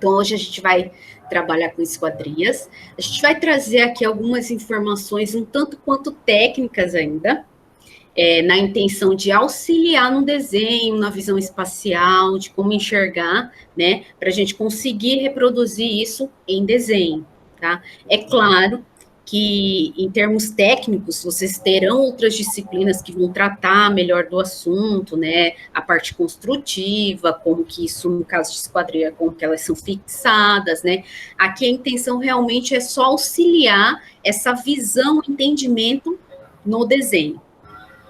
Então, hoje a gente vai trabalhar com esquadrias. A gente vai trazer aqui algumas informações um tanto quanto técnicas ainda, na intenção de auxiliar no desenho, na visão espacial, de como enxergar, né, para a gente conseguir reproduzir isso em desenho, tá? É claro que, em termos técnicos, vocês terão outras disciplinas que vão tratar melhor do assunto, né, a parte construtiva, como que isso, no caso de esquadria, como que elas são fixadas, né, aqui a intenção realmente é só auxiliar essa visão, entendimento no desenho.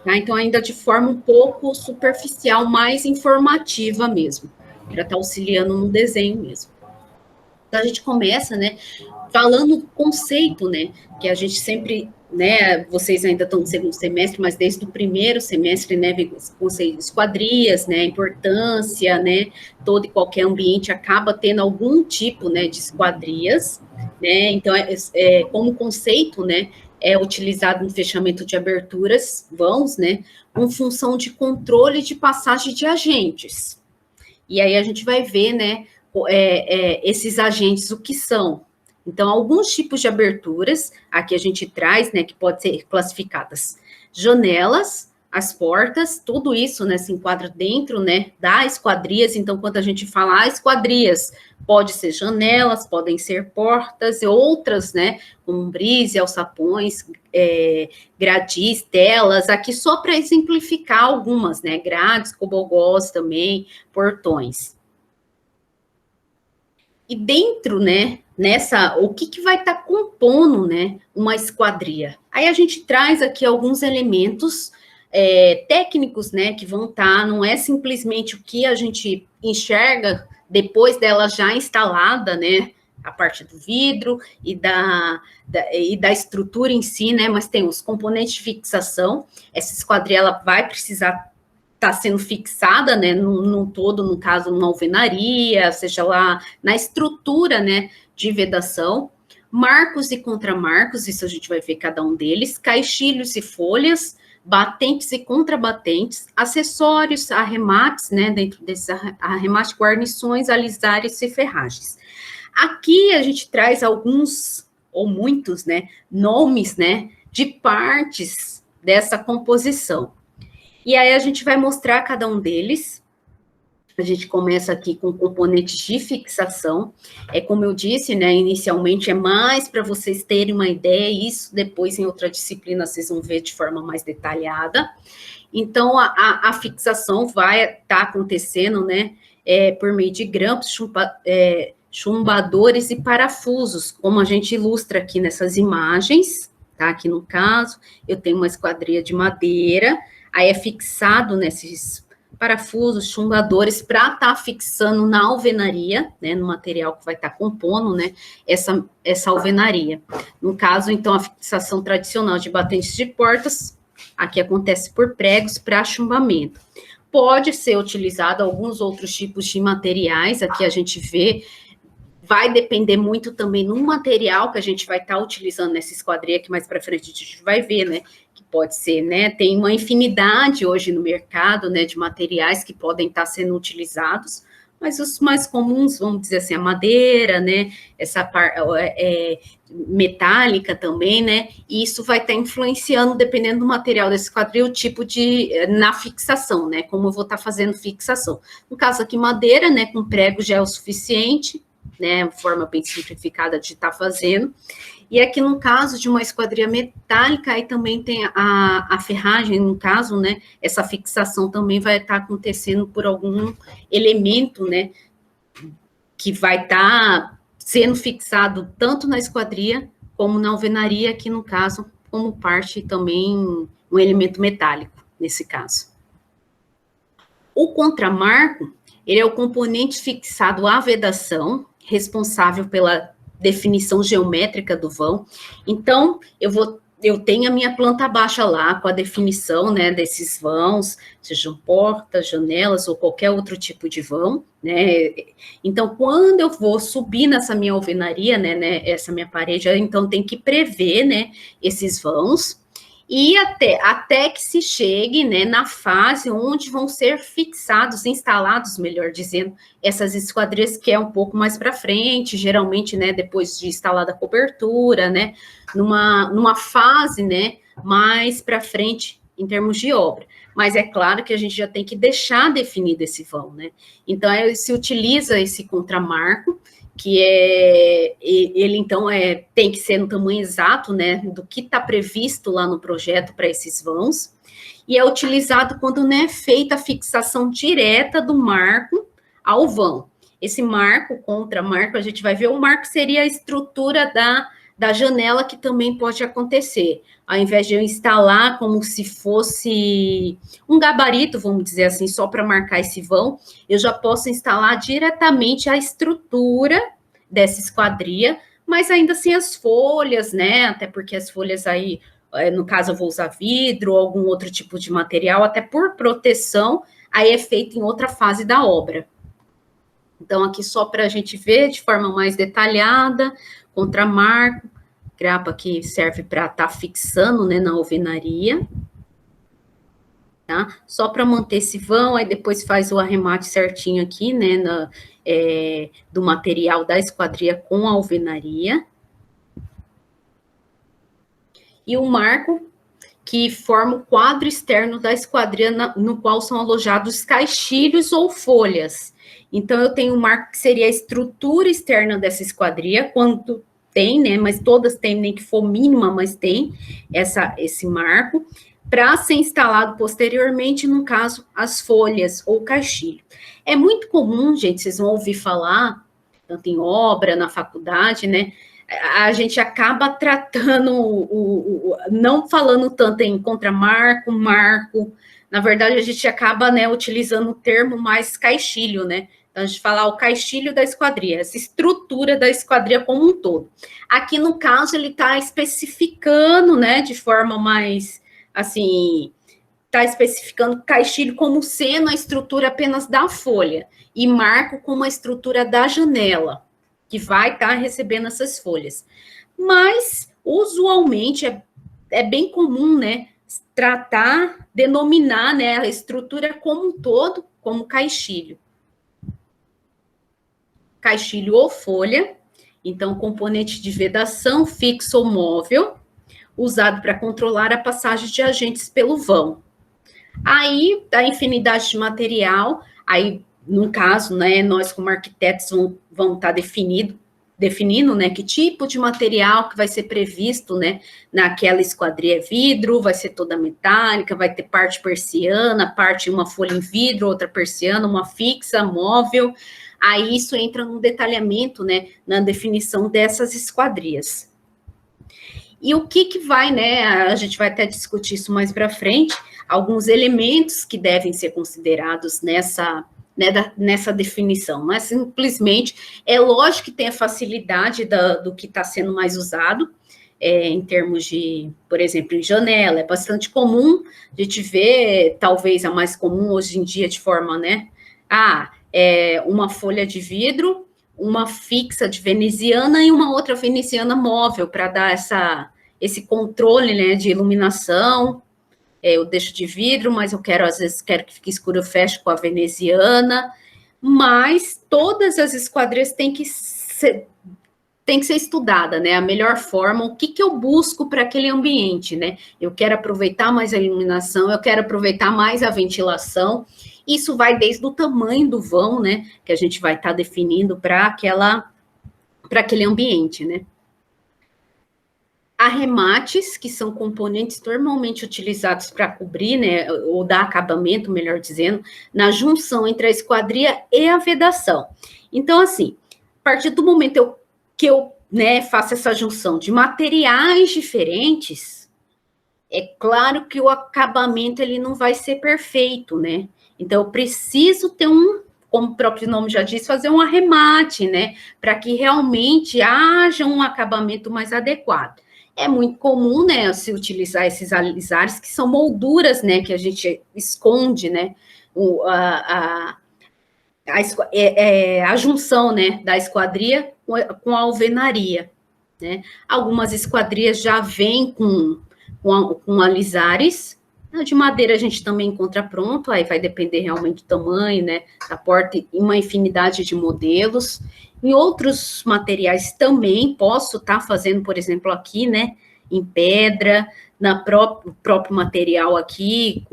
Tá? Então, ainda de forma um pouco superficial, mais informativa mesmo, para estar auxiliando no desenho mesmo. Então, a gente começa, né, falando do conceito, né, que a gente sempre, né, vocês ainda estão no segundo semestre, mas desde o primeiro semestre, né, conceito de esquadrias, né, importância, né, todo e qualquer ambiente acaba tendo algum tipo, né, de esquadrias, né, então, como conceito, né, é utilizado no fechamento de aberturas, vãos, né, com função de controle de passagem de agentes. E aí a gente vai ver, né, esses agentes, o que são. Então, alguns tipos de aberturas, aqui a gente traz, né, que pode ser classificadas janelas, as portas, tudo isso, né, se enquadra dentro, né, das esquadrias. Então, quando a gente fala esquadrias, pode ser janelas, podem ser portas, e outras, né, como brise, alçapões, gradis, telas, aqui só para exemplificar algumas, né, grades, cobogós também, portões. E dentro, né, o que vai estar compondo, né, uma esquadria? Aí a gente traz aqui alguns elementos técnicos, né, que vão estar, não é simplesmente o que a gente enxerga depois dela já instalada, né, a parte do vidro e da estrutura em si, né, mas tem os componentes de fixação. Essa esquadria, ela vai precisar está sendo fixada, né, num todo, no caso, numa alvenaria, seja lá na estrutura, né, de vedação, marcos e contramarcos, isso a gente vai ver cada um deles, caixilhos e folhas, batentes e contrabatentes, acessórios, arremates, né, dentro desses arremates, guarnições, alisários e ferragens. Aqui a gente traz alguns, ou muitos, né, nomes, né, de partes dessa composição. E aí a gente vai mostrar cada um deles. A gente começa aqui com componentes de fixação. Como eu disse, né, inicialmente é mais para vocês terem uma ideia, isso depois em outra disciplina vocês vão ver de forma mais detalhada. Então, a fixação vai estar acontecendo, né, por meio de grampos, chumbadores e parafusos, como a gente ilustra aqui nessas imagens, tá? Aqui no caso, eu tenho uma esquadria de madeira, aí é fixado nesses parafusos, chumbadores, para estar fixando na alvenaria, né, no material que vai estar compondo, né, essa alvenaria. No caso, então, a fixação tradicional de batentes de portas, aqui acontece por pregos para chumbamento. Pode ser utilizado alguns outros tipos de materiais, aqui a gente vê, vai depender muito também no material que a gente vai estar utilizando nessa esquadria, que mais para frente a gente vai ver, né, pode ser, né, tem uma infinidade hoje no mercado, né, de materiais que podem estar sendo utilizados, mas os mais comuns, vamos dizer assim, a madeira, né, essa parte metálica também, né, e isso vai estar influenciando, dependendo do material desse quadril, o tipo na fixação, né, como eu vou estar fazendo fixação. No caso aqui, madeira, né, com prego já é o suficiente, né, forma bem simplificada de estar fazendo. E aqui, no caso de uma esquadria metálica, aí também tem a ferragem, no caso, né, essa fixação também vai estar acontecendo por algum elemento, né, que vai estar sendo fixado tanto na esquadria como na alvenaria, aqui no caso, como parte também um elemento metálico, nesse caso. O contramarco, ele é o componente fixado à vedação, responsável pela definição geométrica do vão. Então, eu tenho a minha planta baixa lá, com a definição, né, desses vãos, sejam portas, janelas, ou qualquer outro tipo de vão, né. Então, quando eu vou subir nessa minha alvenaria, né, essa minha parede, então tem que prever, né, esses vãos. e até que se chegue, né, na fase onde vão ser fixados, instalados, melhor dizendo, essas esquadrias, que é um pouco mais para frente, geralmente, né, depois de instalada a cobertura, né, numa fase, né, mais para frente em termos de obra. Mas é claro que a gente já tem que deixar definido esse vão, né? Então, se utiliza esse contramarco, que ele então tem que ser no tamanho exato, né, do que está previsto lá no projeto para esses vãos, e é utilizado quando não é feita a fixação direta do marco ao vão. Esse marco, contramarco, a gente vai ver, o marco seria a estrutura da janela, que também pode acontecer. Ao invés de eu instalar como se fosse um gabarito, vamos dizer assim, só para marcar esse vão, eu já posso instalar diretamente a estrutura dessa esquadria, mas ainda assim as folhas, né? Até porque as folhas aí, no caso, eu vou usar vidro ou algum outro tipo de material, até por proteção, aí é feito em outra fase da obra. Então, aqui só para a gente ver de forma mais detalhada, contramarco, grapa que serve para estar fixando, né, na alvenaria. Tá? Só para manter esse vão, aí depois faz o arremate certinho aqui, né, do material da esquadria com a alvenaria. E o marco, que forma o quadro externo da esquadria, no qual são alojados caixilhos ou folhas. Então, eu tenho um marco que seria a estrutura externa dessa esquadria, quanto tem, né, mas todas têm, nem que for mínima, mas tem esse marco, para ser instalado posteriormente, no caso, as folhas ou caixilho. É muito comum, gente, vocês vão ouvir falar, tanto em obra, na faculdade, né, a gente acaba tratando, não falando tanto em contramarco, marco, na verdade a gente acaba, né, utilizando o termo mais caixilho, né, então a gente fala o caixilho da esquadria, essa estrutura da esquadria como um todo. Aqui no caso ele está especificando, né, de forma mais, assim, está especificando caixilho como sendo a estrutura apenas da folha, e marco como a estrutura da janela, que vai estar recebendo essas folhas. Mas, usualmente, é bem comum, né, denominar, né, a estrutura como um todo, como caixilho. Caixilho ou folha, então, componente de vedação fixo ou móvel, usado para controlar a passagem de agentes pelo vão. Aí, a infinidade de material, aí, no caso, né, nós como arquitetos vão estar definindo, né, que tipo de material que vai ser previsto, né, naquela esquadria. Vidro, vai ser toda metálica, vai ter parte persiana, parte uma folha em vidro, outra persiana, uma fixa, móvel. Aí isso entra no detalhamento, né, na definição dessas esquadrias. E o que vai, né, a gente vai até discutir isso mais para frente, alguns elementos que devem ser considerados nessa definição. Não é simplesmente, é lógico que tem a facilidade do que está sendo mais usado, em termos de, por exemplo, em janela, é bastante comum a gente ver, talvez a mais comum hoje em dia de forma, né, uma folha de vidro, uma fixa de veneziana e uma outra veneziana móvel, para dar esse controle, né, de iluminação. Eu deixo de vidro, mas às vezes quero que fique escuro, eu fecho com a veneziana. Mas todas as esquadrias têm que ser estudada, né? A melhor forma, o que eu busco para aquele ambiente, né? Eu quero aproveitar mais a iluminação, eu quero aproveitar mais a ventilação. Isso vai desde o tamanho do vão, né? Que a gente vai estar definindo para aquele ambiente, né? Arremates, que são componentes normalmente utilizados para cobrir, né, ou dar acabamento, melhor dizendo, na junção entre a esquadria e a vedação. Então, assim, a partir do momento que eu né, faço essa junção de materiais diferentes, é claro que o acabamento ele não vai ser perfeito, né? Então, eu preciso ter como o próprio nome já diz, fazer um arremate, né, para que realmente haja um acabamento mais adequado. É muito comum, né, se utilizar esses alisares, que são molduras, né, que a gente esconde, né, a junção, né, da esquadria com a alvenaria, né. Algumas esquadrias já vêm com com alisares. De madeira a gente também encontra pronto, aí vai depender realmente do tamanho, né, da porta, e uma infinidade de modelos. Em outros materiais também posso estar fazendo, por exemplo, aqui, né, em pedra, próprio material aqui,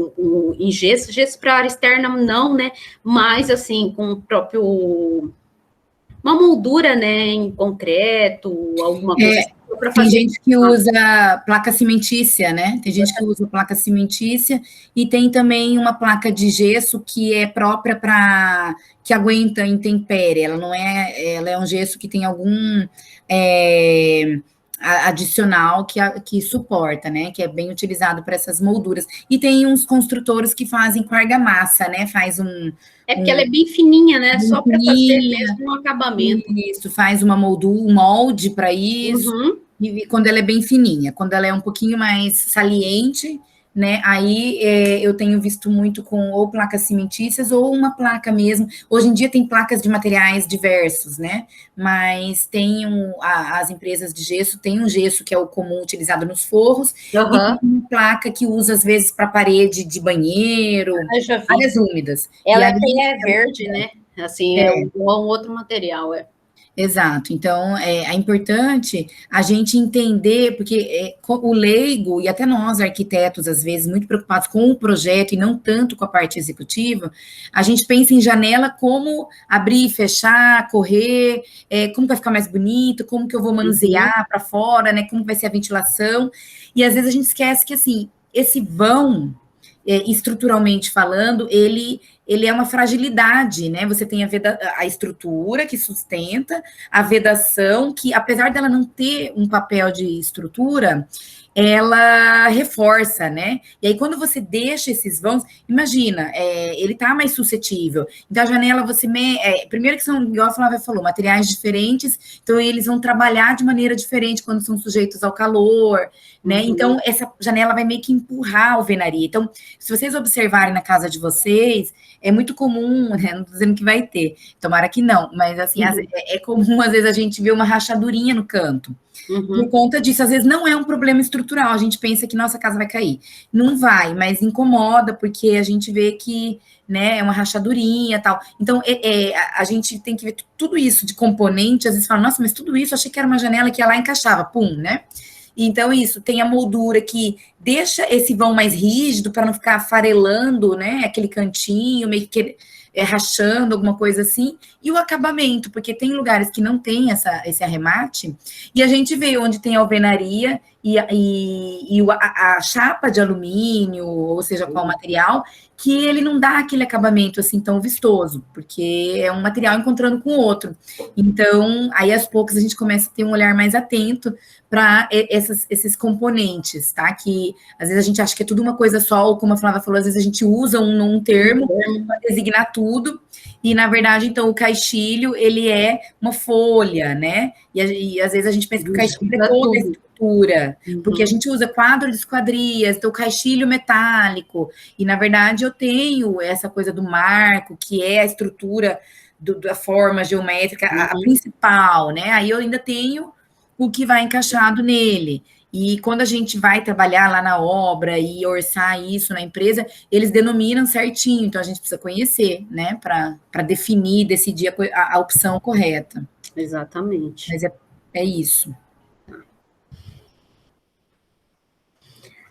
em gesso para área externa não, né, mas assim, com o próprio, uma moldura, né, em concreto, alguma coisa assim. Tem gente que usa placa cimentícia, né? Tem gente que usa placa cimentícia e tem também uma placa de gesso que é própria para que aguenta intempérie. Ela é um gesso que tem algum adicional que suporta, né? Que é bem utilizado para essas molduras. E tem uns construtores que fazem com argamassa, né? Faz porque ela é bem fininha, né? Bem só para fazer mesmo um acabamento. Isso, faz um molde para isso. Uhum. E quando ela é bem fininha, quando ela é um pouquinho mais saliente, né? Aí eu tenho visto muito com ou placas cimentícias ou uma placa mesmo. Hoje em dia tem placas de materiais diversos, né? Mas tem as empresas de gesso, tem um gesso que é o comum utilizado nos forros, e tem uma placa que usa às vezes para parede de banheiro, áreas úmidas. Ela é verde, né? Assim, é um outro material, Exato, então é importante a gente entender, porque o leigo, e até nós arquitetos, às vezes, muito preocupados com o projeto e não tanto com a parte executiva, a gente pensa em janela como abrir e fechar, correr, como vai ficar mais bonito, como que eu vou manusear para fora, né? Como vai ser a ventilação, e às vezes a gente esquece que assim, esse vão, estruturalmente falando, ele é uma fragilidade, né? Você tem a estrutura que sustenta, a vedação, que apesar dela não ter um papel de estrutura, ela reforça, né? E aí, quando você deixa esses vãos, imagina, ele tá mais suscetível. Então, a janela, primeiro que são, igual a Flávia falou, materiais diferentes, então eles vão trabalhar de maneira diferente quando são sujeitos ao calor, né? Então, essa janela vai meio que empurrar a alvenaria. Então, se vocês observarem na casa de vocês, é muito comum, né? Não tô dizendo que vai ter, tomara que não, mas assim, é comum, às vezes, a gente ver uma rachadurinha no canto. Por conta disso, às vezes não é um problema estrutural, a gente pensa que nossa casa vai cair. Não vai, mas incomoda, porque a gente vê que, né, é uma rachadurinha e tal. Então, a gente tem que ver tudo isso de componente, às vezes fala, nossa, mas tudo isso, achei que era uma janela que ia lá e encaixava, pum, né? Então, isso, tem a moldura que deixa esse vão mais rígido para não ficar farelando, né? Aquele cantinho, meio que rachando, alguma coisa assim, e o acabamento, porque tem lugares que não tem esse arremate, e a gente vê onde tem alvenaria e a chapa de alumínio, ou seja, qual material, que ele não dá aquele acabamento assim tão vistoso, porque é um material encontrando com o outro. Então, aí aos poucos a gente começa a ter um olhar mais atento para esses componentes, tá? Que às vezes a gente acha que é tudo uma coisa só, ou como a Flávia falou, às vezes a gente usa um termo para designar tudo, e na verdade, então, o caixilho, ele é uma folha, né? E às vezes a gente pensa que o caixilho é toda a estrutura, porque a gente usa quadro de esquadrias, então o caixilho metálico, e na verdade eu tenho essa coisa do marco, que é a estrutura da forma geométrica, a principal, né? Aí eu ainda tenho o que vai encaixado nele. E quando a gente vai trabalhar lá na obra e orçar isso na empresa, eles denominam certinho, então a gente precisa conhecer, né, para definir, decidir a opção correta. Exatamente. Mas é isso.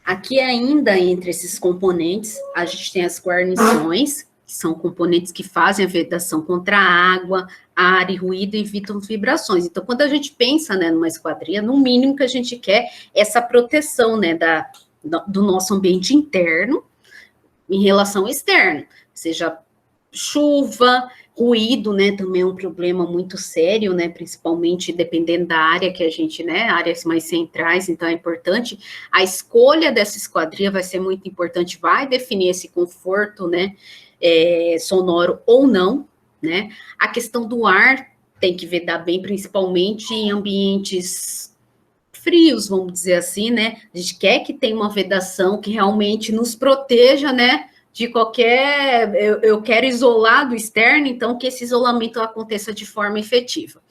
Aqui ainda, entre esses componentes, a gente tem as guarnições, que são componentes que fazem a vedação contra a água, ar e ruído e evitam vibrações. Então, quando a gente pensa, né, numa esquadria, no mínimo que a gente quer é essa proteção, né, do nosso ambiente interno em relação ao externo, seja chuva, ruído, né, também é um problema muito sério, né, principalmente dependendo da área que a gente, né, áreas mais centrais, então é importante, a escolha dessa esquadria vai ser muito importante, vai definir esse conforto, né, sonoro ou não, né, a questão do ar tem que vedar bem, principalmente em ambientes frios, vamos dizer assim, né, a gente quer que tenha uma vedação que realmente nos proteja, né, de qualquer, eu quero isolar do externo, então que esse isolamento aconteça de forma efetiva.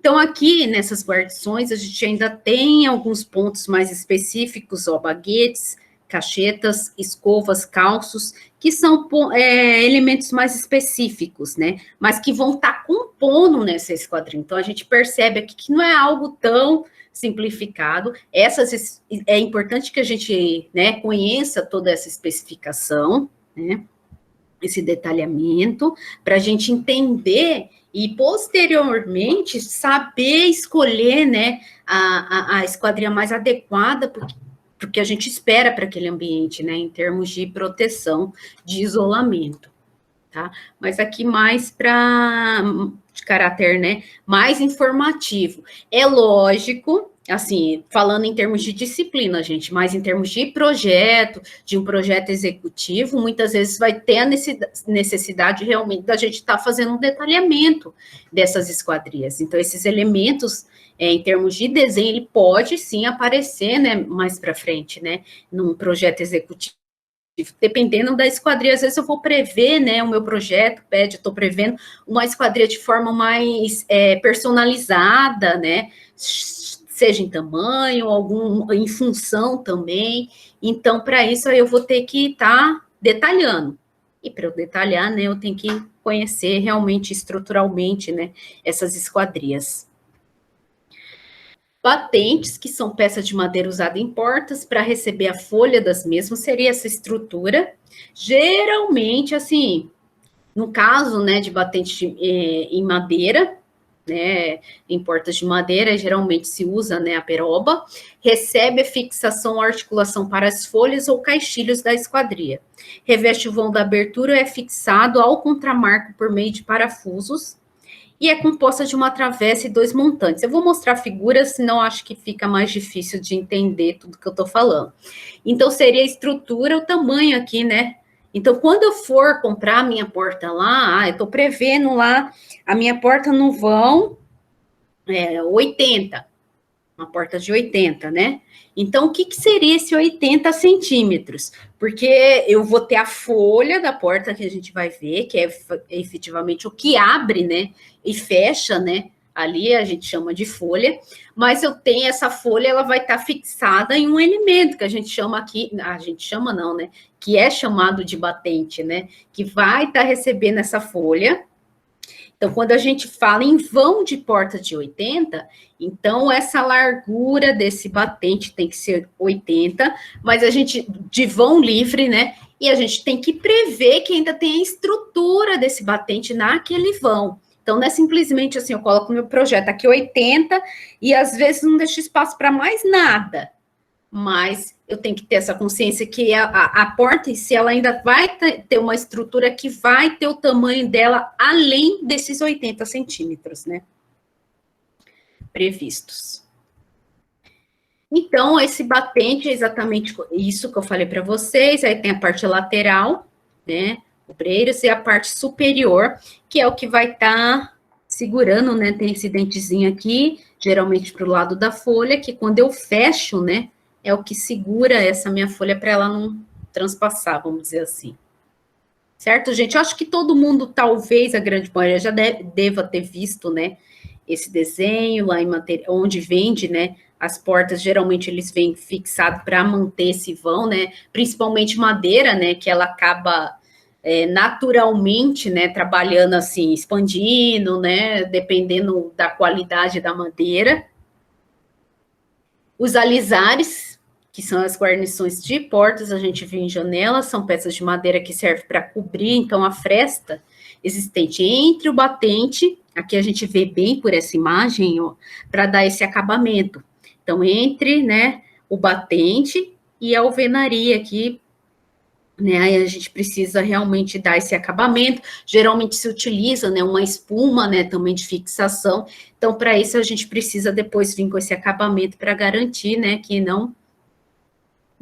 Então, aqui nessas guarnições, a gente ainda tem alguns pontos mais específicos, ó, baguetes, cachetas, escovas, calços, que são elementos mais específicos, né? Mas que vão estar compondo nessa esquadrinha. Então, a gente percebe aqui que não é algo tão simplificado. É importante que a gente, né, conheça toda essa especificação, né? Esse detalhamento, para a gente entender e, posteriormente, saber escolher, né, a esquadria mais adequada, porque a gente espera para aquele ambiente, né, em termos de proteção, de isolamento, tá? Mas aqui mais de caráter, né, mais informativo. É lógico, assim, falando em termos de disciplina, gente, mas em termos de projeto, de um projeto executivo, muitas vezes vai ter a necessidade realmente da gente estar fazendo um detalhamento dessas esquadrias. Então, esses elementos, em termos de desenho, ele pode sim aparecer, né, mais para frente, né, num projeto executivo. Dependendo da esquadria, às vezes eu vou prever, né, o meu projeto, estou prevendo uma esquadria de forma mais personalizada, né, seja em tamanho, em função também. Então, para isso, aí eu vou ter que estar detalhando. E para eu detalhar, né, eu tenho que conhecer realmente, estruturalmente, né, essas esquadrias. Batentes, que são peças de madeira usada em portas para receber a folha das mesmas, seria essa estrutura. Geralmente, assim, no caso, né, de batente em madeira, né, em portas de madeira, geralmente se usa, né, a peroba, recebe a fixação ou articulação para as folhas ou caixilhos da esquadria. Reveste o vão da abertura, é fixado ao contramarco por meio de parafusos, e é composta de uma travessa e 2 montantes. Eu vou mostrar figuras, senão acho que fica mais difícil de entender tudo que eu estou falando. Então, seria a estrutura, o tamanho aqui, né? Então, quando eu for comprar a minha porta lá, eu estou prevendo lá a minha porta no vão 80, uma porta de 80, né? Então, o que seria esse 80 centímetros? Porque eu vou ter a folha da porta que a gente vai ver, que é efetivamente o que abre, né? E fecha, né? Ali a gente chama de folha, mas eu tenho essa folha, ela vai estar fixada em um elemento que a gente chama aqui, a gente chama não, né? Que é chamado de batente, né? Que vai estar recebendo essa folha. Então, quando a gente fala em vão de porta de 80, então essa largura desse batente tem que ser 80, mas a gente, de vão livre, né? E a gente tem que prever que ainda tem a estrutura desse batente naquele vão. Então, não é simplesmente assim, eu coloco no meu projeto aqui 80 e às vezes não deixo espaço para mais nada. Mas eu tenho que ter essa consciência que a porta em si, ela ainda vai ter uma estrutura que vai ter o tamanho dela além desses 80 centímetros, né? Previstos. Então, esse batente é exatamente isso que eu falei para vocês. Aí tem a parte lateral, né? Obreiros, e a parte superior, que é o que vai estar segurando, né? Tem esse dentezinho aqui, geralmente para o lado da folha, que quando eu fecho, né? É o que segura essa minha folha para ela não transpassar, vamos dizer assim. Certo, gente? Eu acho que todo mundo, talvez, a grande maioria, já deva ter visto, né? Esse desenho lá em matéria, onde vende, né? As portas, geralmente, eles vêm fixados para manter esse vão, né? Principalmente madeira, né? Que ela acaba naturalmente, né? Trabalhando assim, expandindo, né? Dependendo da qualidade da madeira. Os alisares, que são as guarnições de portas, a gente vê em janelas, são peças de madeira que servem para cobrir, então, a fresta existente entre o batente, aqui a gente vê bem por essa imagem, ó, para dar esse acabamento. Então, entre, né, o batente e a alvenaria aqui, né, aí a gente precisa realmente dar esse acabamento, geralmente se utiliza, né, uma espuma, né, também de fixação, então, para isso, a gente precisa depois vir com esse acabamento para garantir, né, que não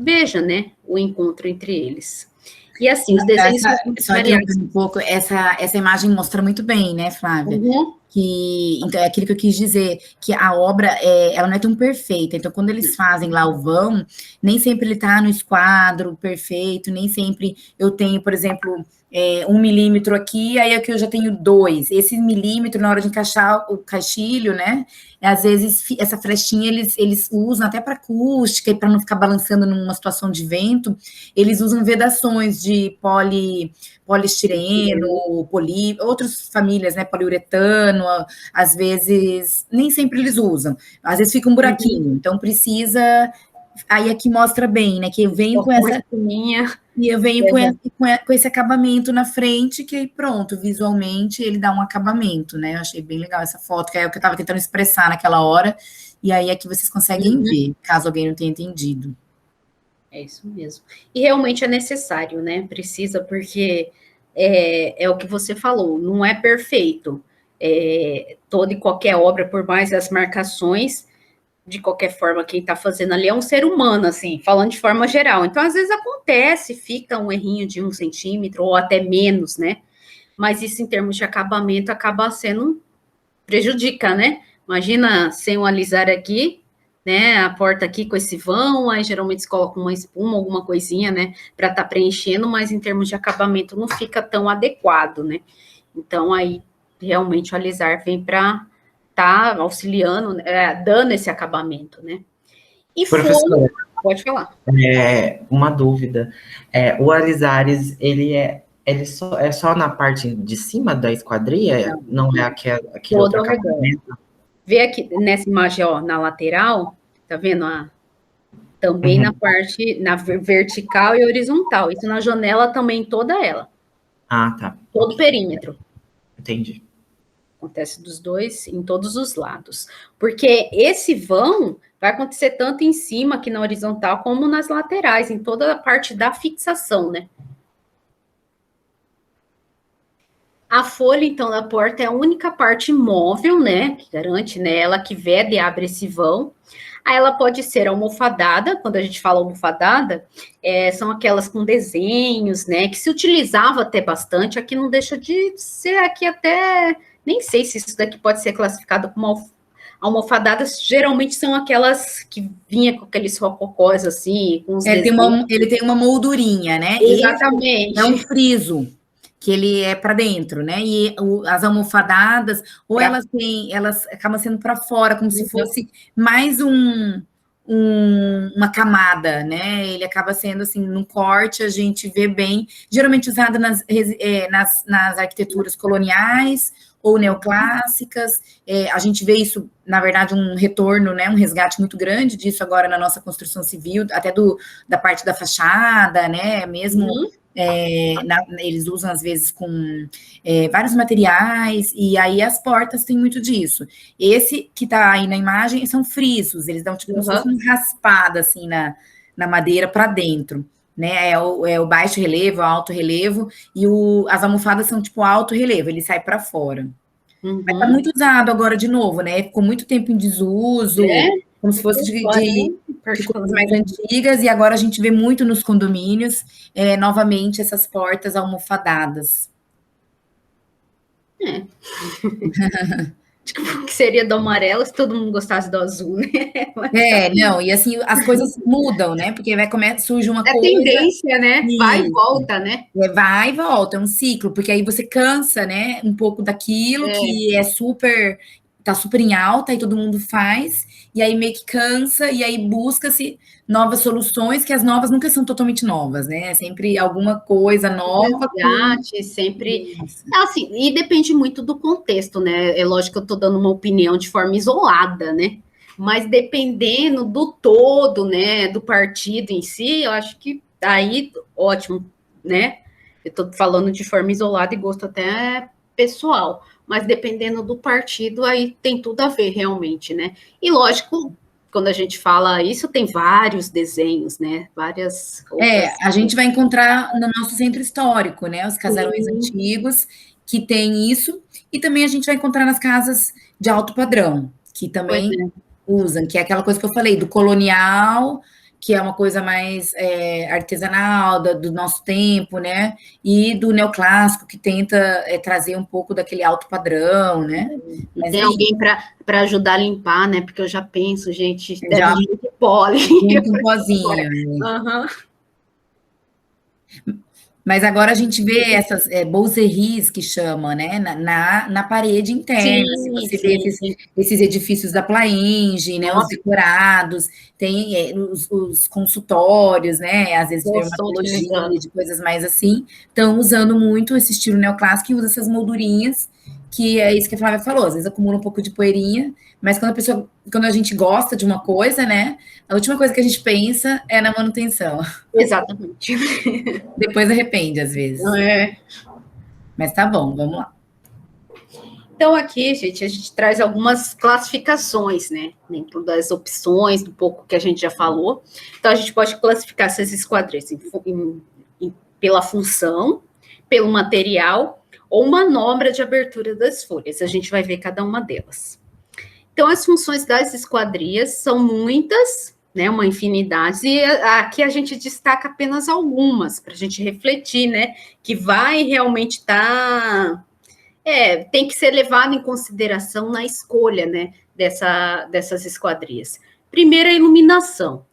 veja, né, o encontro entre eles. E assim, os desenhos... Só adiantando um pouco, essa imagem mostra muito bem, né, Flávia? Uhum. Então, é aquilo que eu quis dizer, que a obra, ela não é tão perfeita. Então, quando eles fazem lá o vão, nem sempre ele está no esquadro perfeito, nem sempre eu tenho, por exemplo, 1 milímetro aqui, aí aqui eu já tenho 2. Esse milímetro, na hora de encaixar o caixilho, né? Às vezes, essa flechinha eles usam até para acústica e para não ficar balançando numa situação de vento, eles usam vedações de poliestireno, outras famílias, né, poliuretano, às vezes, nem sempre eles usam, às vezes fica um buraquinho, então precisa, aí aqui mostra bem, né, que eu venho com essa, e eu venho com esse acabamento na frente, que aí pronto, visualmente ele dá um acabamento, né, eu achei bem legal essa foto, que é o que eu estava tentando expressar naquela hora, e aí aqui vocês conseguem ver, caso alguém não tenha entendido. É isso mesmo. E realmente é necessário, né? Precisa, porque é o que você falou, não é perfeito. Toda e qualquer obra, por mais as marcações, de qualquer forma, quem está fazendo ali é um ser humano, assim, falando de forma geral. Então, às vezes acontece, fica um errinho de 1 centímetro, ou até menos, né? Mas isso, em termos de acabamento, acaba sendo, prejudica, né? Imagina sem um alisar aqui, né, a porta aqui com esse vão, aí geralmente se coloca uma espuma, alguma coisinha, né, para estar preenchendo, mas em termos de acabamento não fica tão adequado, né. Então, aí, realmente, o alisar vem para estar auxiliando, dando esse acabamento, né. E Professora, pode falar. Uma dúvida. O alisares, ele é só na parte de cima da esquadria? Não é aquele outro acabamento? Vê aqui nessa imagem, ó, na lateral, tá vendo? Também na parte, na vertical e horizontal. Isso na janela também, toda ela. Ah, tá. Todo o perímetro. Entendi. Acontece dos dois, em todos os lados. Porque esse vão vai acontecer tanto em cima, aqui na horizontal, como nas laterais, em toda a parte da fixação, né? A folha, então, da porta é a única parte móvel, né, que garante, né, ela que veda e abre esse vão. Aí ela pode ser almofadada, quando a gente fala almofadada, são aquelas com desenhos, né, que se utilizava até bastante, aqui não deixa de ser aqui até, nem sei se isso daqui pode ser classificado como almofadadas, geralmente são aquelas que vinha com aqueles rococós, assim, com os desenhos. Ele tem uma moldurinha, né? Exatamente. É um friso, que ele é para dentro, né? E as almofadadas, ou elas acabam sendo para fora, como se fosse mais uma camada, né? Ele acaba sendo assim, num corte, a gente vê bem, geralmente usado nas arquiteturas coloniais ou neoclássicas. A gente vê isso, na verdade, um retorno, né? Um resgate muito grande disso agora na nossa construção civil, até da parte da fachada, né? Mesmo. Eles usam às vezes com vários materiais, e aí as portas têm muito disso. Esse que tá aí na imagem são frisos, eles dão tipo como se fosse uma raspada assim na madeira para dentro, né? É o baixo relevo, o alto relevo, e as almofadas são tipo alto relevo, ele sai para fora. Mas tá muito usado agora de novo, né? Ficou muito tempo em desuso, como se fosse de coisas mais antigas, e agora a gente vê muito nos condomínios, novamente, essas portas almofadadas. Que seria do amarelo se todo mundo gostasse do azul, né? Não, e assim, as coisas mudam, né? Porque surge uma coisa... É tendência, né? Vai e volta, né? Vai e volta, é um ciclo, porque aí você cansa, né? Um pouco daquilo que tá super em alta, e todo mundo faz, e aí meio que cansa, e aí busca-se novas soluções, que as novas nunca são totalmente novas, né? É sempre alguma coisa nova. Sempre. Assim, e depende muito do contexto, né? É lógico que eu estou dando uma opinião de forma isolada, né? Mas dependendo do todo, né? Do partido em si, eu acho que aí, ótimo, né? Eu estou falando de forma isolada e gosto até pessoal. Mas dependendo do partido, aí tem tudo a ver, realmente, né? E lógico, quando a gente fala isso, tem vários desenhos, né? Várias outras... A gente vai encontrar no nosso centro histórico, né? Os casarões antigos que tem isso, e também a gente vai encontrar nas casas de alto padrão, que também usam, que é aquela coisa que eu falei, do colonial, que é uma coisa mais artesanal, do nosso tempo, né? E do neoclássico, que tenta trazer um pouco daquele alto padrão, né? Mas tem alguém para ajudar a limpar, né? Porque eu já penso, gente, deve vir de pó ali. Muito um pozinho. Uhum. Mas agora a gente vê essas bolseries que chama, né, na parede interna. Sim, você vê esses edifícios da Plainge, né, os decorados, tem os consultórios, né, às vezes de dermatologia, de coisas mais assim, estão usando muito esse estilo neoclássico e usa essas moldurinhas, que é isso que a Flávia falou, às vezes acumula um pouco de poeirinha, mas quando a gente gosta de uma coisa, né, a última coisa que a gente pensa é na manutenção. Exatamente. Depois arrepende, às vezes. Mas tá bom, vamos lá. Então, aqui, gente, a gente traz algumas classificações, né? Dentro das opções, do pouco que a gente já falou. Então, a gente pode classificar essas esquadrias pela função, pelo material ou manobra de abertura das folhas. A gente vai ver cada uma delas. Então, as funções das esquadrias são muitas, né, uma infinidade, e aqui a gente destaca apenas algumas, para a gente refletir, né, que vai realmente estar... tem que ser levado em consideração na escolha, né, dessas esquadrias. Primeiro, a iluminação.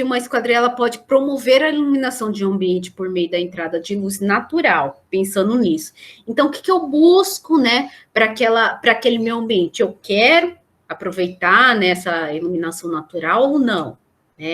Uma esquadria, ela pode promover a iluminação de um ambiente por meio da entrada de luz natural, pensando nisso. Então, o que eu busco, né, para aquele meu ambiente? Eu quero aproveitar, né, essa iluminação natural ou não?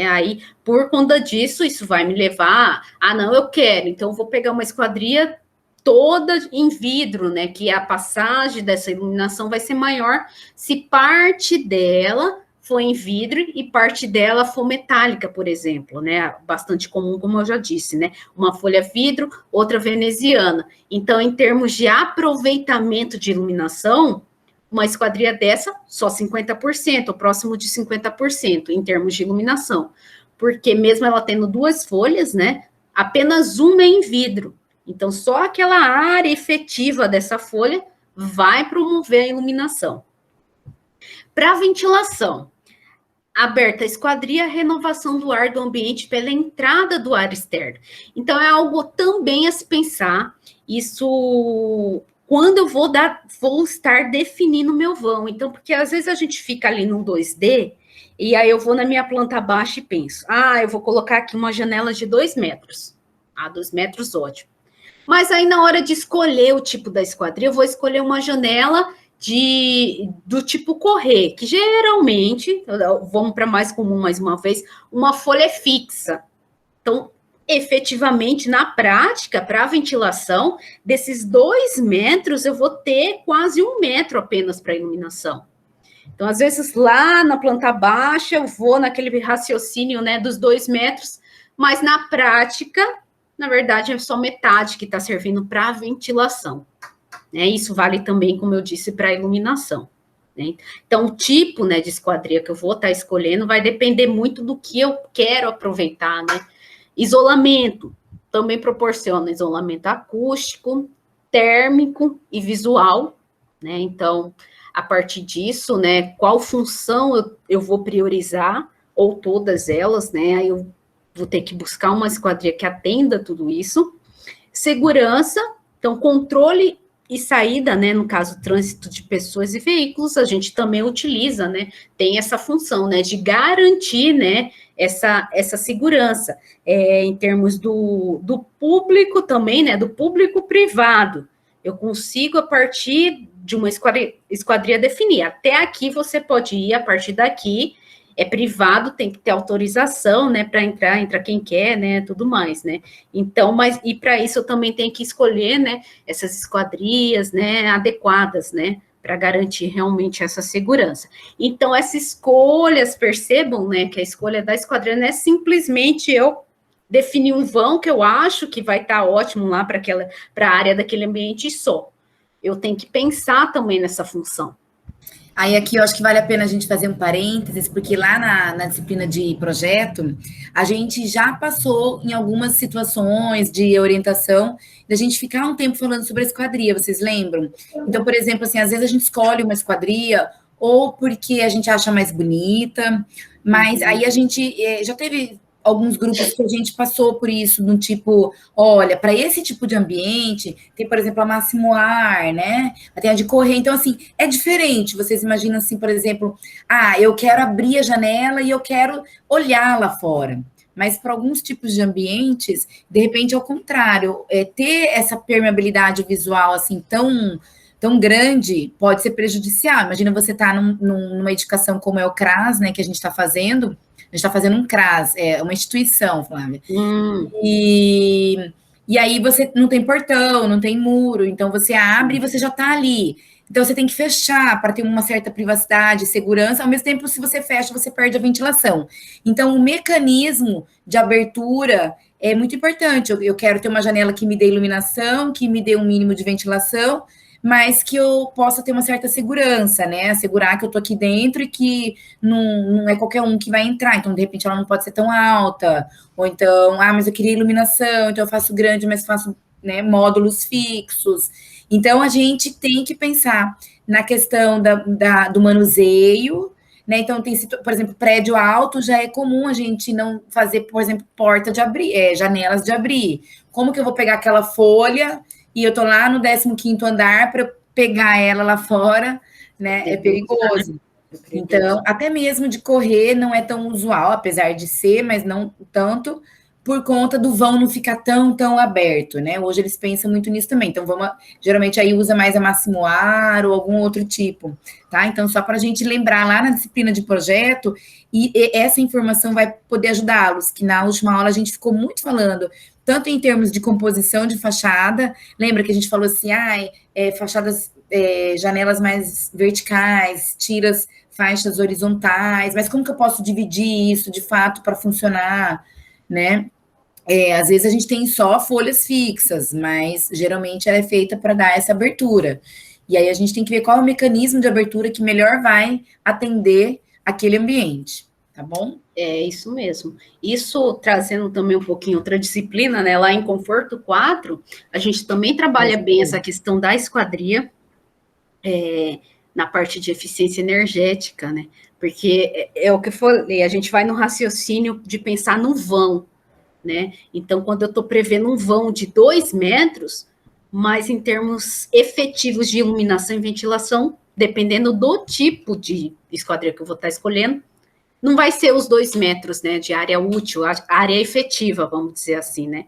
Aí, por conta disso, isso vai me levar não, eu quero, então eu vou pegar uma esquadria toda em vidro, né, que a passagem dessa iluminação vai ser maior se parte dela for em vidro e parte dela for metálica, por exemplo, né, bastante comum, como eu já disse, né, uma folha vidro, outra veneziana. Então, em termos de aproveitamento de iluminação, uma esquadria dessa, só 50%, próximo de 50%, em termos de iluminação, porque mesmo ela tendo duas folhas, né, apenas uma é em vidro. Então, só aquela área efetiva dessa folha vai promover a iluminação. Para ventilação, aberta a esquadria, renovação do ar do ambiente pela entrada do ar externo. Então, é algo também a se pensar, isso quando eu vou estar definindo o meu vão. Então, porque às vezes a gente fica ali no 2D, e aí eu vou na minha planta baixa e penso, eu vou colocar aqui uma janela de 2 metros. 2 metros, ótimo. Mas aí, na hora de escolher o tipo da esquadria, eu vou escolher uma janela do tipo correr, que geralmente, vamos para mais comum mais uma vez, uma folha fixa. Então, efetivamente, na prática, para a ventilação, desses 2 metros, eu vou ter quase 1 metro apenas para iluminação. Então, às vezes, lá na planta baixa, eu vou naquele raciocínio, né, dos 2 metros, mas na prática, na verdade, é só metade que está servindo para a ventilação. Isso vale também, como eu disse, para a iluminação. Né? Então, o tipo, né, de esquadria que eu vou estar escolhendo vai depender muito do que eu quero aproveitar. Né? Isolamento, também proporciona isolamento acústico, térmico e visual. Né? Então, a partir disso, né, qual função eu vou priorizar, ou todas elas, né? Aí eu vou ter que buscar uma esquadria que atenda tudo isso. Segurança, então, controle e saída, né, no caso, trânsito de pessoas e veículos, a gente também utiliza, né, tem essa função, né, de garantir, né, essa segurança, em termos do público também, né, do público privado. Eu consigo, a partir de uma esquadria definir, até aqui você pode ir, a partir daqui, é privado, tem que ter autorização, né, para entra quem quer, né, tudo mais, né, então, e para isso eu também tenho que escolher, né, essas esquadrias, né, adequadas, né, para garantir realmente essa segurança. Então, essas escolhas, percebam, né, que a escolha da esquadria não é simplesmente eu definir um vão que eu acho que vai estar ótimo lá para a área daquele ambiente só. Eu tenho que pensar também nessa função. Aí aqui eu acho que vale a pena a gente fazer um parênteses, porque lá na disciplina de projeto, a gente já passou em algumas situações de orientação, da gente ficar um tempo falando sobre a esquadria, vocês lembram? Então, por exemplo, assim, às vezes a gente escolhe uma esquadria, ou porque a gente acha mais bonita, Mas aí a gente já teve alguns grupos que a gente passou por isso, do tipo, olha, para esse tipo de ambiente, tem, por exemplo, a Máximo Ar, né? Tem a de correr. Então, assim, é diferente. Vocês imaginam assim, por exemplo, eu quero abrir a janela e eu quero olhar lá fora. Mas para alguns tipos de ambientes, de repente, ao contrário, ter essa permeabilidade visual assim tão grande pode ser prejudicial. Imagina você estar numa edificação como é o CRAS, né, que a gente está fazendo um CRAS, é uma instituição, Flávia. E aí você não tem portão, não tem muro, então você abre e você já está ali. Então você tem que fechar para ter uma certa privacidade, segurança. Ao mesmo tempo, se você fecha, você perde a ventilação. Então, o mecanismo de abertura é muito importante. Eu quero ter uma janela que me dê iluminação, que me dê um mínimo de ventilação, mas que eu possa ter uma certa segurança, né? Assegurar que eu tô aqui dentro e que não é qualquer um que vai entrar. Então, de repente, ela não pode ser tão alta. Ou então, mas eu queria iluminação, então eu faço grande, mas faço, né, módulos fixos. Então, a gente tem que pensar na questão do manuseio, né? Então, por exemplo, prédio alto, já é comum a gente não fazer, por exemplo, porta de abrir, janelas de abrir. Como que eu vou pegar aquela folha e eu tô lá no 15º andar para pegar ela lá fora, né? É perigoso. Então, até mesmo de correr não é tão usual, apesar de ser, mas não tanto, por conta do vão não ficar tão aberto, né? Hoje eles pensam muito nisso também. Então, geralmente aí usa mais a Máximo Ar ou algum outro tipo, tá? Então, só para a gente lembrar lá na disciplina de projeto, e essa informação vai poder ajudá-los, que na última aula a gente ficou muito falando, tanto em termos de composição de fachada, lembra que a gente falou assim, fachadas, janelas mais verticais, tiras faixas horizontais, mas como que eu posso dividir isso de fato para funcionar, né? Às vezes a gente tem só folhas fixas, mas geralmente ela é feita para dar essa abertura. E aí a gente tem que ver qual é o mecanismo de abertura que melhor vai atender aquele ambiente, tá bom? É isso mesmo. Isso trazendo também um pouquinho outra disciplina, né? Lá em Conforto 4, a gente também trabalha bem essa questão da esquadria, na parte de eficiência energética, né? Porque é o que eu falei, a gente vai no raciocínio de pensar no vão, né? Então, quando eu estou prevendo um vão de 2 metros, mas em termos efetivos de iluminação e ventilação, dependendo do tipo de esquadria que eu vou estar escolhendo, não vai ser os 2 metros, né, de área útil, a área efetiva, vamos dizer assim, né?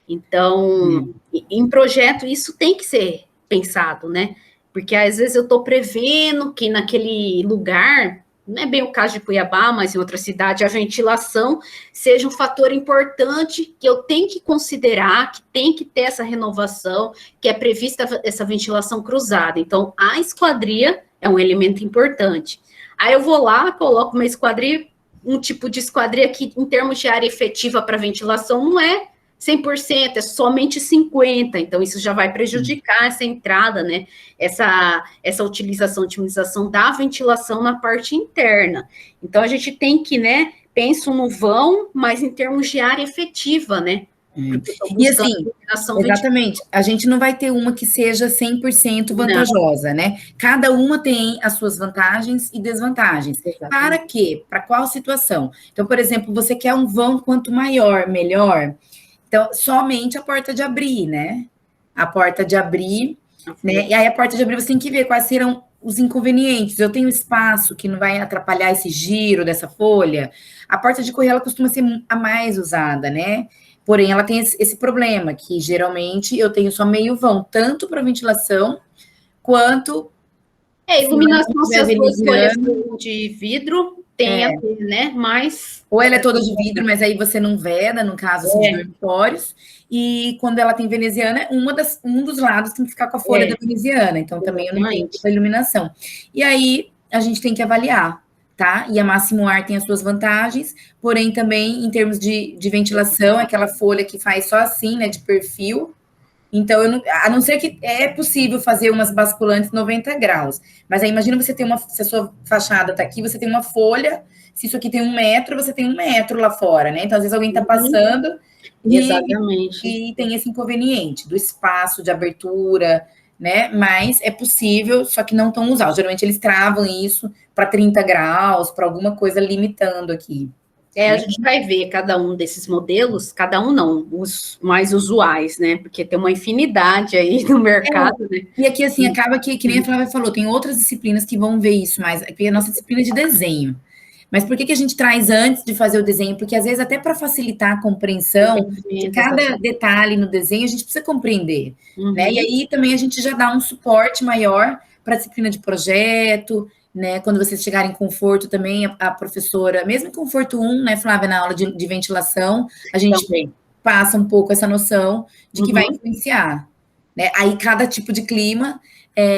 Então, em projeto, isso tem que ser pensado, né? Porque às vezes eu estou prevendo que naquele lugar, não é bem o caso de Cuiabá, mas em outra cidade, a ventilação seja um fator importante que eu tenho que considerar, que tem que ter essa renovação, que é prevista essa ventilação cruzada. Então, a esquadria é um elemento importante. Aí eu vou lá, coloco uma esquadria, um tipo de esquadria que, em termos de área efetiva para ventilação, não é 100%, é somente 50%, então isso já vai prejudicar essa entrada, né, essa otimização da ventilação na parte interna. Então, a gente tem que, né, penso no vão, mas em termos de área efetiva, né. E assim, exatamente, a gente não vai ter uma que seja 100% vantajosa, não, né? Cada uma tem as suas vantagens e desvantagens. Exatamente. Para quê? Para qual situação? Então, por exemplo, você quer um vão quanto maior, melhor. Então, somente a porta de abrir, né? A porta de abrir, né? E aí a porta de abrir você tem que ver quais serão os inconvenientes. Eu tenho espaço que não vai atrapalhar esse giro dessa folha. A porta de correr, ela costuma ser a mais usada, né? Porém, ela tem esse problema, que geralmente eu tenho só meio vão, tanto para ventilação, quanto... iluminação, se as duas folhas de vidro, tem a ter, né? Mas... Ou ela é toda de vidro, mas aí você não veda, no caso, assim, de dormitórios. E quando ela tem veneziana, um dos lados tem que ficar com a folha da veneziana. Então, também eu não tenho a iluminação. E aí, a gente tem que avaliar, tá? E a Máximo Ar tem as suas vantagens, porém também em termos de ventilação, aquela folha que faz só assim, né, de perfil. Então, a não ser que é possível fazer umas basculantes 90 graus, mas aí imagina você ter se a sua fachada tá aqui, você tem uma folha, se isso aqui tem 1 metro, você tem 1 metro lá fora, né? Então, às vezes alguém tá passando exatamente. E tem esse inconveniente do espaço de abertura, né? Mas é possível, só que não tão usual. Geralmente eles travam isso para 30 graus, para alguma coisa limitando aqui. A gente vai ver cada um desses modelos, cada um não, os mais usuais, né? Porque tem uma infinidade aí no mercado, né? E aqui, assim, acaba que nem a Flávia falou, tem outras disciplinas que vão ver isso mais, porque a nossa disciplina é de desenho. Mas por que a gente traz antes de fazer o desenho? Porque às vezes até para facilitar a compreensão de cada detalhe no desenho, a gente precisa compreender, né? E aí também a gente já dá um suporte maior para a disciplina de projeto, né? Quando vocês chegarem em conforto também, a professora, mesmo em conforto 1, né, Flávia, na aula de ventilação, a gente também passa um pouco essa noção de que vai influenciar, né? Aí cada tipo de clima,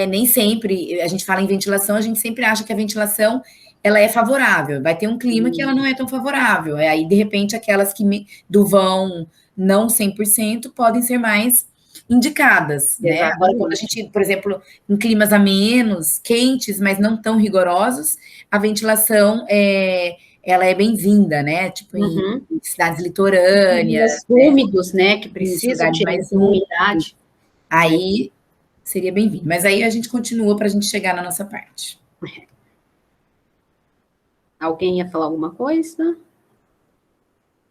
nem sempre, a gente fala em ventilação, a gente sempre acha que a ventilação ela é favorável, vai ter um clima que ela não é tão favorável, aí de repente aquelas do vão não 100% podem ser mais indicadas, né? Agora, quando a gente, por exemplo, em climas amenos, quentes, mas não tão rigorosos, a ventilação ela é bem-vinda, né? Tipo, em cidades litorâneas, úmidos, né? Que precisam de mais umidade. Aí seria bem-vindo. Mas aí a gente continua para a gente chegar na nossa parte. Alguém ia falar alguma coisa?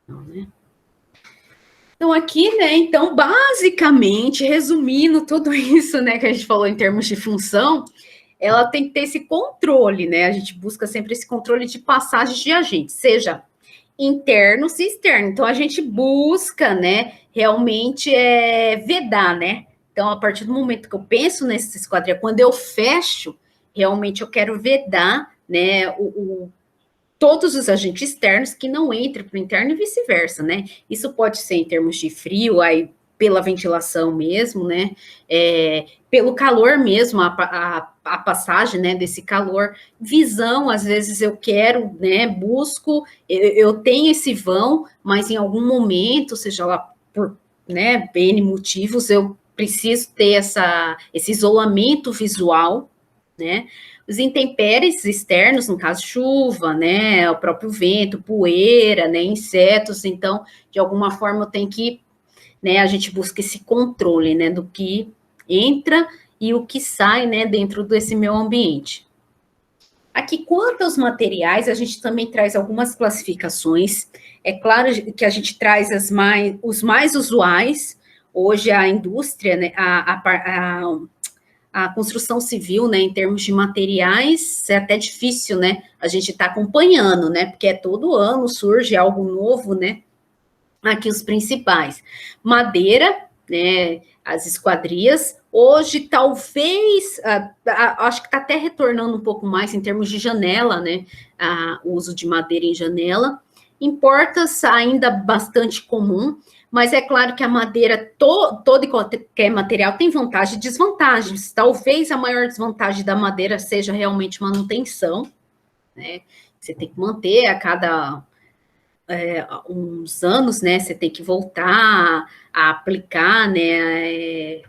Não, né? Então, aqui, né, então, basicamente, resumindo tudo isso, né, que a gente falou em termos de função, ela tem que ter esse controle, né, a gente busca sempre esse controle de passagem de agentes, seja interno e externo, então a gente busca, né, realmente vedar, né, então a partir do momento que eu penso nessa esquadria, quando eu fecho, realmente eu quero vedar, né, todos os agentes externos que não entram para o interno e vice-versa, né? Isso pode ser em termos de frio, aí pela ventilação mesmo, né? Pelo calor mesmo, a passagem, né, desse calor. Visão, às vezes eu quero, né, busco, eu tenho esse vão, mas em algum momento, seja lá por, né, N motivos, eu preciso ter esse isolamento visual, né? Os intempéries externos, no caso chuva, né, o próprio vento, poeira, né, insetos, então, de alguma forma eu tenho que, né, a gente busca esse controle, né, do que entra e o que sai, né, dentro desse meio ambiente. Aqui, quanto aos materiais, a gente também traz algumas classificações, é claro que a gente traz os mais usuais, hoje a indústria, né, a construção civil, né, em termos de materiais, é até difícil, né, a gente está acompanhando, né, porque todo ano surge algo novo, né, aqui os principais. Madeira, né, as esquadrias, hoje talvez, acho que está até retornando um pouco mais em termos de janela, né, o uso de madeira em janela. Em portas ainda bastante comum, mas é claro que a madeira, todo e qualquer material tem vantagens e desvantagens. Talvez a maior desvantagem da madeira seja realmente manutenção, né? Você tem que manter a cada uns anos, né? Você tem que voltar a aplicar, né?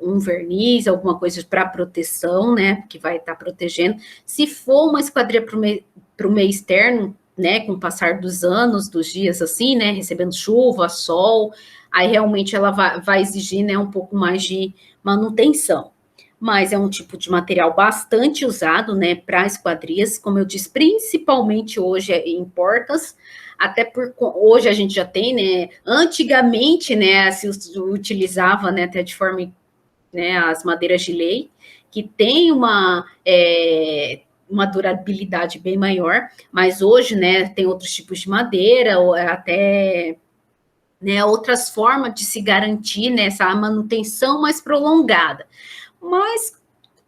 Um verniz, alguma coisa para proteção, né? Que vai estar protegendo. Se for uma esquadria para o meio externo, né, com o passar dos anos, dos dias assim, né, recebendo chuva, sol, aí realmente ela vai exigir, né, um pouco mais de manutenção. Mas é um tipo de material bastante usado, né, para esquadrias, como eu disse, principalmente hoje em portas, até por hoje a gente já tem, né, antigamente, né, se utilizava, né, até de forma, né, as madeiras de lei, que tem uma durabilidade bem maior, mas hoje, né, tem outros tipos de madeira, ou até, né, outras formas de se garantir, né, essa manutenção mais prolongada. Mas,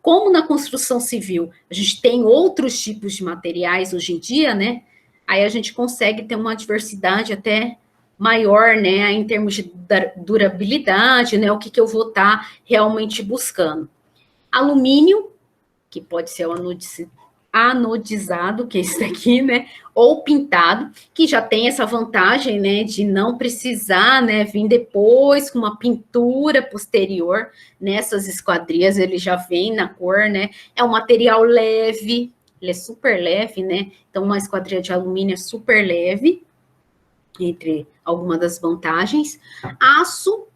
como na construção civil, a gente tem outros tipos de materiais hoje em dia, né, aí a gente consegue ter uma diversidade até maior, né, em termos de durabilidade, né, o que eu vou estar realmente buscando. Alumínio, que pode ser o anodizado, que é esse daqui, né, ou pintado, que já tem essa vantagem, né, de não precisar, né, vir depois com uma pintura posterior nessas esquadrias, ele já vem na cor, né, é um material leve, ele é super leve, né, então uma esquadria de alumínio é super leve, entre algumas das vantagens. Aço,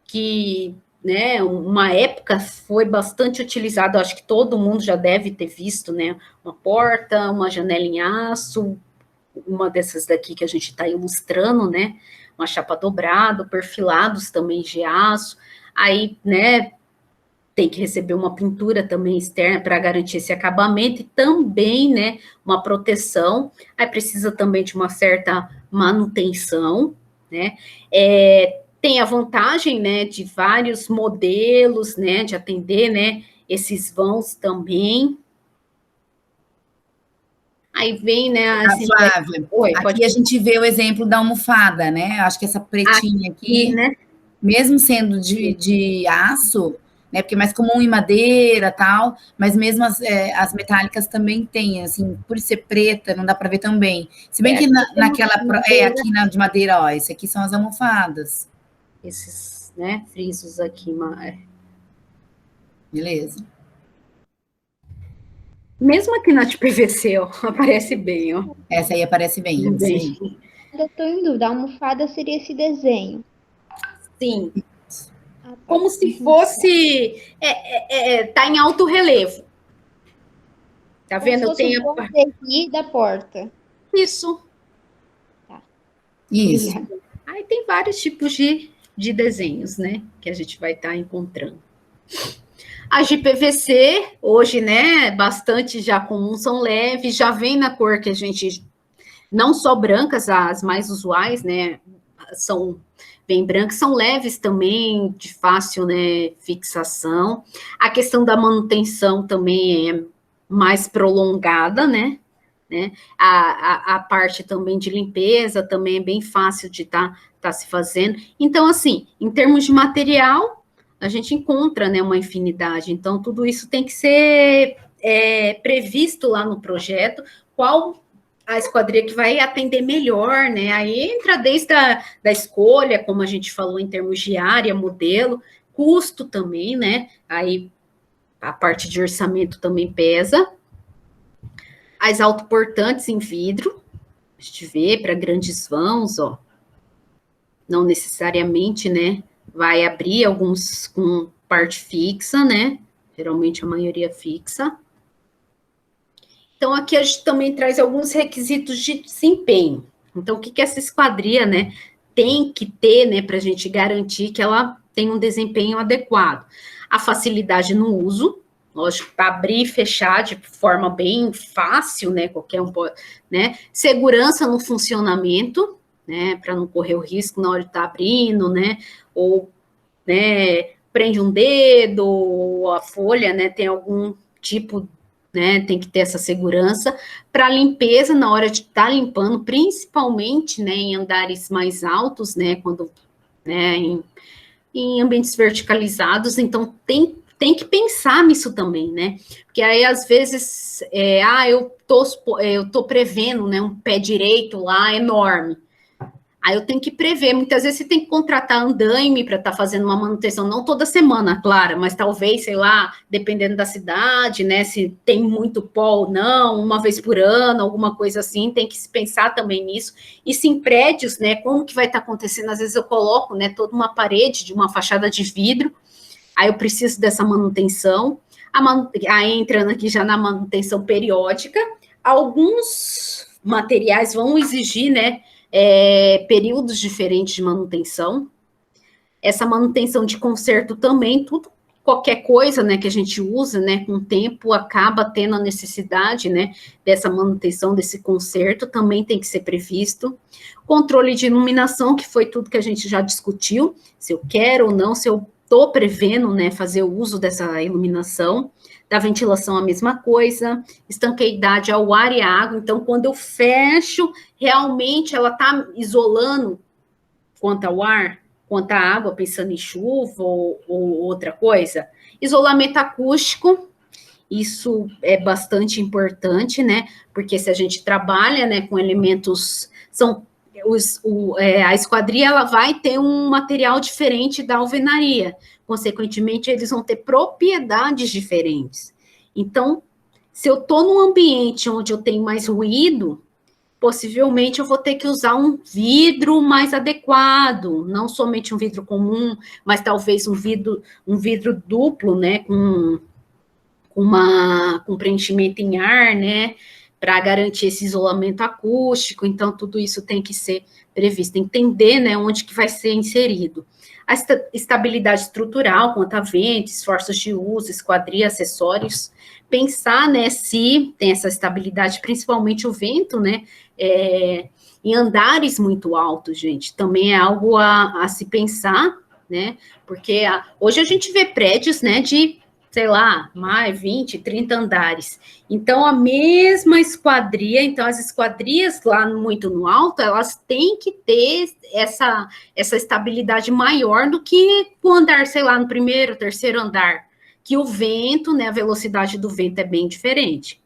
que né, uma época foi bastante utilizado, acho que todo mundo já deve ter visto, né, uma porta, uma janela em aço, uma dessas daqui que a gente está ilustrando, né, uma chapa dobrada, perfilados também de aço, aí, né, tem que receber uma pintura também externa para garantir esse acabamento e também, né, uma proteção, aí precisa também de uma certa manutenção, né, tem a vantagem, né, de vários modelos, né, de atender, né, esses vãos também. Aí vem, né, assim... Flávia, aqui a gente vê o exemplo da almofada, né? Acho que essa pretinha aqui, né? Mesmo sendo de aço, né? Porque é mais comum em madeira tal, mas mesmo as metálicas também têm, assim, por ser preta, não dá para ver tão bem. Se bem que aqui na de madeira, ó, esse aqui são as almofadas. Esses, né, frisos aqui, Beleza. Mesmo aqui na de PVC, ó, aparece bem, ó. Essa aí aparece bem. Bem. Eu estou em dúvida, a almofada seria esse desenho. Sim. Como se fosse... tá em alto relevo. Tá vendo? Eu tenho a da porta. Isso. Tá. Isso. Aí tem vários tipos de desenhos, né? Que a gente vai estar encontrando. As de PVC, hoje, né? Bastante já comum, são leves, já vem na cor que a gente... Não só brancas, as mais usuais, né? São bem brancas, são leves também, de fácil, né, fixação. A questão da manutenção também é mais prolongada, né? A parte também de limpeza também é bem fácil de tá se fazendo. Então, assim, em termos de material, a gente encontra, né, uma infinidade. Então, tudo isso tem que ser previsto lá no projeto, qual a esquadria que vai atender melhor, né? Aí entra desde da escolha, como a gente falou, em termos de área, modelo, custo também, né? Aí a parte de orçamento também pesa. As autoportantes em vidro, a gente vê para grandes vãos, ó. Não necessariamente, né? Vai abrir alguns com parte fixa, né? Geralmente a maioria fixa. Então, aqui a gente também traz alguns requisitos de desempenho. Então, o que essa esquadria, né, tem que ter, né, para a gente garantir que ela tem um desempenho adequado? A facilidade no uso, lógico, para abrir e fechar de forma bem fácil, né, qualquer um pode, né? Segurança no funcionamento, né, para não correr o risco na hora de estar abrindo, né, ou, né, prende um dedo, ou a folha, né, tem algum tipo, né, tem que ter essa segurança. Para limpeza, na hora de estar limpando, principalmente, né, em andares mais altos, né, quando, né, em ambientes verticalizados, então tem que pensar nisso também, né, porque aí, às vezes, eu tô prevendo, né, um pé direito lá enorme, aí eu tenho que prever, muitas vezes você tem que contratar andaime para estar fazendo uma manutenção, não toda semana, claro, mas talvez, sei lá, dependendo da cidade, né, se tem muito pó ou não, uma vez por ano, alguma coisa assim, tem que se pensar também nisso. E se em prédios, né, como que vai estar acontecendo? Às vezes eu coloco, né, toda uma parede de uma fachada de vidro, aí eu preciso dessa manutenção, aí entrando aqui já na manutenção periódica, alguns materiais vão exigir, né, períodos diferentes de manutenção. Essa manutenção de conserto também, tudo, qualquer coisa, né, que a gente usa, né, com o tempo acaba tendo a necessidade, né, dessa manutenção, desse conserto, também tem que ser previsto. Controle de iluminação, que foi tudo que a gente já discutiu, se eu quero ou não, se eu estou prevendo, né, fazer o uso dessa iluminação. Da ventilação, a mesma coisa, estanqueidade ao ar e à água, então, quando eu fecho, realmente ela está isolando quanto ao ar, quanto à água, pensando em chuva ou outra coisa. Isolamento acústico, isso é bastante importante, né, porque se a gente trabalha, né, com elementos, a esquadria, ela vai ter um material diferente da alvenaria, consequentemente, eles vão ter propriedades diferentes. Então, se eu estou num ambiente onde eu tenho mais ruído, possivelmente eu vou ter que usar um vidro mais adequado, não somente um vidro comum, mas talvez um vidro duplo, né, com preenchimento em ar, né, para garantir esse isolamento acústico. Então, tudo isso tem que ser previsto, entender, né, onde que vai ser inserido. A estabilidade estrutural, quanto a vento, esforços de uso, esquadria, acessórios, pensar, né, se tem essa estabilidade, principalmente o vento, né, em andares muito altos, gente, também é algo a se pensar, né, porque hoje a gente vê prédios, né, de, sei lá, mais 20, 30 andares. Então, a mesma esquadria, então as esquadrias lá muito no alto, elas têm que ter essa estabilidade maior do que o andar, sei lá, no primeiro, terceiro andar, que o vento, né, a velocidade do vento é bem diferente,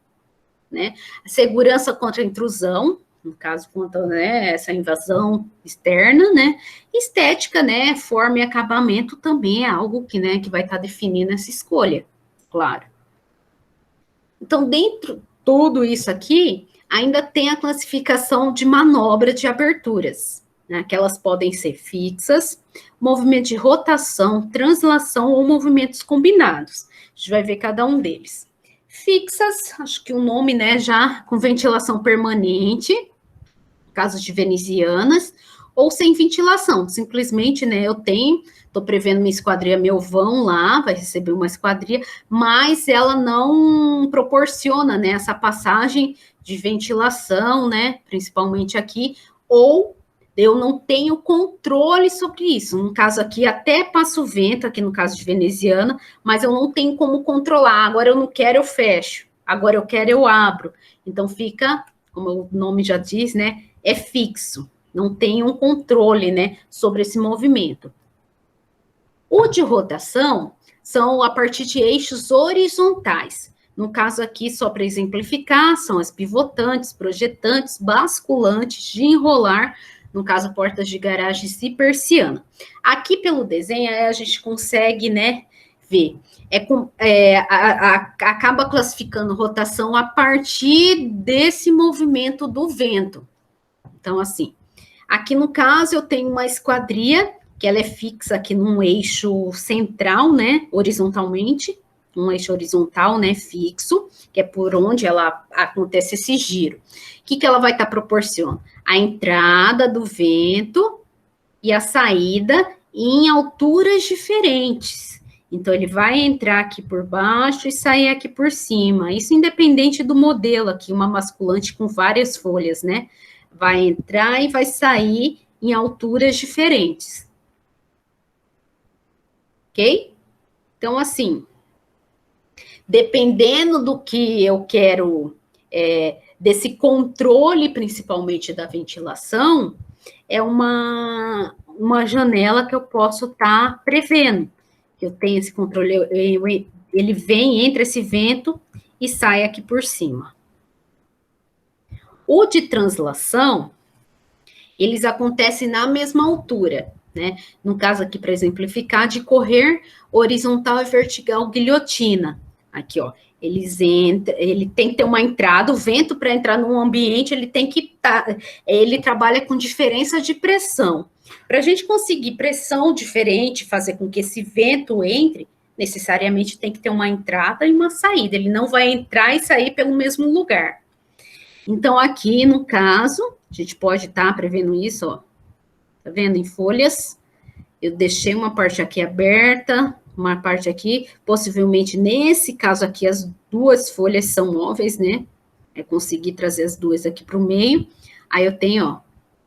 né? A segurança contra a intrusão, no caso, contra, né, essa invasão externa, né? Estética, né, forma e acabamento também é algo que, né, que vai estar definindo essa escolha, claro. Então, dentro de tudo isso aqui, ainda tem a classificação de manobra de aberturas, né, que elas podem ser fixas, movimento de rotação, translação ou movimentos combinados. A gente vai ver cada um deles. Fixas, acho que o nome, né, já com ventilação permanente, casos de venezianas, ou sem ventilação, simplesmente, né, estou prevendo uma esquadria, meu vão lá, vai receber uma esquadria, mas ela não proporciona, né, essa passagem de ventilação, né, principalmente aqui, ou eu não tenho controle sobre isso. No caso aqui, até passa o vento, aqui no caso de veneziana, mas eu não tenho como controlar. Agora eu não quero, eu fecho. Agora eu quero, eu abro. Então fica, como o nome já diz, né, é fixo. Não tem um controle, né, sobre esse movimento. O de rotação são a partir de eixos horizontais. No caso aqui, só para exemplificar, são as pivotantes, projetantes, basculantes, de enrolar, no caso, portas de garagens e persiana. Aqui, pelo desenho, a gente consegue, né, ver. Acaba classificando rotação a partir desse movimento do vento. Então, assim, aqui no caso, eu tenho uma esquadria, que ela é fixa aqui num eixo central, né, horizontalmente, um eixo horizontal, né, fixo, que é por onde ela acontece esse giro. O que ela vai estar proporcionando? A entrada do vento e a saída em alturas diferentes. Então, ele vai entrar aqui por baixo e sair aqui por cima. Isso independente do modelo aqui, uma basculante com várias folhas, né? Vai entrar e vai sair em alturas diferentes. Ok? Então, assim, dependendo do que eu quero, desse controle, principalmente da ventilação, é uma janela que eu posso estar prevendo. Eu tenho esse controle, ele vem entre esse vento e sai aqui por cima. O de translação, eles acontecem na mesma altura, né? No caso aqui, para exemplificar, de correr horizontal e vertical guilhotina. Aqui, ó, ele tem que ter uma entrada, o vento para entrar num ambiente, ele tem que ele trabalha com diferença de pressão. Para a gente conseguir pressão diferente, fazer com que esse vento entre, necessariamente tem que ter uma entrada e uma saída, ele não vai entrar e sair pelo mesmo lugar. Então, aqui, no caso, a gente pode estar prevendo isso, ó, tá vendo, em folhas, eu deixei uma parte aqui aberta, uma parte aqui, possivelmente nesse caso aqui, as duas folhas são móveis, né? É conseguir trazer as duas aqui para o meio. Aí eu tenho, ó,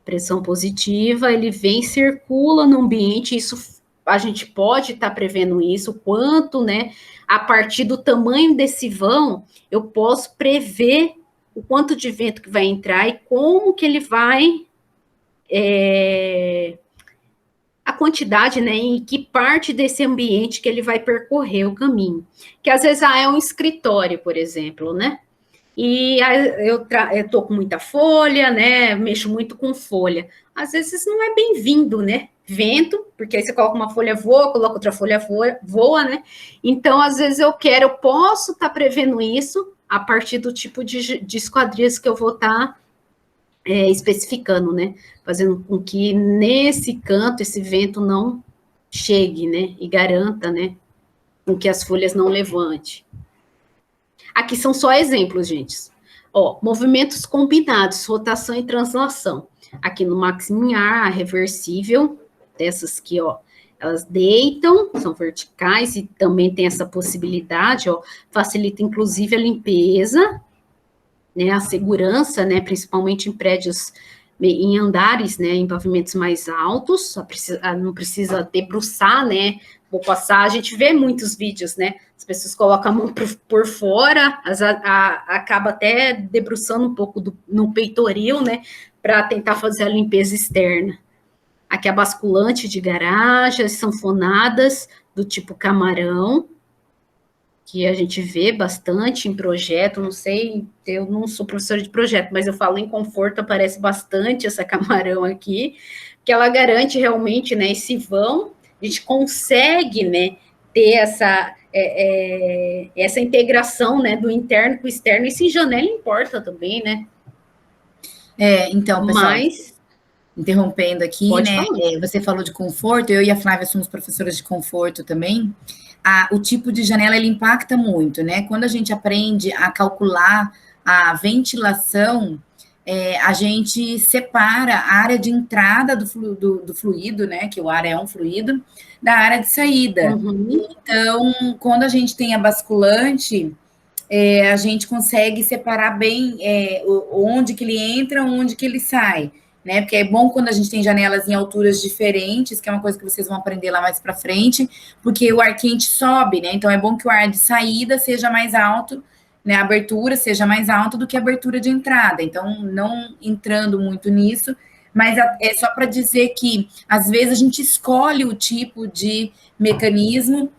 pressão positiva, ele vem, circula no ambiente, isso a gente pode estar prevendo isso, quanto, né? A partir do tamanho desse vão, eu posso prever o quanto de vento que vai entrar e como que ele vai... a quantidade, né, em que parte desse ambiente que ele vai percorrer o caminho. Que às vezes é um escritório, por exemplo, né? E eu tô com muita folha, né? Mexo muito com folha. Às vezes não é bem-vindo, né? Vento, porque aí você coloca uma folha voa, coloca outra folha voa, né? Então, às vezes eu posso estar prevendo isso a partir do tipo de esquadrias que eu vou estar especificando, né, fazendo com que nesse canto esse vento não chegue, né, e garanta, né, com que as folhas não levante. Aqui são só exemplos, gente. Ó, movimentos combinados, rotação e translação. Aqui no maximiar, a reversível, dessas aqui, ó, elas deitam, são verticais e também tem essa possibilidade, ó, facilita inclusive a limpeza, né, a segurança, né, principalmente em prédios, em andares, né, em pavimentos mais altos, não precisa debruçar, né, vou passar, a gente vê muitos vídeos, né, as pessoas colocam a mão por fora, acaba até debruçando um pouco no peitoril, né, para tentar fazer a limpeza externa. Aqui a basculante de garagem, sanfonadas do tipo camarão, que a gente vê bastante em projeto, não sei, eu não sou professora de projeto, mas eu falo em conforto, aparece bastante essa camarão aqui, que ela garante realmente, né, esse vão, a gente consegue, né, ter essa integração, né, do interno com o externo, e se janela importa também, né? Então, pessoal, mas, interrompendo aqui, né, você falou de conforto, eu e a Flávia somos professoras de conforto também. O tipo de janela, ele impacta muito, né? Quando a gente aprende a calcular a ventilação, a gente separa a área de entrada do fluido, né? Que o ar é um fluido, da área de saída. Uhum. Então, quando a gente tem a basculante, a gente consegue separar bem onde que ele entra, onde que ele sai. Né? Porque é bom quando a gente tem janelas em alturas diferentes, que é uma coisa que vocês vão aprender lá mais para frente, porque o ar quente sobe, né? Então é bom que o ar de saída seja mais alto, né? A abertura seja mais alta do que a abertura de entrada. Então, não entrando muito nisso, mas é só para dizer que às vezes a gente escolhe o tipo de mecanismo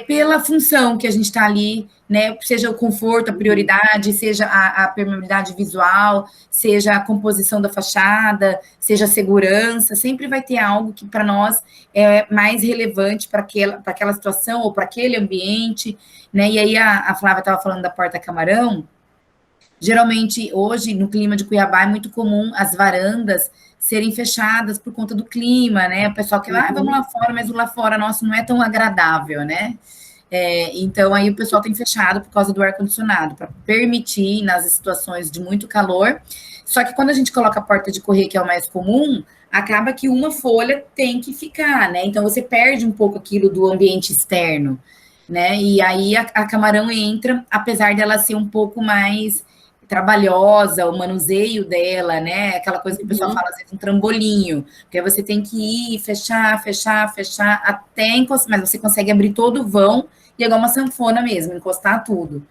pela função que a gente está ali, né? Seja o conforto, a prioridade, seja a permeabilidade visual, seja a composição da fachada, seja a segurança, sempre vai ter algo que para nós é mais relevante para aquela situação ou para aquele ambiente, né? E aí a Flávia estava falando da porta camarão. Geralmente, hoje, no clima de Cuiabá, é muito comum as varandas serem fechadas por conta do clima, né? O pessoal que vamos lá fora, mas o lá fora nosso não é tão agradável, né? Então, aí o pessoal tem fechado por causa do ar-condicionado, para permitir nas situações de muito calor. Só que quando a gente coloca a porta de correr, que é o mais comum, acaba que uma folha tem que ficar, né? Então, você perde um pouco aquilo do ambiente externo, né? E aí a camarão entra, apesar dela ser um pouco mais trabalhosa, o manuseio dela, né? Aquela coisa que o pessoal fala, às vezes, um trambolinho, porque você tem que ir, fechar, até encostar, mas você consegue abrir todo o vão e é igual uma sanfona mesmo, encostar tudo.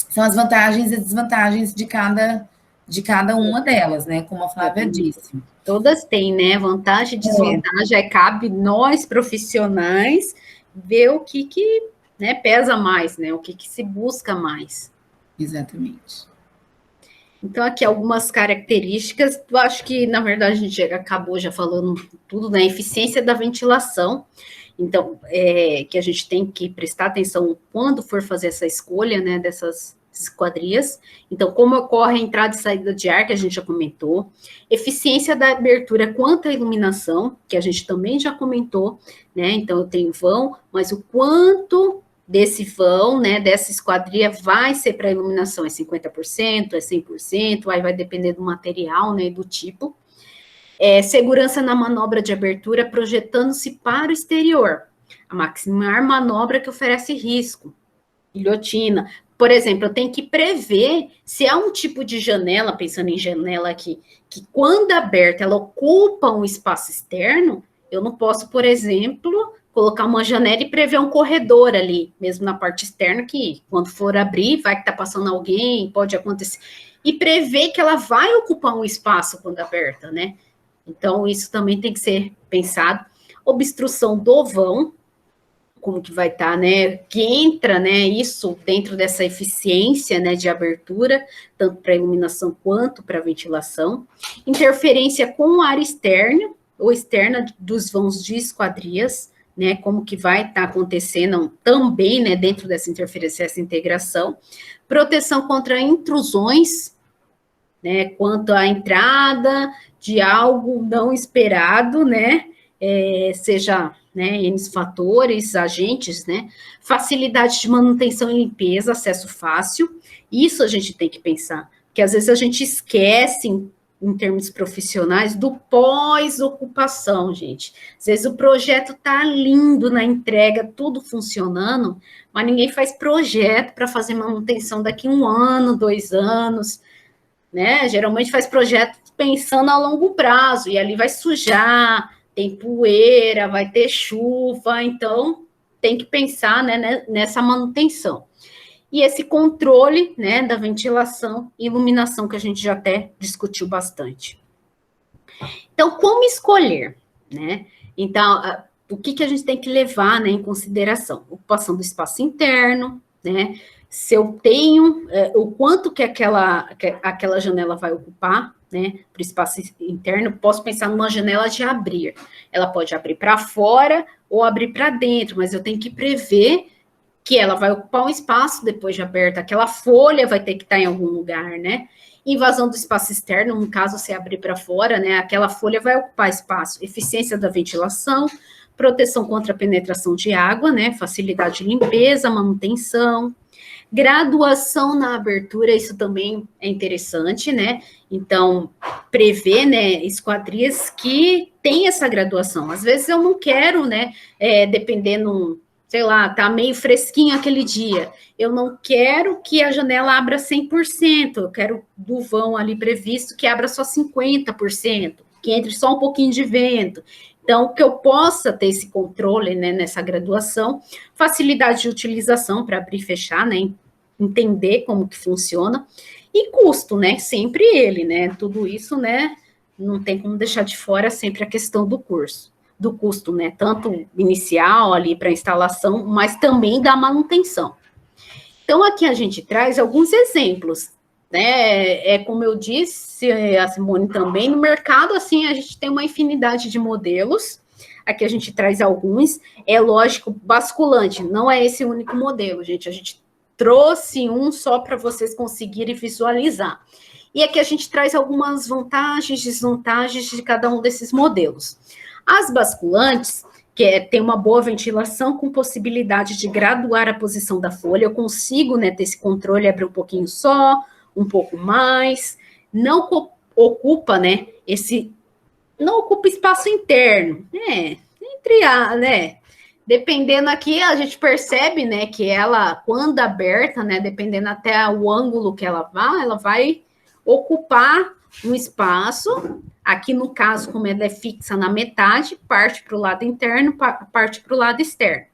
São as vantagens e desvantagens de cada uma delas, né? Como a Flávia disse. Todas têm, né? Vantagem e desvantagem, aí cabe nós, profissionais, ver o que né, pesa mais, né? O que se busca mais. Exatamente. Então, aqui algumas características, eu acho que, na verdade, a gente acabou já falando tudo, né? Eficiência da ventilação. Então, que a gente tem que prestar atenção quando for fazer essa escolha, né, dessas esquadrias. Então, como ocorre a entrada e saída de ar, que a gente já comentou. Eficiência da abertura quanto à iluminação, que a gente também já comentou, né? Então, eu tenho vão, mas o quanto desse vão, né, dessa esquadria vai ser para iluminação, é 50%, é 100%, aí vai depender do material, né, do tipo. Segurança na manobra de abertura, projetando-se para o exterior. A maximar manobra que oferece risco. Guilhotina. Por exemplo, eu tenho que prever se há um tipo de janela, pensando em janela aqui, que quando aberta ela ocupa um espaço externo, eu não posso, por exemplo, colocar uma janela e prever um corredor ali, mesmo na parte externa, que quando for abrir, vai que está passando alguém, pode acontecer. E prever que ela vai ocupar um espaço quando aberta, né? Então, isso também tem que ser pensado. Obstrução do vão, como que vai estar, né? Que entra, né? Isso dentro dessa eficiência, né? De abertura, tanto para iluminação quanto para ventilação. Interferência com o ar externo ou externa dos vãos de esquadrias, né? Como que vai estar acontecendo também, né? Dentro dessa interferência, essa integração. Proteção contra intrusões, né, quanto à entrada de algo não esperado, né, seja, né, N fatores, agentes, né, facilidade de manutenção e limpeza, acesso fácil, isso a gente tem que pensar, porque às vezes a gente esquece, em termos profissionais, do pós-ocupação, gente. Às vezes o projeto tá lindo na entrega, tudo funcionando, mas ninguém faz projeto para fazer manutenção daqui 1 ano, 2 anos, né? Geralmente faz projeto pensando a longo prazo, e ali vai sujar, tem poeira, vai ter chuva, então tem que pensar, né, nessa manutenção. E esse controle, né, da ventilação e iluminação, que a gente já até discutiu bastante. Então, como escolher, né? Então, o que a gente tem que levar, né, em consideração? Ocupação do espaço interno, né? Se eu tenho, o quanto que aquela janela vai ocupar, né, para o espaço interno, posso pensar numa janela de abrir. Ela pode abrir para fora ou abrir para dentro, mas eu tenho que prever que ela vai ocupar um espaço depois de aberta, aquela folha vai ter que estar em algum lugar, né? Invasão do espaço externo, no caso, se abrir para fora, né? Aquela folha vai ocupar espaço. Eficiência da ventilação, proteção contra a penetração de água, né? Facilidade de limpeza, manutenção, graduação na abertura, isso também é interessante, né? Então, prever, né, esquadrias que tem essa graduação. Às vezes eu não quero, né, dependendo, sei lá, tá meio fresquinho aquele dia, eu não quero que a janela abra 100%, eu quero do vão ali previsto que abra só 50%, que entre só um pouquinho de vento. Então, que eu possa ter esse controle, né, nessa graduação, facilidade de utilização para abrir e fechar, né, entender como que funciona, e custo, né, sempre ele, né, tudo isso, né, não tem como deixar de fora sempre a questão do custo, né, tanto inicial ali para instalação, mas também da manutenção. Então, aqui a gente traz alguns exemplos, né, como eu disse, a Simone também, no mercado, assim, a gente tem uma infinidade de modelos, aqui a gente traz alguns, é lógico, basculante, não é esse o único modelo, gente, a gente trouxe um só para vocês conseguirem visualizar. E aqui a gente traz algumas vantagens, desvantagens de cada um desses modelos. As basculantes, que tem uma boa ventilação com possibilidade de graduar a posição da folha, eu consigo, né, ter esse controle, abrir um pouquinho só, um pouco mais, não ocupa, né, não ocupa espaço interno, né, dependendo aqui, a gente percebe, né, que ela, quando aberta, né, dependendo até o ângulo que ela vai ocupar um espaço. Aqui, no caso, como ela é fixa na metade, parte para o lado interno, parte para o lado externo.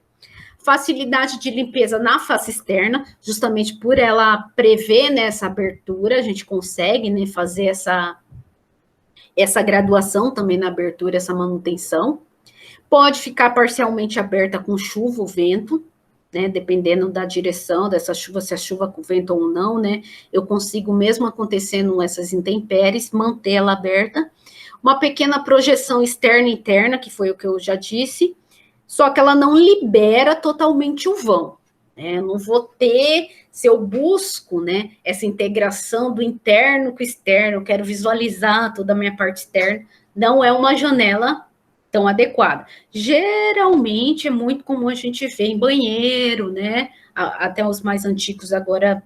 Facilidade de limpeza na face externa, justamente por ela prever, né, essa abertura, a gente consegue, né, fazer essa graduação também na abertura, essa manutenção. Pode ficar parcialmente aberta com chuva ou vento, né, dependendo da direção dessa chuva, se a chuva com vento ou não, né, eu consigo, mesmo acontecendo essas intempéries, manter ela aberta. Uma pequena projeção externa e interna, que foi o que eu já disse, só que ela não libera totalmente o vão, né, eu não vou ter, se eu busco, né, essa integração do interno com o externo, eu quero visualizar toda a minha parte externa, não é uma janela tão adequada. Geralmente é muito comum a gente ver em banheiro, né? Até os mais antigos agora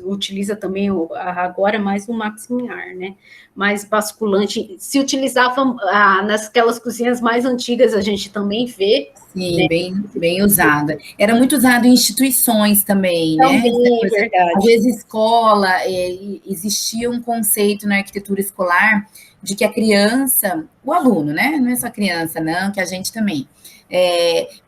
utiliza também agora mais um maximiar, né? Mais basculante. Se utilizava nasquelas cozinhas mais antigas, a gente também vê. Sim, né? bem usada. Era muito usado em instituições também, né? Também, é verdade. Às vezes, escola, existia um conceito na arquitetura escolar de que a criança, o aluno, né? Não é só a criança, não, que a gente também.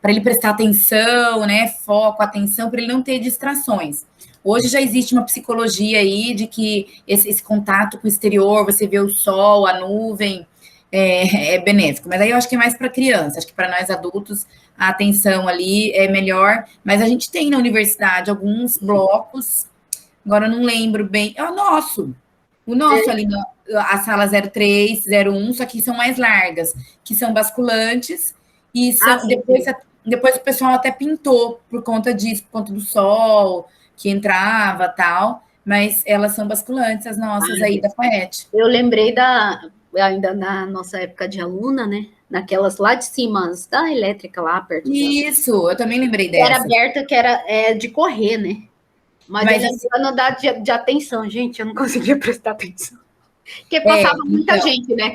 Para ele prestar atenção, né? Foco, atenção, para ele não ter distrações. Hoje já existe uma psicologia aí de que esse contato com o exterior, você vê o sol, a nuvem, é benéfico. Mas aí eu acho que é mais para criança, acho que para nós adultos a atenção ali é melhor. Mas a gente tem na universidade alguns blocos, agora eu não lembro bem, é o nosso ali, a sala 03, 01, só que são mais largas, que são basculantes, e depois o pessoal até pintou por conta disso, por conta do sol que entrava, tal, mas elas são basculantes, as nossas aí da FAET. Eu lembrei ainda na nossa época de aluna, né? Naquelas lá de cima, da elétrica lá perto. Isso, eu também lembrei dessa. Era aberta, que era de correr, né? Mas eu lembrando de atenção, gente, eu não conseguia prestar atenção. Porque passava muita gente, né?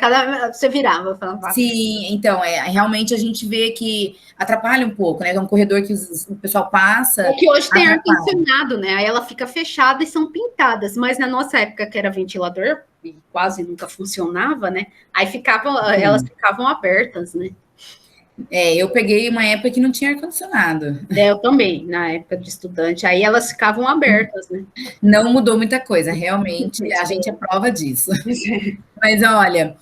Você virava. Falava, sim, então, realmente a gente vê que atrapalha um pouco, né? É um corredor que o pessoal passa. É que hoje tem ar-condicionado, né? Aí ela fica fechada e são pintadas. Mas na nossa época, que era ventilador, e quase nunca funcionava, né? Aí elas ficavam abertas, né? Eu peguei uma época que não tinha ar-condicionado. Eu também, na época de estudante. Aí elas ficavam abertas, né? Não mudou muita coisa, realmente, a gente é prova disso. Mas, olha,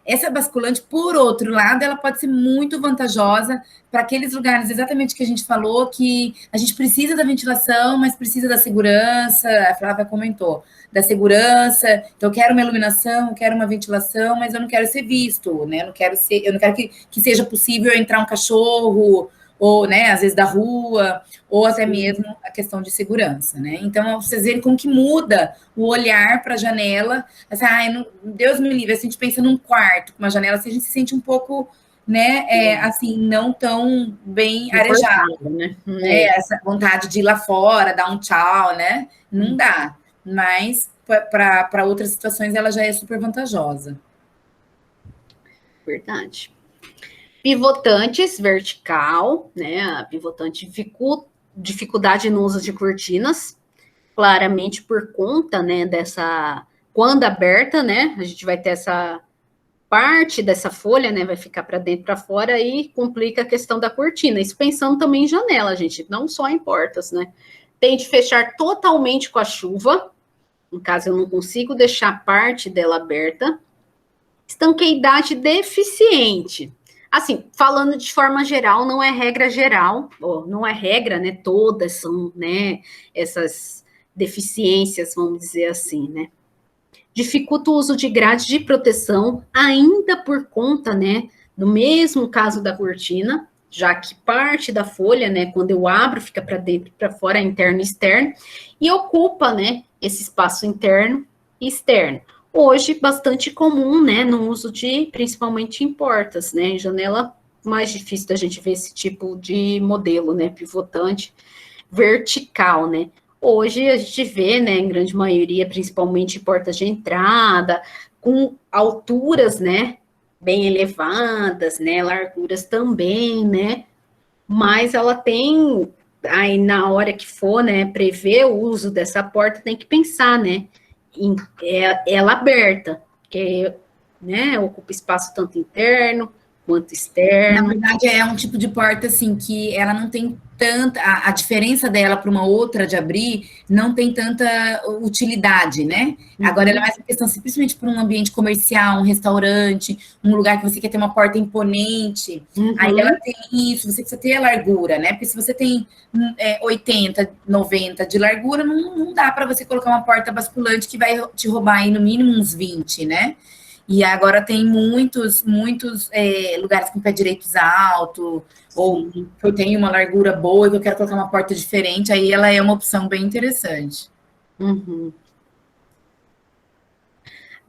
essa basculante, por outro lado, ela pode ser muito vantajosa para aqueles lugares, exatamente que a gente falou, que a gente precisa da ventilação, mas precisa da segurança, a Flávia comentou, da segurança, então eu quero uma iluminação, eu quero uma ventilação, mas eu não quero ser visto, né? Eu não quero que seja possível entrar um cachorro, ou, né, às vezes da rua, ou até mesmo a questão de segurança, né? Então, vocês verem como que muda o olhar para a janela. Assim, Deus me livre, assim, a gente pensa num quarto com uma janela, assim, a gente se sente um pouco, né, assim, não tão bem arejado, né? Essa vontade de ir lá fora, dar um tchau, né? Não dá. Mas, para outras situações, ela já é super vantajosa. Verdade. Pivotantes, vertical, né? A pivotante dificuldade no uso de cortinas, claramente por conta, né, dessa... Quando aberta, né, a gente vai ter essa parte dessa folha, né, vai ficar para dentro, para fora, e complica a questão da cortina. Isso pensando também em janela, gente, não só em portas, né? Tem de fechar totalmente com a chuva, no caso eu não consigo deixar parte dela aberta. Estanqueidade deficiente. Assim, falando de forma geral, não é regra geral, não é regra, né? Todas são, né? Essas deficiências, vamos dizer assim, né? Dificulta o uso de grade de proteção, ainda por conta, né? No mesmo caso da cortina, já que parte da folha, né? Quando eu abro, fica para dentro e para fora, interno e externo, e ocupa, né? Esse espaço interno e externo. Hoje, bastante comum, né, no uso de, principalmente em portas, né, em janela, mais difícil da gente ver esse tipo de modelo, né, pivotante, vertical, né. Hoje a gente vê, né, em grande maioria, principalmente em portas de entrada, com alturas, né, bem elevadas, né, larguras também, né, mas ela tem, aí na hora que for, né, prever o uso dessa porta, tem que pensar, né, ela aberta, que, né, ocupa espaço tanto interno quanto externo. Na verdade, é um tipo de porta, assim, que ela não tem tanta... A diferença dela para uma outra de abrir não tem tanta utilidade, né? Agora, ela é mais uma questão, simplesmente para um ambiente comercial, um restaurante, um lugar que você quer ter uma porta imponente. Aí ela tem isso, você precisa ter a largura, né? Porque se você tem 80, 90 de largura, não dá para você colocar uma porta basculante que vai te roubar aí no mínimo uns 20, né? E agora tem muitos lugares com pé direitos alto, ou que eu tenho uma largura boa e que eu quero colocar uma porta diferente, aí ela é uma opção bem interessante.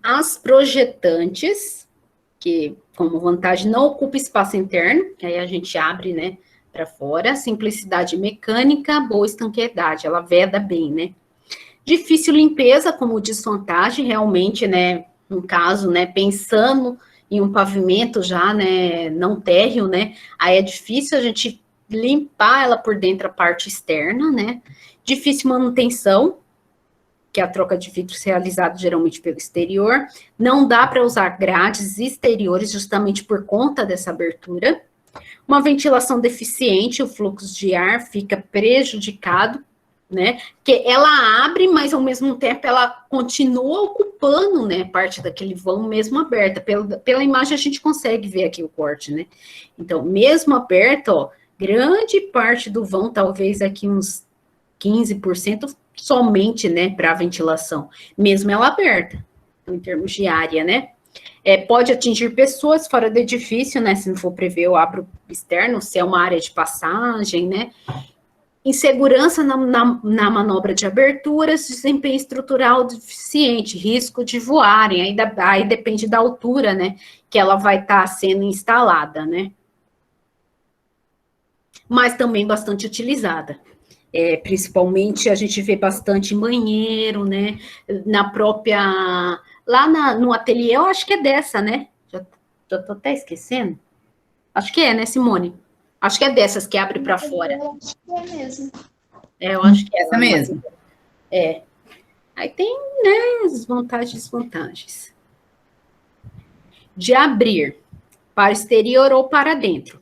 As projetantes, que como vantagem não ocupa espaço interno, que aí a gente abre, né, para fora, simplicidade mecânica, boa estanqueidade, ela veda bem, né. Difícil limpeza, como desvantagem, realmente, né, no caso, né, pensando em um pavimento já, né, não térreo, né, aí é difícil a gente limpar ela por dentro, a parte externa, né, difícil manutenção, que é a troca de vidros realizado geralmente pelo exterior, não dá para usar grades exteriores justamente por conta dessa abertura, uma ventilação deficiente, o fluxo de ar fica prejudicado, né, que ela abre, mas ao mesmo tempo ela continua ocupando, né, parte daquele vão mesmo aberta, pela imagem a gente consegue ver aqui o corte, né, então mesmo aberta, ó, grande parte do vão, talvez aqui uns 15% somente, né, para ventilação, mesmo ela aberta, em termos de área, né, pode atingir pessoas fora do edifício, né, se não for prever o abro externo, se é uma área de passagem, né, Insegurança na manobra de aberturas, desempenho estrutural deficiente, risco de voarem, aí depende da altura, né, que ela vai estar sendo instalada, né. Mas também bastante utilizada. Principalmente a gente vê bastante em banheiro, né, na própria, lá no ateliê, eu acho que é dessa, né, já tô até esquecendo, acho que é, né, Simone? Acho que é dessas que abre para fora. Eu acho que é mesmo. Eu acho que é essa mesmo. Aí tem, né, as vantagens e desvantagens. De abrir para exterior ou para dentro.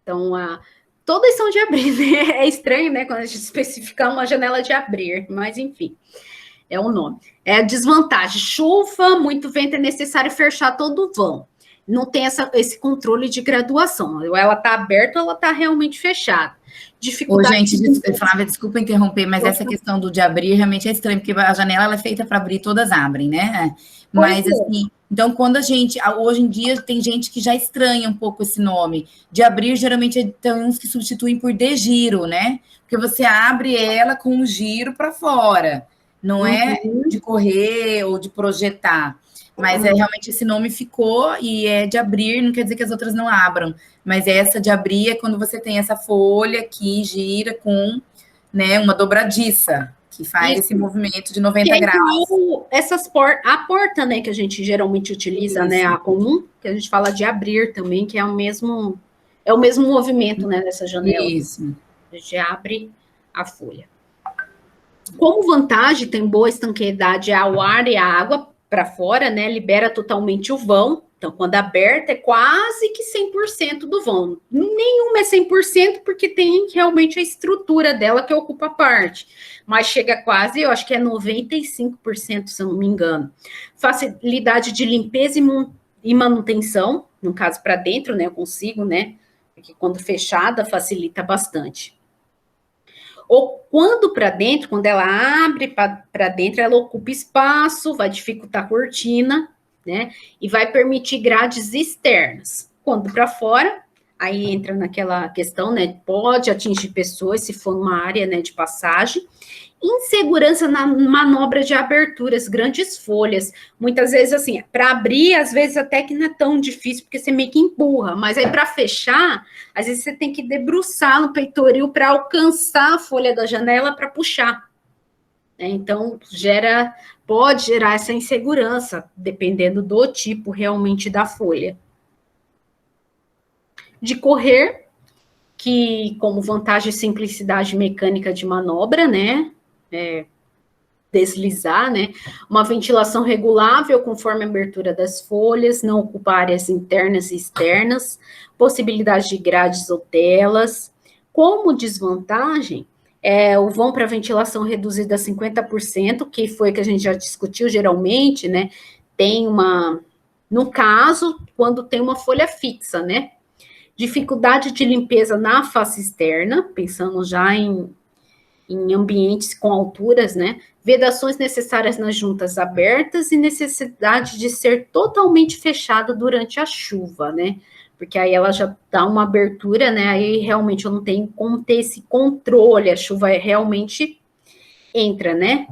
Então, todas são de abrir, né? É estranho, né, quando a gente especificar uma janela de abrir, mas enfim, é o nome. A desvantagem: chuva, muito vento, é necessário fechar todo o vão. Não tem esse controle de graduação. Ou ela está aberta ou ela está realmente fechada. Dificuldade. Ô, gente, Flávia, desculpa interromper, mas essa questão de abrir realmente é estranho, porque a janela ela é feita para abrir, todas abrem, né? Mas assim, então quando hoje em dia tem gente que já estranha um pouco esse nome. De abrir, geralmente tem uns que substituem por de giro, né? Porque você abre ela com um giro para fora, não é de correr ou de projetar. Mas realmente esse nome ficou, e é de abrir, não quer dizer que as outras não abram, mas essa de abrir é quando você tem essa folha que gira com, né, uma dobradiça, que faz esse movimento de 90 graus. A porta, né, que a gente geralmente utiliza, né, a comum, que a gente fala de abrir também, que é o mesmo movimento, né, dessa janela. Isso. A gente abre a folha. Como vantagem, tem boa estanqueidade ao ar e à água para fora, né, libera totalmente o vão. Então, quando aberta, é quase que 100% do vão. Nenhuma é 100%, porque tem realmente a estrutura dela que ocupa a parte. Mas chega quase, eu acho que é 95%, se eu não me engano. Facilidade de limpeza e manutenção, no caso para dentro, né, eu consigo, né, porque quando fechada facilita bastante. Ou quando para dentro, quando ela abre para dentro, ela ocupa espaço, vai dificultar a cortina, né? E vai permitir grades externas. Quando para fora, aí entra naquela questão, né? Pode atingir pessoas se for uma área, né, de passagem. Insegurança na manobra de aberturas, grandes folhas. Muitas vezes, assim, para abrir, às vezes até que não é tão difícil, porque você meio que empurra, mas aí para fechar, às vezes você tem que debruçar no peitoril para alcançar a folha da janela para puxar. Então, pode gerar essa insegurança, dependendo do tipo realmente da folha. De correr, que como vantagem, simplicidade mecânica de manobra, né? Deslizar, né? Uma ventilação regulável conforme a abertura das folhas, não ocupa áreas internas e externas, possibilidade de grades ou telas. Como desvantagem, o vão para ventilação reduzida a 50%, que foi que a gente já discutiu geralmente, né? No caso, quando tem uma folha fixa, né? Dificuldade de limpeza na face externa, pensando já em ambientes com alturas, né? Vedações necessárias nas juntas abertas e necessidade de ser totalmente fechada durante a chuva, né? Porque aí ela já dá uma abertura, né? Aí realmente eu não tenho como ter esse controle, a chuva realmente entra, né?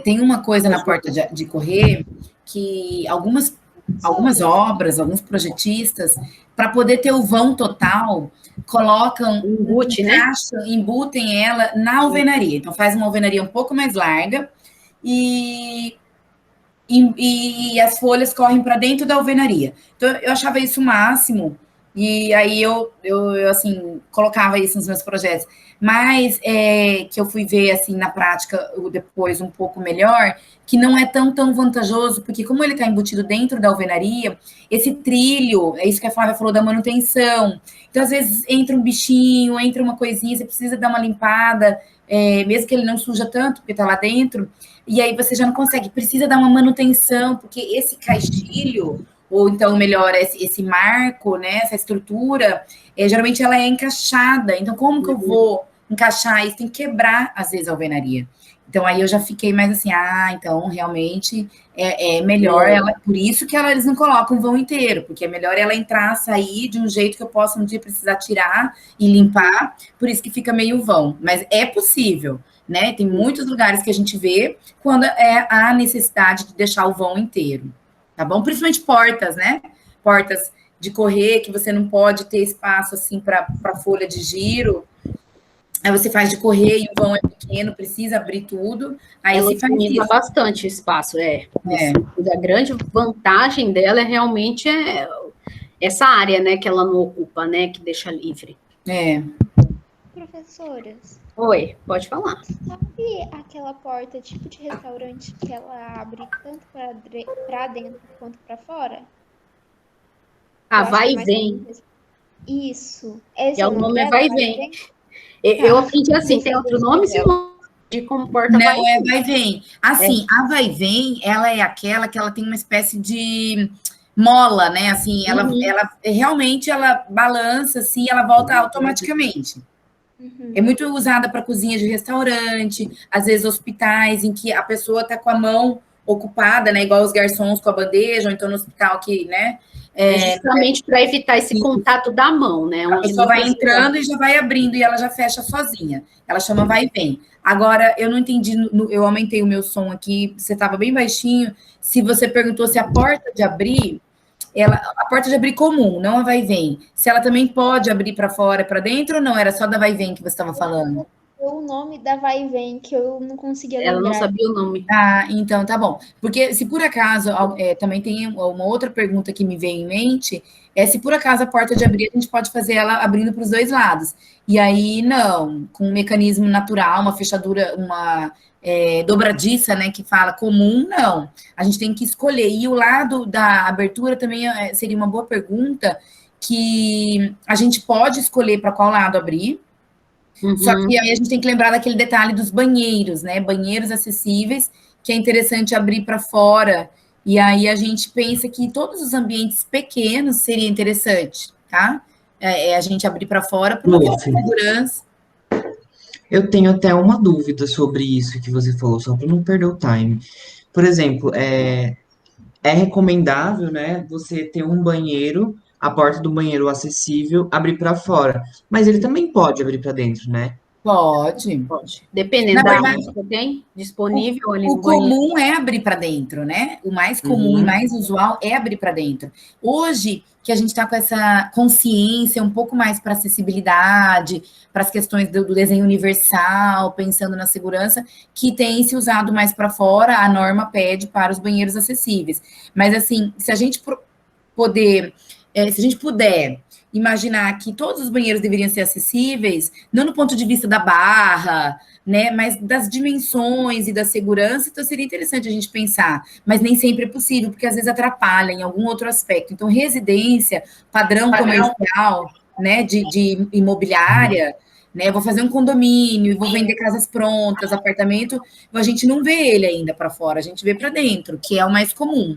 Tem uma coisa na porta de correr que algumas obras, alguns projetistas, para poder ter o vão total, colocam embutem ela na alvenaria. Então, faz uma alvenaria um pouco mais larga e as folhas correm para dentro da alvenaria. Então, eu achava isso o máximo, e aí eu assim, colocava isso nos meus projetos. Mas que eu fui ver, assim, na prática, depois um pouco melhor, que não é tão vantajoso, porque como ele está embutido dentro da alvenaria, esse trilho, é isso que a Flávia falou da manutenção. Então, às vezes, entra um bichinho, entra uma coisinha, você precisa dar uma limpada, mesmo que ele não suja tanto, porque está lá dentro, e aí você já não consegue, precisa dar uma manutenção, porque esse caixilho, ou então, melhor, esse marco, né, essa estrutura, geralmente ela é encaixada. Então, como que eu vou encaixar isso? Tem que quebrar, às vezes, a alvenaria. Então, aí eu já fiquei mais assim, então, realmente, é melhor ela... Por isso que eles não colocam o vão inteiro, porque é melhor ela entrar, sair de um jeito que eu possa um dia precisar tirar e limpar, por isso que fica meio vão. Mas é possível, né? Tem muitos lugares que a gente vê quando há necessidade de deixar o vão inteiro, tá bom? Principalmente portas, né? Portas de correr, que você não pode ter espaço, assim, para folha de giro. Aí você faz de correr e o vão é pequeno, precisa abrir tudo. Aí ela você faz utiliza isso. bastante espaço, A grande vantagem dela é realmente essa área, né, que ela não ocupa, né, que deixa livre. Professoras. Oi, pode falar. Sabe aquela porta tipo de restaurante que ela abre tanto para dentro quanto para fora? Vai e vem. Isso. Esse O nome é vai e vem. Eu aprendi assim, tem outro nome, Simone, de como porta vai e vem. Não, vai e vem. Assim, a vai e vem, ela é aquela que ela tem uma espécie de mola, né? Assim, ela realmente ela balança, assim, ela volta automaticamente. É muito usada para cozinha de restaurante, às vezes hospitais, em que a pessoa está com a mão ocupada, né? Igual os garçons com a bandeja, ou então no hospital que, né? Justamente para evitar esse contato da mão, né? A pessoa vai entrando e já vai abrindo e ela já fecha sozinha. Ela chama vai e vem. Agora, eu não entendi, eu aumentei o meu som aqui, você estava bem baixinho. Se você perguntou se a porta de abrir, a porta de abrir comum, não a vai e vem. Se ela também pode abrir para fora, para dentro, ou não? Era só da vai e vem que você estava falando? O nome da vai e vem, que eu não conseguia lembrar. Ela não sabia o nome. Então tá bom. Porque se por acaso, também tem uma outra pergunta que me veio em mente, se por acaso a porta de abrir, a gente pode fazer ela abrindo para os dois lados. E aí, não, com um mecanismo natural, uma fechadura, uma dobradiça, né, que fala comum, não. A gente tem que escolher. E o lado da abertura também seria uma boa pergunta, que a gente pode escolher para qual lado abrir. Só que aí a gente tem que lembrar daquele detalhe dos banheiros, né? Banheiros acessíveis, que é interessante abrir para fora. E aí a gente pensa que todos os ambientes pequenos seria interessante, tá? A gente abrir para fora por uma questão de segurança. Eu tenho até uma dúvida sobre isso que você falou, só para não perder o time. Por exemplo, é recomendável, né, você ter um banheiro, a porta do banheiro acessível, abrir para fora, mas ele também pode abrir para dentro, né? Pode. Dependendo da área que tem disponível ali no O comum é abrir para dentro, né? O mais comum e mais usual é abrir para dentro. Hoje, que a gente está com essa consciência um pouco mais para acessibilidade, para as questões do desenho universal, pensando na segurança, que tem se usado mais para fora, a norma pede para os banheiros acessíveis. Mas, assim, se a gente puder imaginar que todos os banheiros deveriam ser acessíveis, não no ponto de vista da barra, né, mas das dimensões e da segurança, então seria interessante a gente pensar, mas nem sempre é possível, porque às vezes atrapalha em algum outro aspecto. Então, residência, padrão comercial, né, de imobiliária, né, vou fazer um condomínio, vou vender casas prontas, apartamento, a gente não vê ele ainda para fora, a gente vê para dentro, que é o mais comum.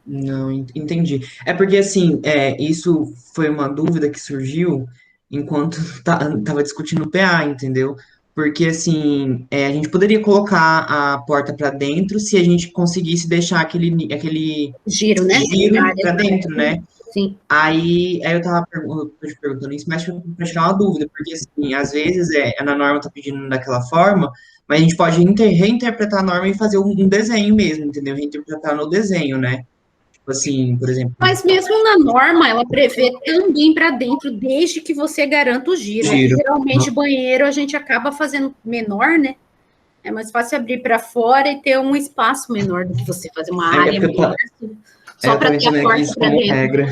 Não, entendi. É porque, assim, isso foi uma dúvida que surgiu enquanto tava discutindo o PA, entendeu? Porque, assim, a gente poderia colocar a porta para dentro se a gente conseguisse deixar aquele giro, né? Giro para dentro, né? Sim. Aí eu tava te perguntando isso, mas para tirar uma dúvida, porque, assim, às vezes na norma tá pedindo daquela forma, mas a gente pode reinterpretar a norma e fazer um desenho mesmo, entendeu? Reinterpretar no desenho, né? Assim, por exemplo. Mas mesmo na norma, ela prevê também para dentro, desde que você garanta o giro. Geralmente, banheiro a gente acaba fazendo menor, né? É mais fácil abrir para fora e ter um espaço menor do que você fazer uma área menor, só para ter a porta para dentro. Regra.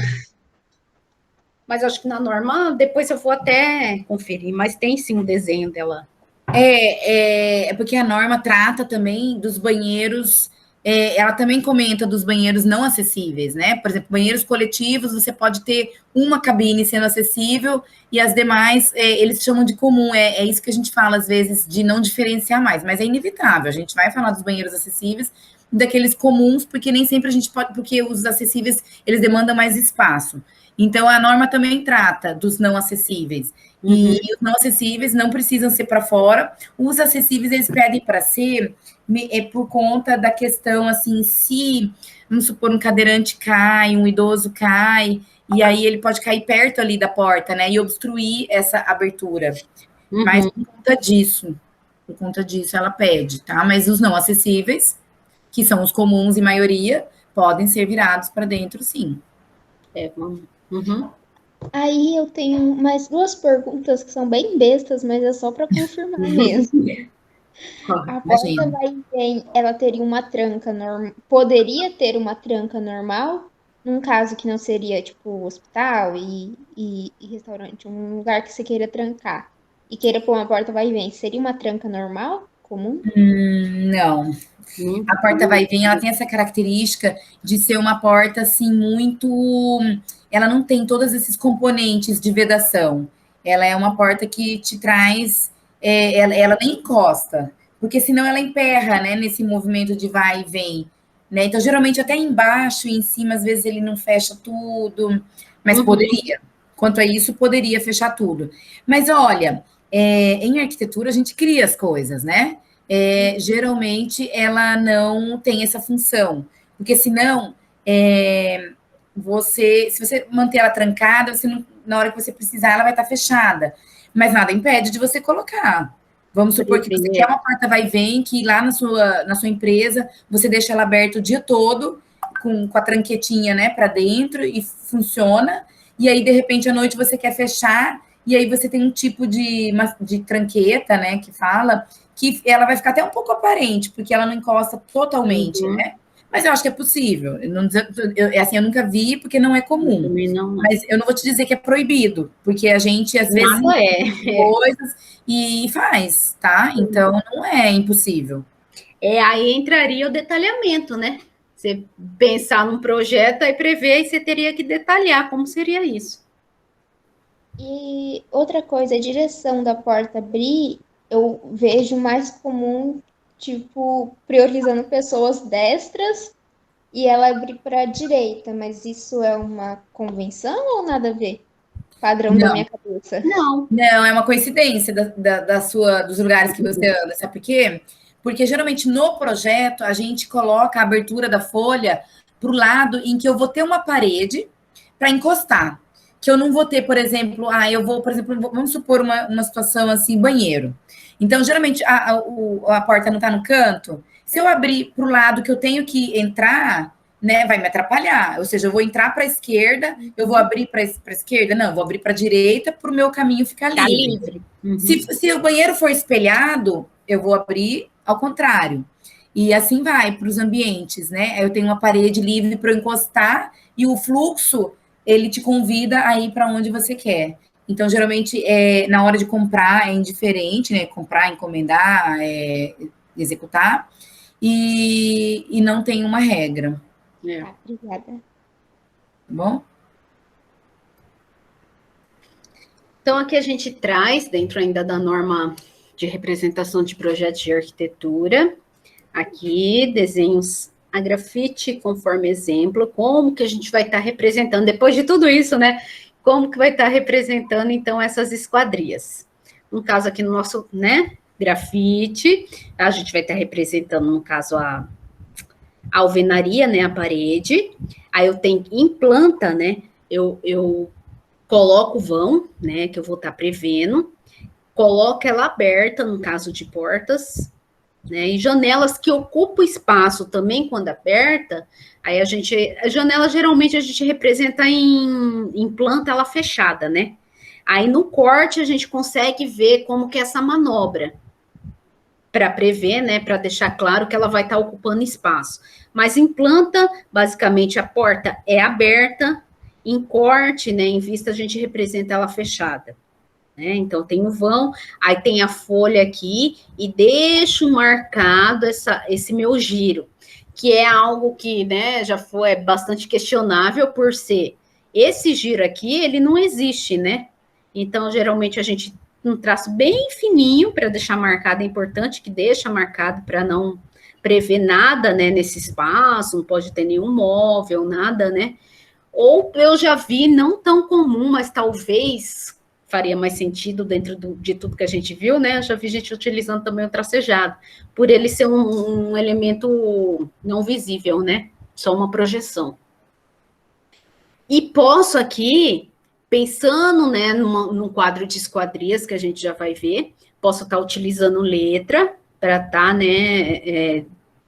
Mas acho que na norma, depois eu vou até conferir, mas tem sim um desenho dela. Porque a norma trata também dos banheiros, ela também comenta dos banheiros não acessíveis, né? Por exemplo, banheiros coletivos, você pode ter uma cabine sendo acessível e as demais, eles chamam de comum. É isso que a gente fala, às vezes, de não diferenciar mais, mas é inevitável. A gente vai falar dos banheiros acessíveis daqueles comuns, porque nem sempre a gente pode, porque os acessíveis, eles demandam mais espaço. Então, a norma também trata dos não acessíveis. E os não acessíveis não precisam ser para fora. Os acessíveis, eles pedem para ser por conta da questão, assim, se, vamos supor, um cadeirante cai, um idoso cai, e aí ele pode cair perto ali da porta, né, e obstruir essa abertura. Mas por conta disso, ela pede, tá? Mas os não acessíveis, que são os comuns em maioria, podem ser virados para dentro, sim. Aí eu tenho mais duas perguntas que são bem bestas, mas é só para confirmar mesmo. A porta vai e vem, ela teria uma tranca normal, poderia ter uma tranca normal, num caso que não seria tipo hospital e restaurante, um lugar que você queira trancar e queira pôr uma porta vai e vem, seria uma tranca normal, comum? Não. A porta vai e vem, ela tem essa característica de ser uma porta assim muito, ela não tem todos esses componentes de vedação. Ela é uma porta que te traz, ela nem encosta, porque senão ela emperra, né, nesse movimento de vai e vem, né? Então, geralmente até embaixo e em cima, às vezes ele não fecha tudo, mas poderia. Quanto a isso, poderia fechar tudo. Mas olha, em arquitetura a gente cria as coisas, né? Geralmente ela não tem essa função, porque senão se você manter ela trancada, você não, na hora que você precisar, ela vai estar fechada. Mas nada impede de você colocar. Vamos supor que você quer uma porta vai e vem, que lá na sua empresa você deixa ela aberta o dia todo, com a tranquetinha, né, para dentro, e funciona. E aí, de repente, à noite você quer fechar, e aí você tem um tipo de tranqueta, né, que fala, que ela vai ficar até um pouco aparente, porque ela não encosta totalmente, né? Mas eu acho que é possível. Eu nunca vi, porque não é comum. Não. Mas eu não vou te dizer que é proibido, porque a gente, às vezes, coisas e faz, tá? Então, não é impossível. Aí entraria o detalhamento, né? Você pensar num projeto, aí prever, e você teria que detalhar como seria isso. E outra coisa, a direção da porta abrir, eu vejo mais comum, tipo, priorizando pessoas destras e ela abrir para a direita, mas isso é uma convenção ou nada a ver? Padrão da minha cabeça. Não, é uma coincidência dos lugares que você anda, sabe por quê? Porque geralmente no projeto a gente coloca a abertura da folha para o lado em que eu vou ter uma parede para encostar. Que eu não vou ter, por exemplo, vamos supor uma situação assim, banheiro. Então, geralmente a porta não está no canto. Se eu abrir para o lado que eu tenho que entrar, né, vai me atrapalhar. Ou seja, eu vou entrar para a esquerda, eu vou abrir para a esquerda? Não, eu vou abrir para a direita para o meu caminho ficar livre. Se o banheiro for espelhado, eu vou abrir ao contrário. E assim vai para os ambientes, né? Eu tenho uma parede livre para eu encostar e o fluxo, ele te convida a ir para onde você quer. Então, geralmente, na hora de comprar é indiferente, né? Comprar, encomendar, executar. E não tem uma regra. Obrigada. Tá bom? Então, aqui a gente traz, dentro ainda da norma de representação de projetos de arquitetura, aqui desenhos a grafite conforme exemplo, como que a gente vai estar representando, depois de tudo isso, né? Como que vai estar representando, então, essas esquadrias. No caso aqui no nosso, né, grafite, a gente vai estar representando, no caso, a alvenaria, né, a parede. Aí eu tenho em planta, né, eu coloco o vão, né, que eu vou estar prevendo, coloco ela aberta, no caso de portas, né, e janelas que ocupam espaço também quando aberta, aí a janela geralmente a gente representa em planta ela fechada, né, aí no corte a gente consegue ver como que é essa manobra, para prever, né, para deixar claro que ela vai estar ocupando espaço, mas em planta, basicamente a porta é aberta, em corte, né, em vista a gente representa ela fechada. Né? Então, tem o vão, aí tem a folha aqui, e deixo marcado esse meu giro, que é algo que, né, já foi bastante questionável por ser, esse giro aqui, ele não existe, né? Então, geralmente, a gente um traço bem fininho para deixar marcado, é importante que deixa marcado para prever nada, né, nesse espaço, não pode ter nenhum móvel, nada, né? Ou eu já vi, não tão comum, mas talvez faria mais sentido dentro de tudo que a gente viu, né? Eu já vi gente utilizando também o tracejado, por ele ser um elemento não visível, né? Só uma projeção. E posso aqui, pensando, né, num quadro de esquadrias que a gente já vai ver, posso estar utilizando letra para estar, né,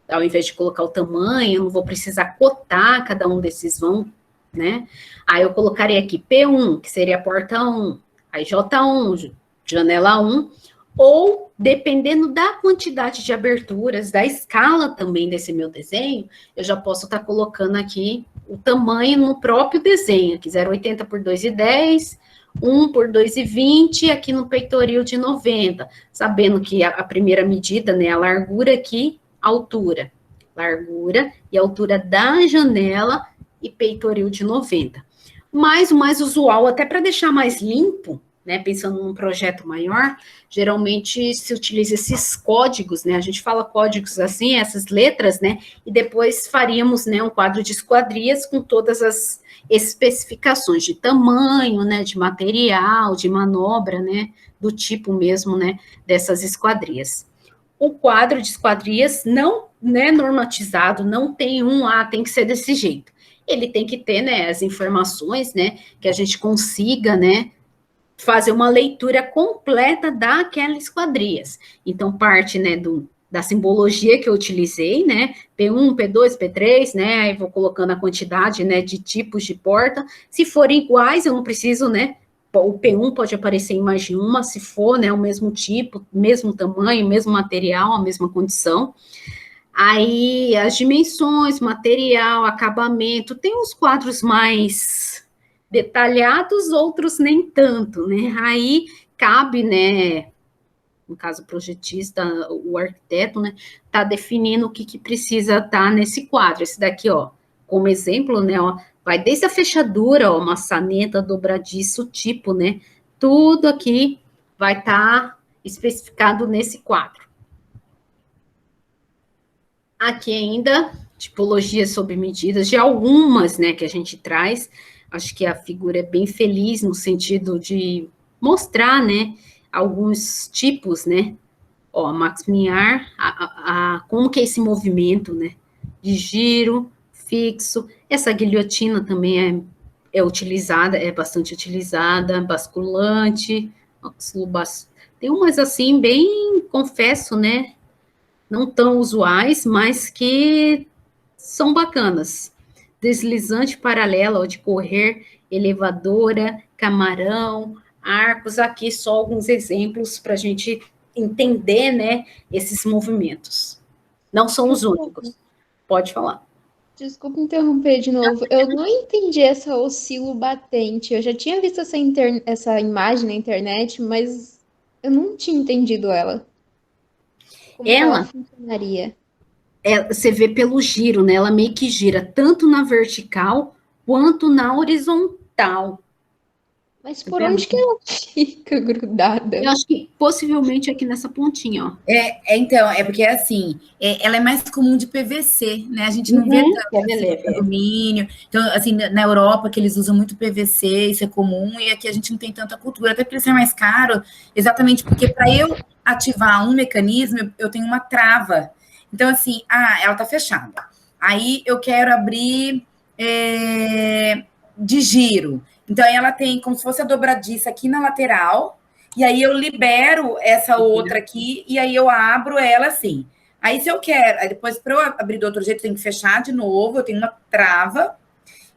ao invés de colocar o tamanho, eu não vou precisar cotar cada um desses vão, né? Aí eu colocaria aqui P1, que seria a porta 1, aí J1, janela 1, ou, dependendo da quantidade de aberturas, da escala também desse meu desenho, eu já posso estar colocando aqui o tamanho no próprio desenho, aqui 0,80 por 2,10, 1 por 2,20, aqui no peitoril de 90, sabendo que a primeira medida, né, a largura aqui, altura e altura da janela e peitoril de 90. Mas o mais usual, até para deixar mais limpo, né, pensando num projeto maior, geralmente se utiliza esses códigos, né, a gente fala códigos assim, essas letras, né, e depois faríamos, né, um quadro de esquadrias com todas as especificações de tamanho, né, de material, de manobra, né, do tipo mesmo, né, dessas esquadrias. O quadro de esquadrias não, né, normatizado, não tem tem que ser desse jeito. Ele tem que ter, né, as informações, né, que a gente consiga, né, fazer uma leitura completa daquelas esquadrias. Então, parte, né, da simbologia que eu utilizei, né, P1, P2, P3, né, aí vou colocando a quantidade, né, de tipos de porta. Se forem iguais, eu não preciso, né, o P1 pode aparecer em mais de uma, se for, né, o mesmo tipo, mesmo tamanho, mesmo material, a mesma condição. Aí, as dimensões, material, acabamento, tem uns quadros mais detalhados, outros nem tanto, né? Aí, cabe, né, no caso projetista, o arquiteto, né, tá definindo o que precisa estar nesse quadro. Esse daqui, ó, como exemplo, né, ó, vai desde a fechadura, ó, maçaneta, dobradiço, tipo, né, tudo aqui vai estar especificado nesse quadro. Aqui ainda, tipologias sob medidas, de algumas, né, que a gente traz. Acho que a figura é bem feliz no sentido de mostrar, né, alguns tipos, né. Ó, Max Miar, como que é esse movimento, né, de giro, fixo. Essa guilhotina também é utilizada, é bastante utilizada, basculante, tem umas assim, bem, confesso, né, não tão usuais, mas que são bacanas. Deslizante paralela, de correr, elevadora, camarão, arcos, aqui só alguns exemplos para a gente entender, né, esses movimentos. Não são os únicos. Pode falar. Desculpa interromper de novo. Eu não entendi essa oscilo batente. Eu já tinha visto essa imagem na internet, mas eu não tinha entendido ela. Como que ela funcionaria? Você vê pelo giro, né? Ela meio que gira tanto na vertical quanto na horizontal. Mas por onde que ela fica grudada? Eu acho que possivelmente aqui nessa pontinha, ó. Então, é porque assim, ela é mais comum de PVC, né? A gente não vê tanto assim, alumínio. Então, assim, na Europa, que eles usam muito PVC, isso é comum, e aqui a gente não tem tanta cultura, até porque ele é mais caro, exatamente porque para eu ativar um mecanismo, eu tenho uma trava. Então, assim, ela tá fechada. Aí eu quero abrir de giro. Então, ela tem como se fosse a dobradiça aqui na lateral, e aí eu libero essa outra aqui, e aí eu abro ela assim. Aí, se eu quero, aí depois, para eu abrir do outro jeito, eu tenho que fechar de novo, eu tenho uma trava,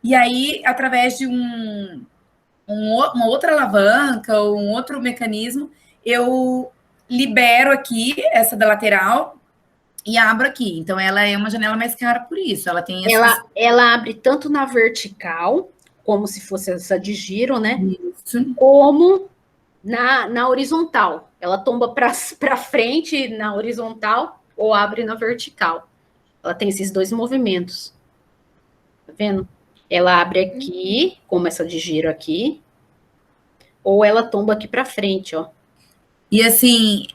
e aí, através de uma outra alavanca, ou um outro mecanismo, eu libero aqui, essa da lateral, e abro aqui. Então, ela é uma janela mais cara por isso. Ela tem ela abre tanto na vertical, como se fosse essa de giro, né? Isso. Como na horizontal. Ela tomba para frente na horizontal ou abre na vertical. Ela tem esses dois movimentos. Tá vendo? Ela abre aqui, como essa de giro aqui, ou ela tomba aqui para frente, ó. E assim,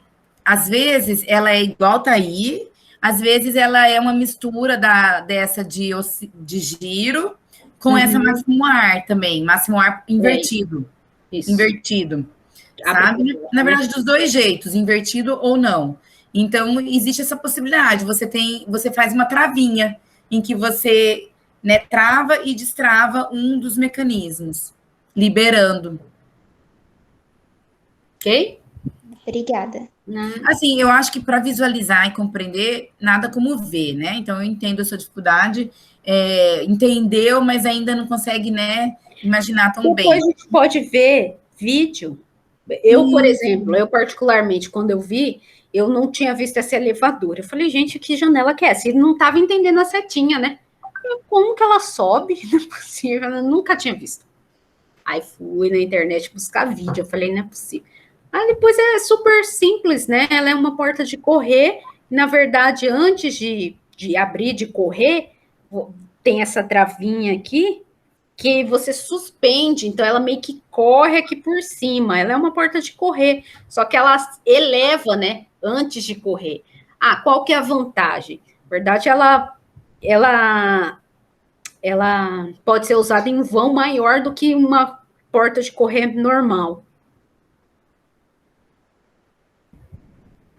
às vezes ela é igual tá aí, às vezes ela é uma mistura dessa de giro com essa máximo ar também, máximo ar invertido. Isso. Invertido, sabe? Na verdade, dos dois jeitos, invertido ou não. Então, existe essa possibilidade. Você faz uma travinha em que você, né, trava e destrava um dos mecanismos, liberando. Ok? Obrigada. Assim, eu acho que para visualizar e compreender, nada como ver, né? Então, eu entendo a sua dificuldade, entendeu, mas ainda não consegue, né, imaginar tão bem. Depois a gente pode ver vídeo. Eu, por exemplo, eu particularmente, quando eu vi, eu não tinha visto essa elevadora. Eu falei, gente, que janela que é essa? E não estava entendendo a setinha, né? Como que ela sobe? Não é possível, eu nunca tinha visto. Aí fui na internet buscar vídeo, eu falei, não é possível. Aí depois é super simples, né? Ela é uma porta de correr. Na verdade, antes de abrir, de correr, tem essa travinha aqui, que você suspende, então ela meio que corre aqui por cima. Ela é uma porta de correr, só que ela eleva, né, antes de correr. Ah, qual que é a vantagem? Na verdade, ela pode ser usada em vão maior do que uma porta de correr normal.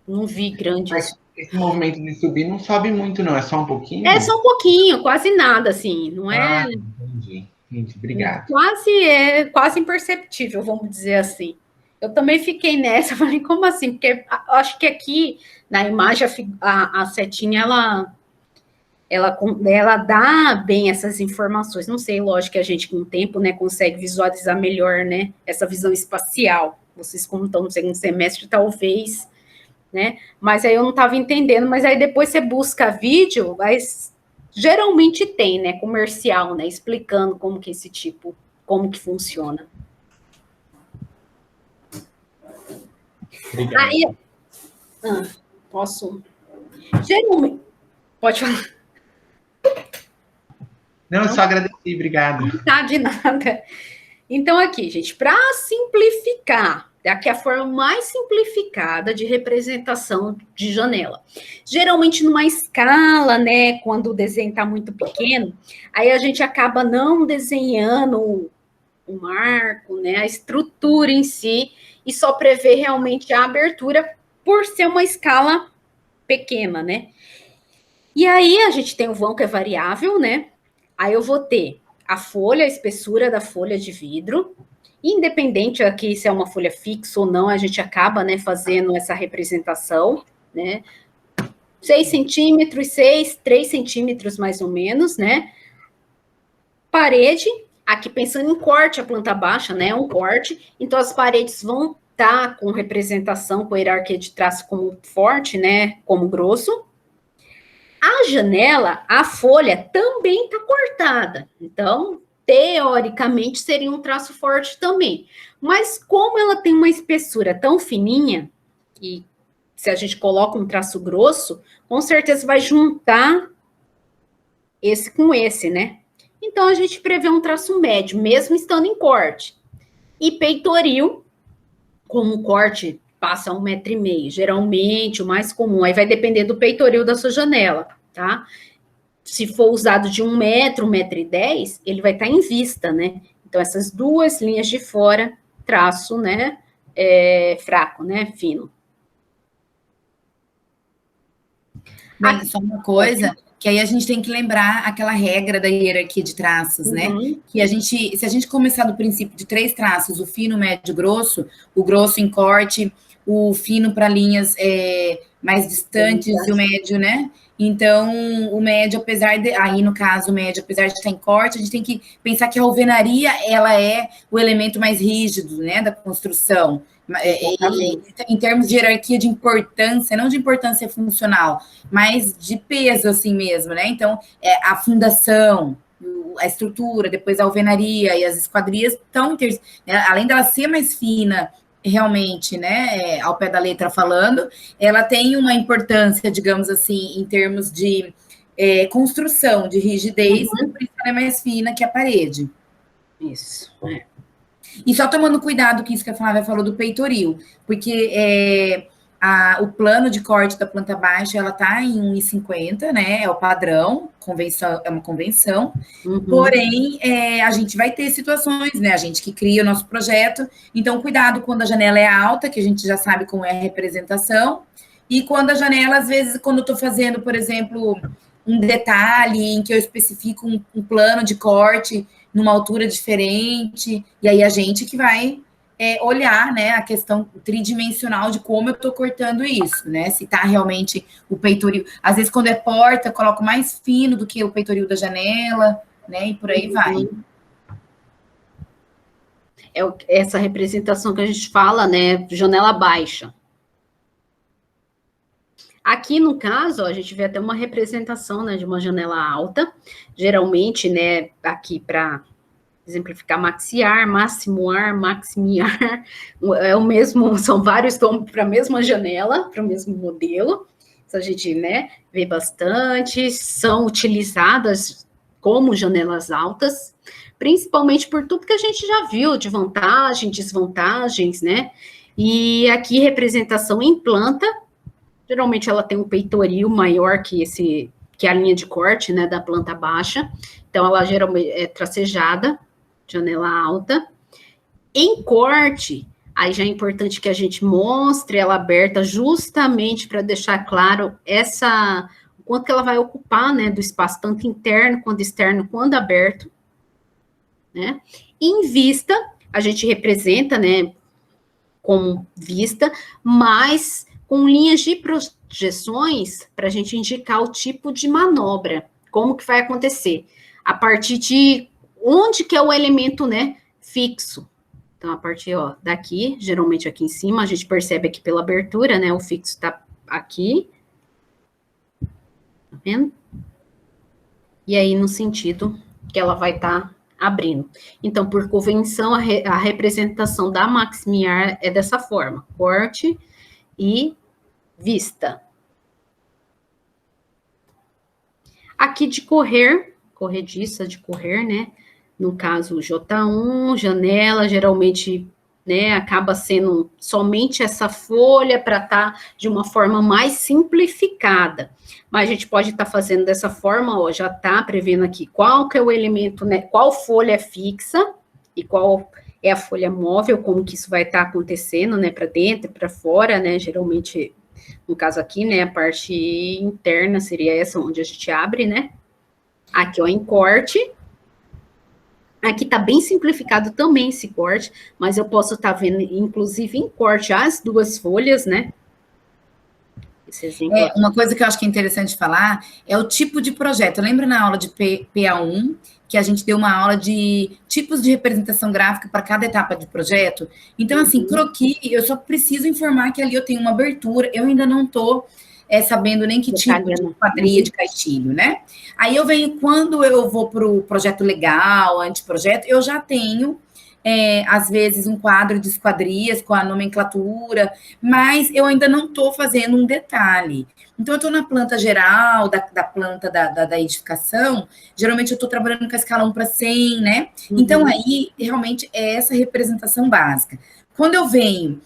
Não vi grande. Mas esse movimento de subir não sobe muito, não, é só um pouquinho? É só um pouquinho, quase nada, assim, não é? Entendi. Obrigado. Quase imperceptível, vamos dizer assim. Eu também fiquei nessa, falei, como assim? Porque acho que aqui na imagem a setinha ela dá bem essas informações. Não sei, lógico que a gente com o tempo, né, consegue visualizar melhor, né, essa visão espacial. Vocês, como estão no segundo semestre, talvez, né? Mas aí eu não estava entendendo. Mas aí depois você busca vídeo, mas geralmente tem, né, comercial, né, explicando como que como que funciona. Obrigado. Aí, posso? Geralmente, pode falar. Não, eu só agradeci, obrigado. Não tá de nada. Então aqui, gente, para simplificar, aqui a forma mais simplificada de representação de janela. Geralmente numa escala, né, quando o desenho está muito pequeno, aí a gente acaba não desenhando o marco, né, a estrutura em si, e só prevê realmente a abertura por ser uma escala pequena, né. E aí a gente tem o vão que é variável, né, aí eu vou ter a folha, a espessura da folha de vidro, independente aqui se é uma folha fixa ou não, a gente acaba, né, fazendo essa representação, né, 6 centímetros, 3 centímetros mais ou menos, né, parede, aqui pensando em corte, a planta baixa, né, um corte, então as paredes vão estar com representação, com hierarquia de traço como forte, né, como grosso. A janela, a folha também está cortada, então, teoricamente, seria um traço forte também. Mas como ela tem uma espessura tão fininha, e se a gente coloca um traço grosso, com certeza vai juntar esse com esse, né? Então, a gente prevê um traço médio, mesmo estando em corte. E peitoril, como o corte passa 1,5 metro, geralmente o mais comum, aí vai depender do peitoril da sua janela, tá? Se for usado de 1 metro, 1,10 m, ele vai estar em vista, né? Então, essas duas linhas de fora, traço, né, fraco, né, fino. Bem, só uma coisa, que aí a gente tem que lembrar aquela regra da hierarquia de traços, né? Que se a gente começar do princípio de 3 traços, o fino, o médio, o grosso em corte, o fino para linhas mais distantes e o médio, né? Então, o médio, apesar de... Aí, no caso, o médio, apesar de estar em corte, a gente tem que pensar que a alvenaria, ela é o elemento mais rígido, né, da construção. Em termos de hierarquia de importância, não de importância funcional, mas de peso, assim mesmo, né? Então, a fundação, a estrutura, depois a alvenaria e as esquadrias estão... Além dela ser mais fina, realmente, né, ao pé da letra falando, ela tem uma importância, digamos assim, em termos de construção, de rigidez, por isso ela é mais fina que a parede. Isso. E só tomando cuidado que isso que a Flávia falou do peitoril, porque o plano de corte da planta baixa, ela está em 1,50, né? É o padrão, convenção, é uma convenção. Porém, a gente vai ter situações, né? A gente que cria o nosso projeto, então cuidado quando a janela é alta, que a gente já sabe como é a representação, e quando a janela, às vezes, quando eu estou fazendo, por exemplo, um detalhe em que eu especifico um plano de corte numa altura diferente, e aí a gente que vai olhar, né, a questão tridimensional de como eu estou cortando isso, né, se está realmente o peitoril, às vezes quando é porta, eu coloco mais fino do que o peitoril da janela, né, e por aí vai. É essa representação que a gente fala, né, janela baixa. Aqui, no caso, ó, a gente vê até uma representação, né, de uma janela alta, geralmente, né, aqui para exemplificar maxiar, maximoar, maximiar, é o mesmo, são vários nomes para a mesma janela, para o mesmo modelo. Isso a gente, né, vê bastante, são utilizadas como janelas altas, principalmente por tudo que a gente já viu de vantagem, desvantagens, né? E aqui representação em planta, geralmente ela tem um peitoril maior que a linha de corte, né, da planta baixa, então ela geralmente é tracejada, janela alta. Em corte, aí já é importante que a gente mostre ela aberta justamente para deixar claro o quanto que ela vai ocupar, né, do espaço, tanto interno quanto externo, quando aberto, né? Em vista, a gente representa, né, como vista, mas com linhas de projeções para a gente indicar o tipo de manobra, como que vai acontecer, a partir de onde que é o elemento, né, fixo. Então, a partir, ó, daqui, geralmente aqui em cima, a gente percebe aqui pela abertura, né, o fixo tá aqui. Tá vendo? E aí, no sentido que ela vai estar abrindo. Então, por convenção, a representação da maximiar é dessa forma, corte e vista. Aqui de corrediça de correr, né? No caso, J1, janela, geralmente, né, acaba sendo somente essa folha para estar de uma forma mais simplificada. Mas a gente pode estar fazendo dessa forma, ó, já está prevendo aqui qual que é o elemento, né, qual folha é fixa e qual é a folha móvel, como que isso vai estar acontecendo, né, para dentro, para fora, né, geralmente, no caso aqui, né, a parte interna seria essa onde a gente abre, né, aqui, ó, em corte. Aqui tá bem simplificado também esse corte, mas eu posso estar vendo, inclusive, em corte as duas folhas, né? Esse exemplo aqui. Uma coisa que eu acho que é interessante falar é o tipo de projeto. Lembra na aula de PA1, que a gente deu uma aula de tipos de representação gráfica para cada etapa de projeto? Então, assim, croquis, eu só preciso informar que ali eu tenho uma abertura, eu ainda não estou sabendo nem que tipo de quadrilha de caixilho, né? Aí eu venho, quando eu vou para o projeto legal, anteprojeto, eu já tenho, às vezes, um quadro de esquadrias com a nomenclatura, mas eu ainda não estou fazendo um detalhe. Então, eu estou na planta geral, da planta da edificação, geralmente eu estou trabalhando com a escala 1/100, né? Então, aí, realmente, é essa representação básica. Quando eu venho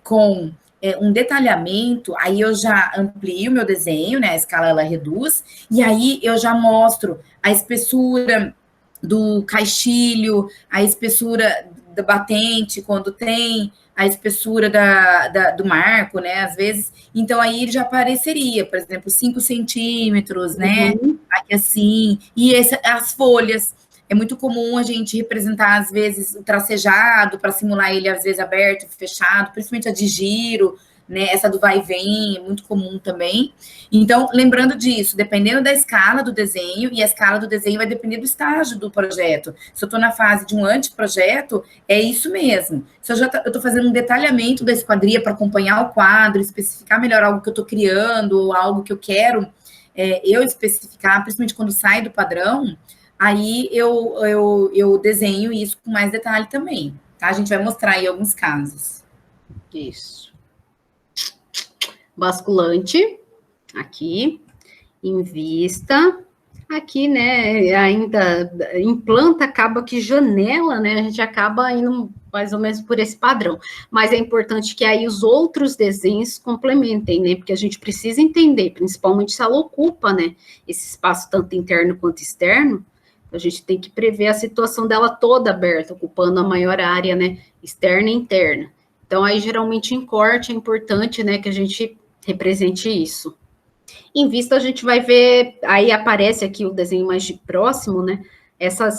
com um detalhamento, aí eu já amplio o meu desenho, né? A escala ela reduz, e aí eu já mostro a espessura do caixilho, a espessura da batente, quando tem, a espessura do marco, né? Às vezes, então aí ele já apareceria, por exemplo, 5 centímetros, né? Aqui assim, e as folhas. É muito comum a gente representar, às vezes, o tracejado, para simular ele, às vezes, aberto, fechado, principalmente a de giro, né? Essa do vai e vem, é muito comum também. Então, lembrando disso, dependendo da escala do desenho, e a escala do desenho vai depender do estágio do projeto. Se eu estou na fase de um anteprojeto, é isso mesmo. Se eu estou fazendo um detalhamento da esquadria para acompanhar o quadro, especificar melhor algo que eu estou criando, ou algo que eu quero eu especificar, principalmente quando sai do padrão, aí eu desenho isso com mais detalhe também, tá? A gente vai mostrar aí alguns casos. Isso. Basculante, aqui, em vista. Aqui, né, ainda em planta, acaba que janela, né, a gente acaba indo mais ou menos por esse padrão. Mas é importante que aí os outros desenhos complementem, né, porque a gente precisa entender, principalmente se ela ocupa, né, esse espaço tanto interno quanto externo, a gente tem que prever a situação dela toda aberta, ocupando a maior área, né, externa e interna. Então, aí, geralmente, em corte, é importante, né, que a gente represente isso. Em vista, a gente vai ver, aí aparece aqui o desenho mais de próximo, né?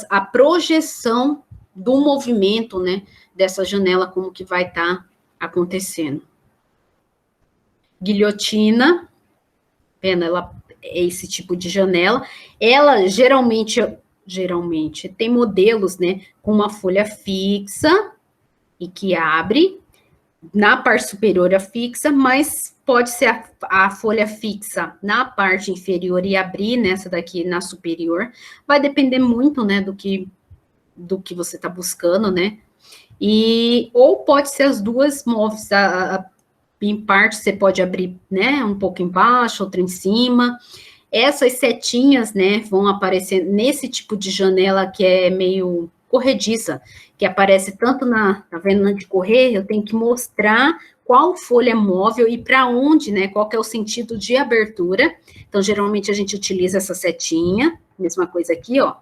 A projeção do movimento, né? Dessa janela, como que vai estar acontecendo. Guilhotina, vendo? Ela é esse tipo de janela. Ela, geralmente tem modelos, né? Com uma folha fixa e que abre. Na parte superior é fixa, mas pode ser a folha fixa na parte inferior e abrir nessa daqui na superior. Vai depender muito, né, do que você está buscando, né? Ou pode ser as duas móveis, em parte você pode abrir, né, um pouco embaixo, outra em cima. Essas setinhas, né, vão aparecer nesse tipo de janela que é meio corrediça, que aparece tanto tá vendo, na de correr, eu tenho que mostrar qual folha é móvel e para onde, né, qual que é o sentido de abertura. Então, geralmente, a gente utiliza essa setinha, mesma coisa aqui, ó, tá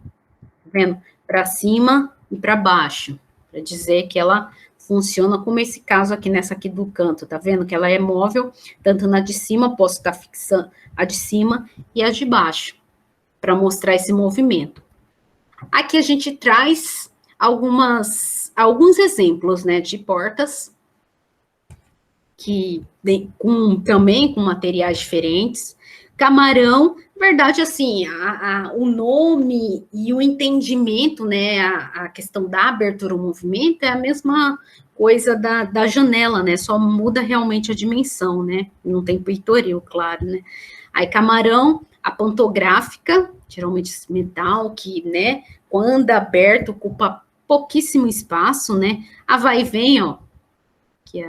vendo? Para cima e para baixo, para dizer que ela funciona como esse caso aqui, nessa aqui do canto, tá vendo? Que ela é móvel, tanto na de cima, posso estar fixando a de cima e a de baixo, para mostrar esse movimento. Aqui a gente traz alguns exemplos, né, de portas que também com materiais diferentes. Camarão, verdade, assim, o nome e o entendimento, né, a questão da abertura, o movimento, é a mesma coisa da janela, né, só muda realmente a dimensão, né, não tem peitoril, claro, né. Aí, camarão, a pantográfica, geralmente metal, que, né, quando aberto, ocupa pouquíssimo espaço, né, a vai e vem, ó, que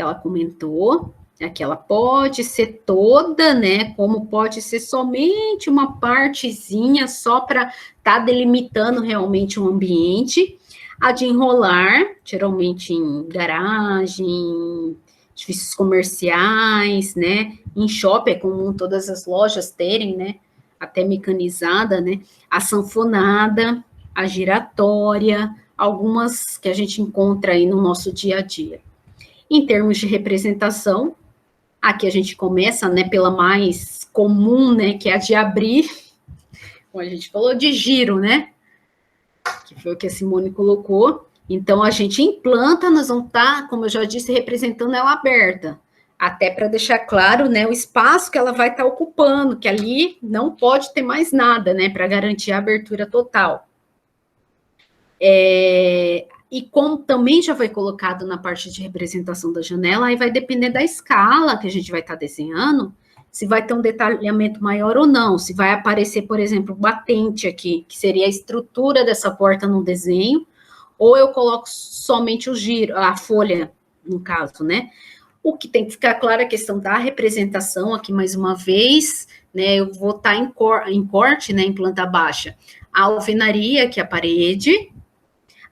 ela comentou, que ela pode ser toda, né, como pode ser somente uma partezinha, só para estar delimitando realmente um ambiente. A de enrolar, geralmente em garagem, edifícios comerciais, né, em shopping é comum todas as lojas terem, né, até mecanizada, né, a sanfonada, a giratória, algumas que a gente encontra aí no nosso dia a dia. Em termos de representação, aqui a gente começa, né, pela mais comum, né, que é a de abrir, como a gente falou, de giro, né, que foi o que a Simone colocou. Então, a gente implanta, nós vamos estar, como eu já disse, representando ela aberta, até para deixar claro, né, o espaço que ela vai estar ocupando, que ali não pode ter mais nada, né, para garantir a abertura total. E como também já foi colocado na parte de representação da janela, aí vai depender da escala que a gente vai estar desenhando, se vai ter um detalhamento maior ou não, se vai aparecer, por exemplo, batente aqui, que seria a estrutura dessa porta no desenho, ou eu coloco somente o giro, a folha, no caso, né? O que tem que ficar claro é a questão da representação, aqui mais uma vez, né? Eu vou estar em corte, né, em planta baixa, a alvenaria, que é a parede.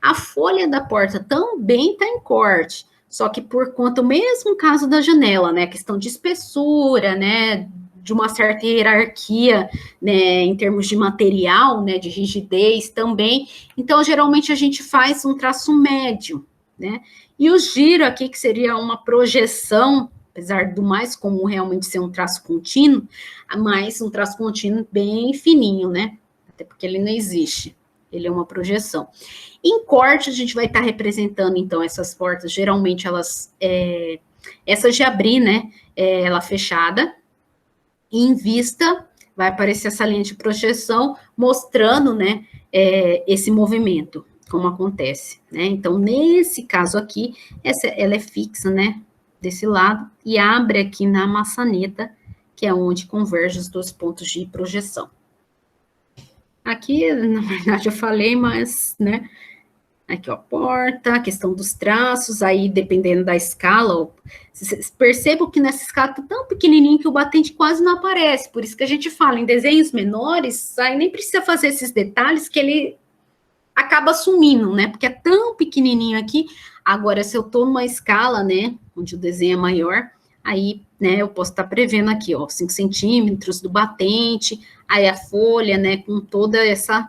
A folha da porta também está em corte, só que por conta, o mesmo caso da janela, né, questão de espessura, né, de uma certa hierarquia, né, em termos de material, né, de rigidez também. Então, geralmente, a gente faz um traço médio, né, e o giro aqui, que seria uma projeção, apesar do mais comum realmente ser um traço contínuo, mas um traço contínuo bem fininho, né, até porque ele não existe, ele é uma projeção. Em corte, a gente vai estar representando, então, essas portas, geralmente elas, essas de abrir, né, ela fechada, e em vista, vai aparecer essa linha de projeção, mostrando, né, esse movimento, como acontece, né, então, nesse caso aqui, ela é fixa, né, desse lado, e abre aqui na maçaneta, que é onde converge os dois pontos de projeção. Aqui, na verdade, eu falei, mas, né, Aqui, ó, porta, a questão dos traços, aí dependendo da escala, ó, percebam que nessa escala tá tão pequenininho que o batente quase não aparece, por isso que a gente fala em desenhos menores, aí nem precisa fazer esses detalhes que ele acaba sumindo, né, porque é tão pequenininho aqui. Agora, se eu tô numa escala, né, onde o desenho é maior, aí, né, eu posso estar prevendo aqui, ó, 5 centímetros do batente, aí a folha, né, com toda essa...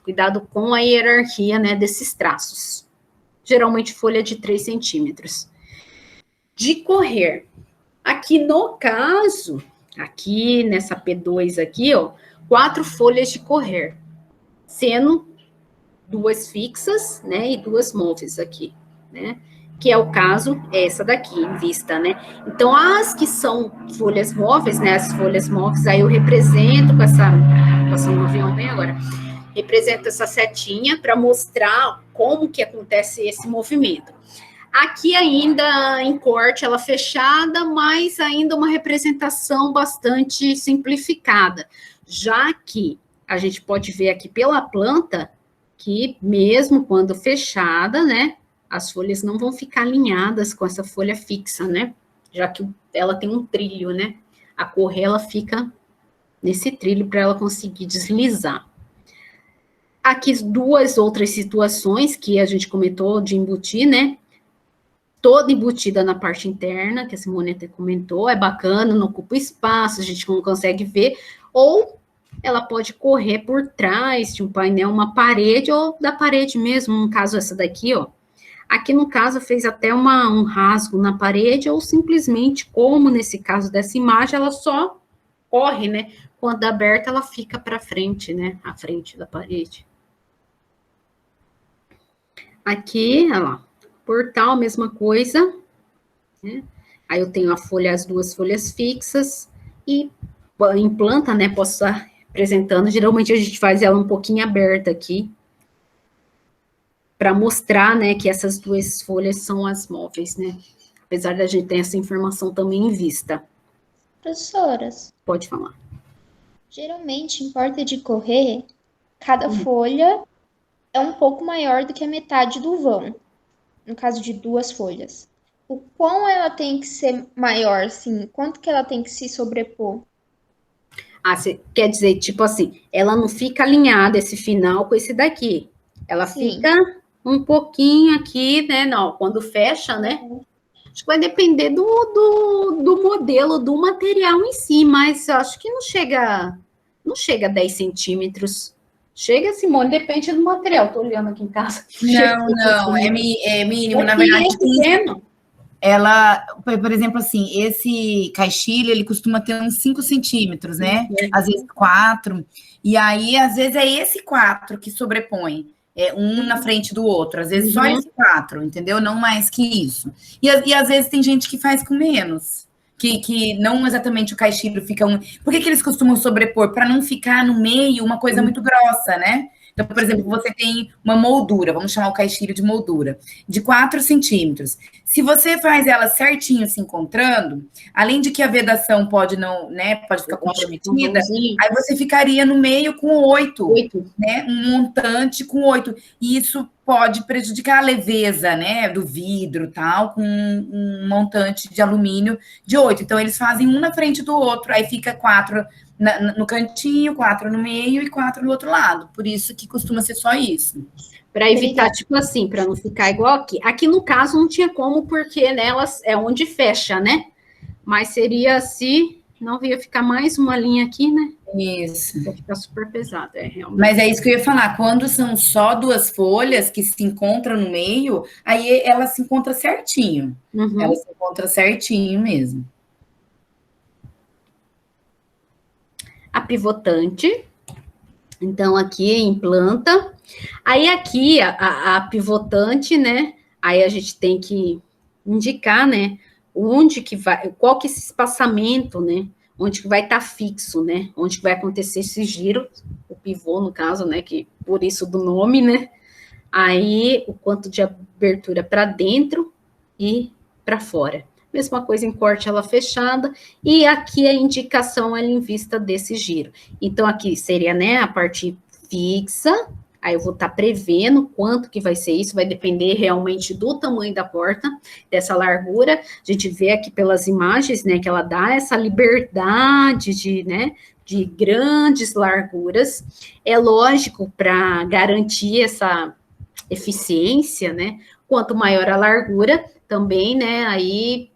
Cuidado com a hierarquia, né, desses traços. Geralmente, folha de 3 centímetros. De correr. Aqui, no caso, aqui nessa P2 aqui, ó, 4 folhas de correr. Sendo 2 fixas, né, e 2 móveis aqui, né? Que é o caso, essa daqui, em vista, né? Então, as que são folhas móveis, né, as folhas móveis, aí eu represento com essa... Passando um avião bem agora... Representa essa setinha para mostrar como que acontece esse movimento. Aqui ainda em corte, ela fechada, mas ainda uma representação bastante simplificada, já que a gente pode ver aqui pela planta que mesmo quando fechada, né, as folhas não vão ficar alinhadas com essa folha fixa, né, já que ela tem um trilho, né, a correr ela fica nesse trilho para ela conseguir deslizar. Aqui, 2 outras situações que a gente comentou de embutir, né? Toda embutida na parte interna, que a Simone até comentou, é bacana, não ocupa espaço, a gente não consegue ver, ou ela pode correr por trás de um painel, uma parede, ou da parede mesmo, no caso essa daqui, ó. Aqui, no caso, fez até um rasgo na parede, ou simplesmente, como nesse caso dessa imagem, ela só corre, né? Quando aberta, ela fica para frente, né? À frente da parede. Aqui, olha lá, portal, mesma coisa, né? Aí eu tenho a folha, as 2 folhas fixas, e em planta, né, posso estar apresentando, geralmente a gente faz ela um pouquinho aberta aqui, para mostrar, né, que essas 2 folhas são as móveis, né, apesar da gente ter essa informação também em vista. Professoras. Pode falar. Geralmente, em porta de correr, cada folha é um pouco maior do que a metade do vão, no caso de 2 folhas. O quão ela tem que ser maior, assim? Quanto que ela tem que se sobrepor? Ah, você quer dizer, tipo assim, ela não fica alinhada esse final com esse daqui. Ela Sim. fica um pouquinho aqui, né? Não, quando fecha, né? Acho que vai depender do modelo, do material em si, mas eu acho que não chega a 10 centímetros. Chega, Simone, depende do material. Tô olhando aqui em casa. Não, é mínimo. Na verdade, ela, por exemplo, assim, esse caixilha, ele costuma ter uns 5 centímetros, né? Às vezes 4. E aí, às vezes, é esse 4 que sobrepõe. Um na frente do outro. Às vezes, só esse 4, entendeu? Não mais que isso. E às vezes, tem gente que faz com menos. Que não exatamente o caixilho fica um... Por que eles costumam sobrepor? Para não ficar no meio uma coisa muito grossa, né? Então, por exemplo, você tem uma moldura, vamos chamar o caixilho de moldura, de 4 centímetros. Se você faz ela certinho se encontrando, além de que a vedação pode não, né, pode ficar comprometida, aí você ficaria no meio com 8, né? Um montante com 8. E isso pode prejudicar a leveza, né, do vidro e tal, com um montante de alumínio de 8. Então, eles fazem um na frente do outro, aí fica 4 no cantinho, 4 no meio e 4 no outro lado. Por isso que costuma ser só isso. Para evitar, tipo assim, para não ficar igual aqui. Aqui, no caso, não tinha como, porque nelas é onde fecha, né? Mas seria se não ia ficar mais uma linha aqui, né? Isso. Vai ficar super pesado, realmente. Mas é isso que eu ia falar. Quando são só 2 folhas que se encontram no meio, aí ela se encontra certinho. Ela se encontra certinho mesmo. A pivotante. Então, aqui em planta. Aí, aqui, a pivotante, né? Aí, a gente tem que indicar, né? Onde que vai, qual que é esse espaçamento, né? Onde que vai estar fixo, né? Onde que vai acontecer esse giro, o pivô, no caso, né? Que por isso do nome, né? Aí, o quanto de abertura para dentro e para fora. Mesma coisa em corte, ela fechada, e aqui a indicação ela em vista desse giro. Então, aqui seria, né, a parte fixa, Aí eu vou estar prevendo quanto que vai ser isso, vai depender realmente do tamanho da porta, dessa largura. A gente vê aqui pelas imagens, né, que ela dá essa liberdade de, né, de grandes larguras. É lógico, para garantir essa eficiência, né, quanto maior a largura, também, né, aí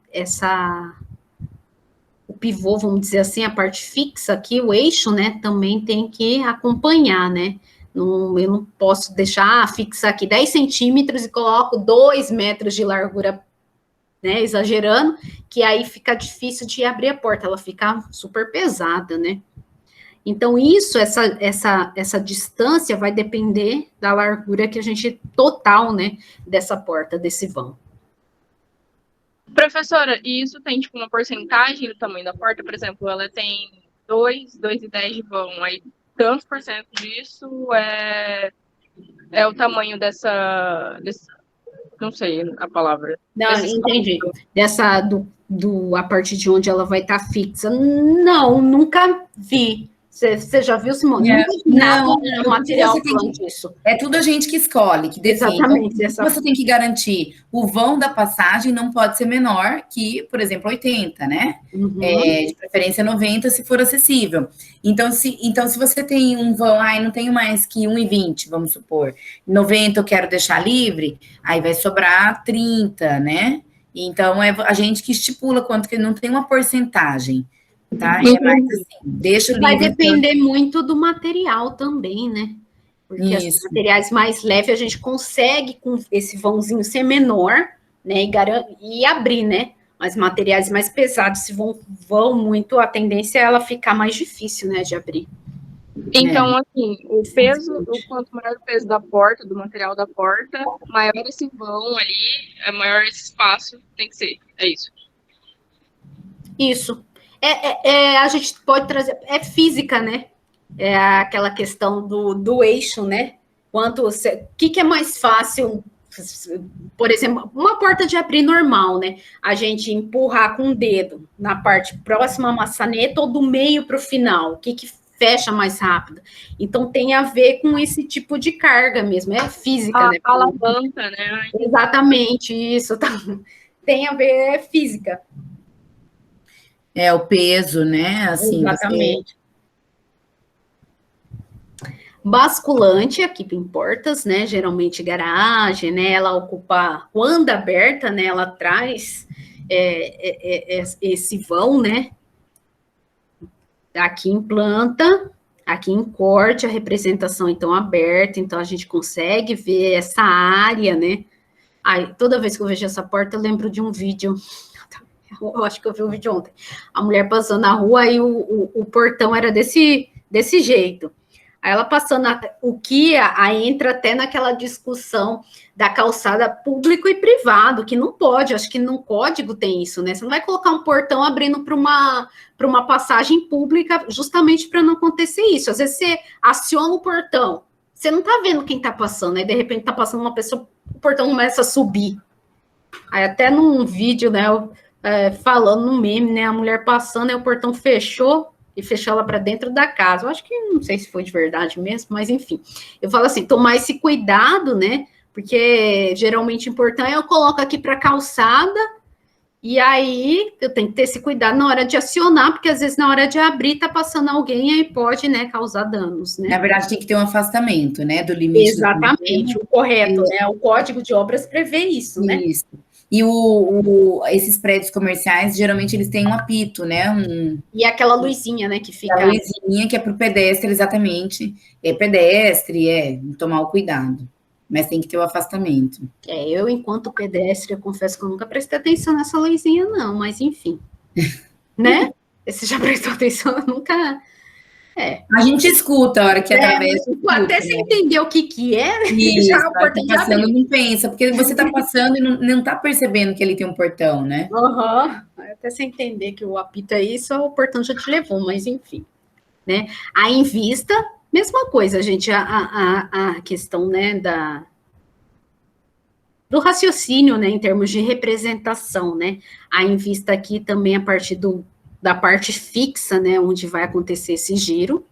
o pivô, vamos dizer assim, a parte fixa aqui, o eixo, né, também tem que acompanhar, né. Eu não posso deixar fixar aqui 10 centímetros e coloco 2 metros de largura, né, exagerando, que aí fica difícil de abrir a porta, ela fica super pesada, né. Então, essa distância vai depender da largura que a gente, total, né, dessa porta, desse vão. Professora, e isso tem, tipo, uma porcentagem do tamanho da porta? Por exemplo, ela tem 2,10 de vão, aí tantos por cento disso é o tamanho não sei a palavra. Não, entendi. A partir de onde ela vai estar fixa. Não, nunca vi. Você já viu, Simone? Nunca vi nada no material falando disso. É tudo a gente que escolhe, que define. Exatamente. Então, você tem que garantir, o vão da passagem não pode ser menor que, por exemplo, 80, né? Uhum. De preferência 90, se for acessível. Então, se você tem um vão, não tenho mais que 1,20, vamos supor, 90 eu quero deixar livre, aí vai sobrar 30, né? Então, é a gente que estipula quanto, que não tem uma porcentagem. Tá? É mais assim, deixa o livro. Vai depender muito do material também, né? Porque os materiais mais leves a gente consegue com esse vãozinho ser menor, né? E abrir, né? Mas materiais mais pesados, se vão muito, a tendência é ela ficar mais difícil, né? De abrir. Então, assim, o quanto maior o peso da porta, do material da porta, maior esse vão ali, maior esse espaço tem que ser. É isso. Isso. A gente pode trazer, é física, né? É aquela questão do eixo, né? O que é mais fácil, por exemplo, uma porta de abrir normal, né? A gente empurrar com o dedo na parte próxima à maçaneta ou do meio para o final, o que fecha mais rápido? Então, tem a ver com esse tipo de carga mesmo, é física, né? A alavanca, né? Exatamente, isso. Tem a ver, é física. É o peso, né? Assim, exatamente. Basculante aqui em portas, né? Geralmente garagem, né? Ela ocupa, quando aberta, né? Ela traz esse vão, né? Aqui em planta, aqui em corte, a representação então aberta, então a gente consegue ver essa área, né? Aí, toda vez que eu vejo essa porta, eu lembro de um vídeo. Eu acho que eu vi um vídeo ontem. A mulher passando na rua e o portão era desse jeito. Aí ela passando, aí entra até naquela discussão da calçada público e privado, que não pode, acho que no código tem isso, né? Você não vai colocar um portão abrindo para uma passagem pública justamente para não acontecer isso. Às vezes você aciona o portão, você não está vendo quem está passando, aí de repente está passando uma pessoa, o portão começa a subir. Aí até num vídeo, né, falando no meme, né, a mulher passando, aí o portão fechou e fechou ela para dentro da casa. Eu acho que, não sei se foi de verdade mesmo, mas enfim. Eu falo assim, tomar esse cuidado, né, porque geralmente em portão eu coloco aqui para calçada, e aí eu tenho que ter esse cuidado na hora de acionar, porque às vezes na hora de abrir tá passando alguém, aí pode, né, causar danos, né. Na verdade tem que ter um afastamento, né, do limite. Exatamente, o correto, né, o Código de Obras prevê isso, né. Isso. E esses prédios comerciais, geralmente, eles têm um apito, né? E aquela luzinha, né, que fica... A luzinha que é para o pedestre, exatamente. É pedestre, tomar o cuidado. Mas tem que ter o afastamento. Eu, enquanto pedestre, eu confesso que eu nunca prestei atenção nessa luzinha, não. Mas, enfim. Né? Você já prestou atenção? Eu nunca... A gente escuta a hora que atravessa. Até você entender o que é, isso, já o portão tá passando, não pensa, porque você tá passando e não tá percebendo que ele tem um portão, né? Até você entender que o apito é isso, o portão já te levou, mas enfim. Né? A em vista, mesma coisa, gente, a questão, né, do raciocínio, né, em termos de representação, né? A em vista aqui também a partir da parte fixa, né, onde vai acontecer esse giro.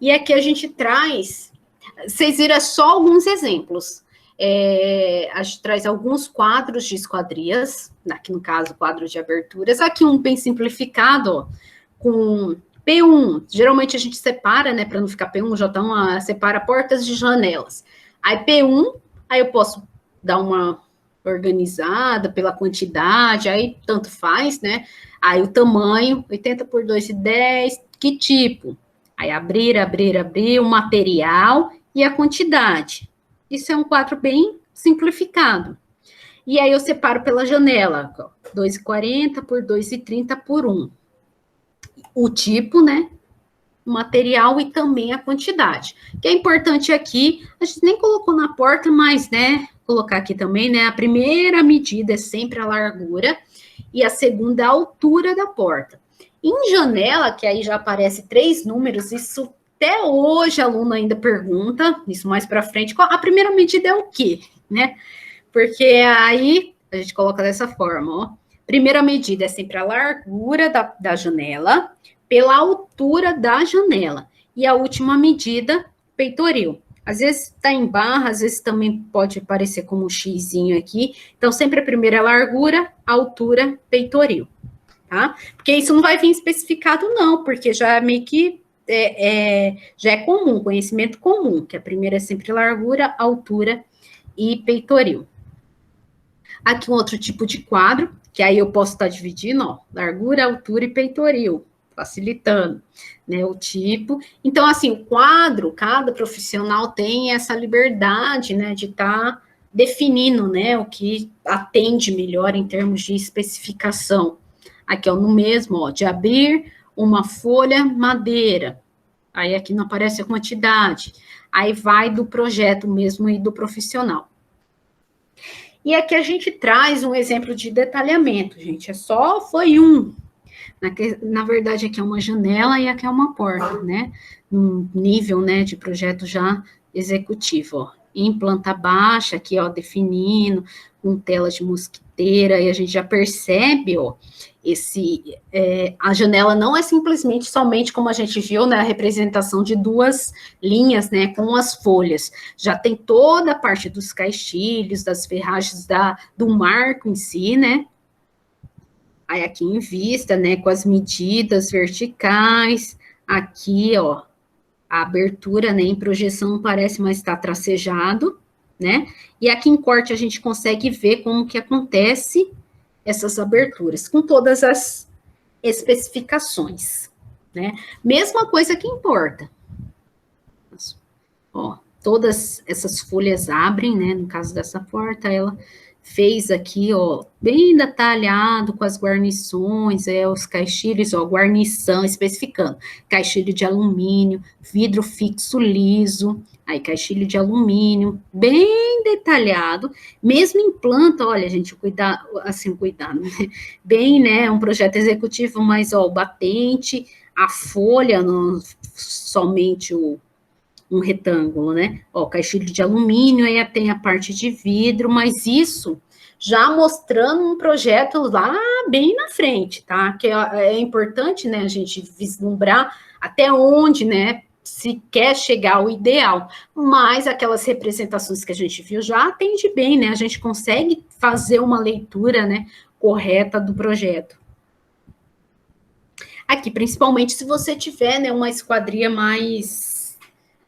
E aqui a gente traz Vocês viram só alguns exemplos. A gente traz alguns quadros de esquadrias, aqui no caso, quadro de aberturas. Aqui um bem simplificado, ó, com P1. Geralmente a gente separa, né, para não ficar P1, J1, separa portas de janelas. Aí P1, aí eu posso dar uma organizada pela quantidade, aí tanto faz, né? Aí o tamanho, 80 por 2,10, que tipo? Aí abrir, o material e a quantidade. Isso é um quadro bem simplificado. E aí eu separo pela janela, 2,40 por 2,30 por 1. O tipo, né? O material e também a quantidade. O que é importante aqui, a gente nem colocou na porta, mas, né, colocar aqui também, né, a primeira medida é sempre a largura e a segunda a altura da porta. Em janela, que aí já aparece 3 números, isso até hoje a aluna ainda pergunta, isso mais para frente, a primeira medida é o quê, né? Porque aí a gente coloca dessa forma, ó. Primeira medida é sempre a largura da janela pela altura da janela. E a última medida, peitoril. Às vezes está em barra, às vezes também pode aparecer como um xizinho aqui. Então, sempre a primeira é a largura, altura, peitoril. Tá? Porque isso não vai vir especificado, não, porque já é meio que já é comum, conhecimento comum, que a primeira é sempre largura, altura e peitoril. Aqui um outro tipo de quadro, que aí eu posso estar dividindo, ó, largura, altura e peitoril, facilitando, né, o tipo. Então, assim, o quadro, cada profissional tem essa liberdade, né, de estar definindo, né, o que atende melhor em termos de especificação. Aqui, ó, no mesmo, ó, de abrir uma folha madeira. Aí aqui não aparece a quantidade. Aí vai do projeto mesmo e do profissional. E aqui a gente traz um exemplo de detalhamento, gente. Foi um. Na verdade, aqui é uma janela e aqui é uma porta, né? Um nível, né, de projeto já executivo, ó. Em planta baixa, aqui, ó, definindo, com tela de mosquiteira, e a gente já percebe, ó, a janela não é simplesmente somente, como a gente viu, né, a representação de 2 linhas, né, com as folhas. Já tem toda a parte dos caixilhos, das ferragens do marco em si, né? Aí aqui em vista, né, com as medidas verticais, aqui, ó, a abertura, né, em projeção parece, mas está tracejado, né? E aqui em corte a gente consegue ver como que acontece essas aberturas, com todas as especificações, né? Mesma coisa que importa. Ó, todas essas folhas abrem, né? No caso dessa porta, ela fez aqui, ó, bem detalhado com as guarnições, os caixilhos, ó, guarnição, especificando, caixilho de alumínio, vidro fixo liso, aí caixilho de alumínio, bem detalhado, mesmo em planta, olha, gente, cuidado, né, bem, né, um projeto executivo, mas, ó, o batente, a folha, somente um retângulo, né? Ó, caixilho de alumínio, aí tem a parte de vidro, mas isso já mostrando um projeto lá bem na frente, tá? Que é importante, né, a gente vislumbrar até onde, né, se quer chegar ao ideal, mas aquelas representações que a gente viu já atende bem, né? A gente consegue fazer uma leitura, né, correta do projeto. Aqui, principalmente se você tiver, né, uma esquadria mais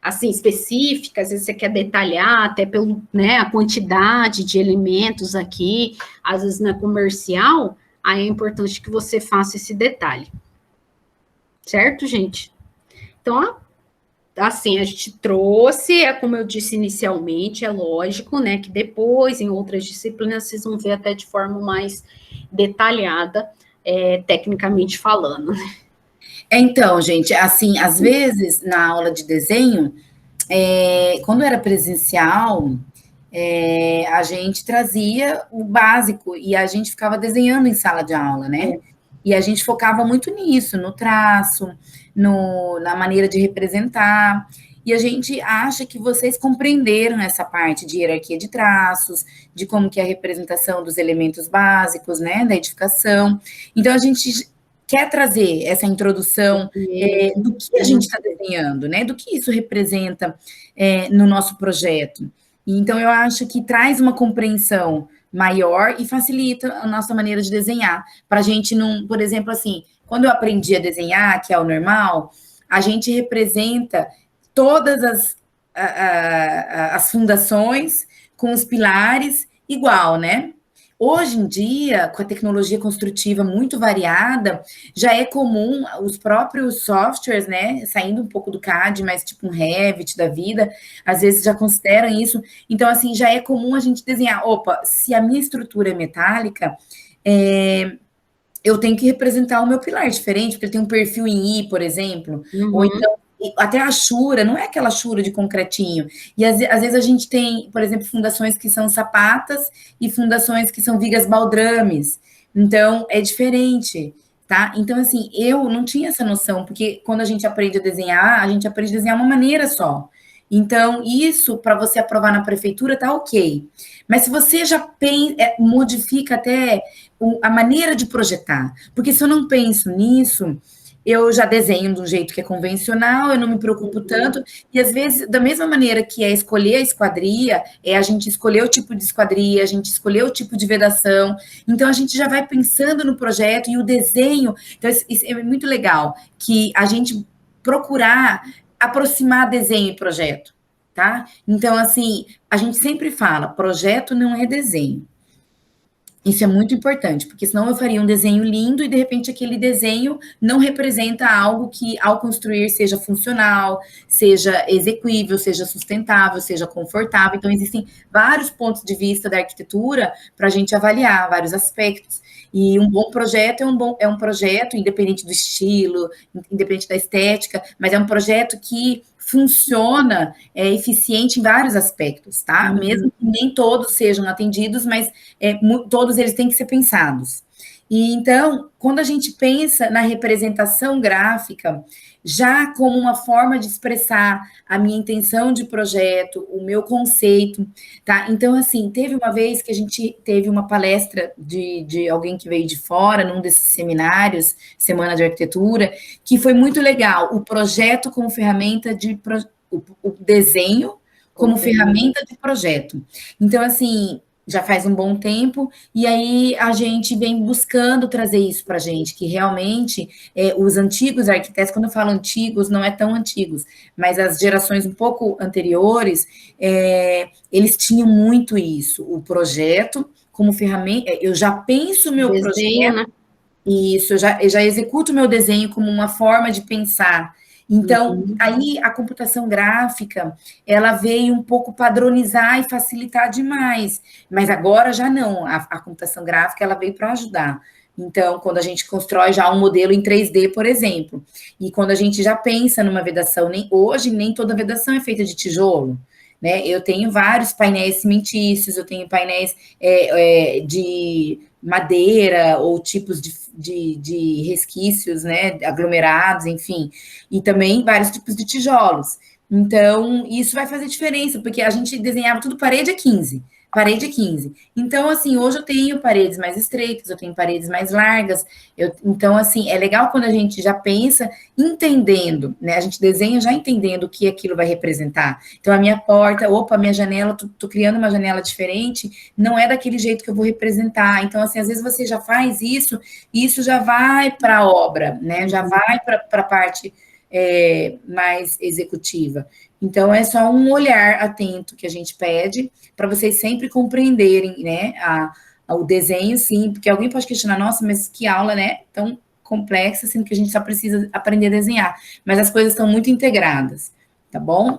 assim, específica, às vezes você quer detalhar, até pelo, né, a quantidade de elementos aqui, às vezes na comercial, aí é importante que você faça esse detalhe. Certo, gente? Então, ó, assim, a gente trouxe, como eu disse inicialmente, é lógico, né, que depois, em outras disciplinas, vocês vão ver até de forma mais detalhada, tecnicamente falando, né? Então, gente, assim, às vezes, na aula de desenho, quando era presencial, a gente trazia o básico e a gente ficava desenhando em sala de aula, né? E a gente focava muito nisso, no traço, na maneira de representar. E a gente acha que vocês compreenderam essa parte de hierarquia de traços, de como que é a representação dos elementos básicos, né, da edificação. Então, a gente quer trazer essa introdução do que a gente está desenhando, né? Do que isso representa no nosso projeto. Então, eu acho que traz uma compreensão maior e facilita a nossa maneira de desenhar. Para a gente não, por exemplo, assim, quando eu aprendi a desenhar, que é o normal, a gente representa todas as fundações com os pilares igual, né? Hoje em dia, com a tecnologia construtiva muito variada, já é comum os próprios softwares, né, saindo um pouco do CAD, mas tipo um Revit da vida, às vezes já consideram isso. Então, assim, já é comum a gente desenhar, opa, se a minha estrutura é metálica, eu tenho que representar o meu pilar diferente, porque ele tem um perfil em I, por exemplo, ou então até a achura, não é aquela achura de concretinho. E às vezes a gente tem, por exemplo, fundações que são sapatas e fundações que são vigas baldrames. Então, é diferente, tá? Então, assim, eu não tinha essa noção, porque quando a gente aprende a gente aprende a desenhar uma maneira só. Então, isso, para você aprovar na prefeitura, tá ok. Mas se você já modifica até a maneira de projetar, porque se eu não penso nisso, eu já desenho de um jeito que é convencional, eu não me preocupo tanto, e às vezes, da mesma maneira que é escolher a esquadria, é a gente escolher o tipo de esquadria, a gente escolher o tipo de vedação, então a gente já vai pensando no projeto e o desenho, então isso é muito legal, que a gente procurar aproximar desenho e projeto, tá? Então, assim, a gente sempre fala, projeto não é desenho. Isso é muito importante, porque senão eu faria um desenho lindo e, de repente, aquele desenho não representa algo que, ao construir, seja funcional, seja execuível, seja sustentável, seja confortável. Então, existem vários pontos de vista da arquitetura para a gente avaliar, vários aspectos. E um bom projeto é um projeto, independente do estilo, independente da estética, mas é um projeto que funciona, é eficiente em vários aspectos, tá? Mesmo que nem todos sejam atendidos, mas todos eles têm que ser pensados. E então, quando a gente pensa na representação gráfica, já como uma forma de expressar a minha intenção de projeto, o meu conceito, tá? Então, assim, teve uma vez que a gente teve uma palestra de alguém que veio de fora, num desses seminários, Semana de Arquitetura, que foi muito legal, o projeto como ferramenta o desenho como ferramenta de projeto. Então, assim, já faz um bom tempo, e aí a gente vem buscando trazer isso para a gente, que realmente os antigos arquitetos, quando eu falo antigos, não é tão antigos, mas as gerações um pouco anteriores, eles tinham muito isso, o projeto como ferramenta, eu já penso o meu projeto, né? Isso, eu já executo o meu desenho como uma forma de pensar. Então, aí a computação gráfica, ela veio um pouco padronizar e facilitar demais, mas agora já não, a computação gráfica, ela veio para ajudar. Então, quando a gente constrói já um modelo em 3D, por exemplo, e quando a gente já pensa numa vedação, hoje nem toda vedação é feita de tijolo, né? Eu tenho vários painéis cimentícios, eu tenho painéis de madeira ou tipos de resquícios, né, aglomerados, enfim, e também vários tipos de tijolos. Então, isso vai fazer diferença, porque a gente desenhava tudo parede a 15. Então, assim, hoje eu tenho paredes mais estreitas, eu tenho paredes mais largas. Então, assim, é legal quando a gente já pensa entendendo, né? A gente desenha já entendendo o que aquilo vai representar. Então, a minha porta, a minha janela, tô criando uma janela diferente, não é daquele jeito que eu vou representar. Então, assim, às vezes você já faz isso, e isso já vai para a obra, né? Já vai para a parte mais executiva. Então, é só um olhar atento que a gente pede para vocês sempre compreenderem, né, o desenho, sim, porque alguém pode questionar, nossa, mas que aula, né, tão complexa, sendo que a gente só precisa aprender a desenhar. Mas as coisas estão muito integradas, tá bom?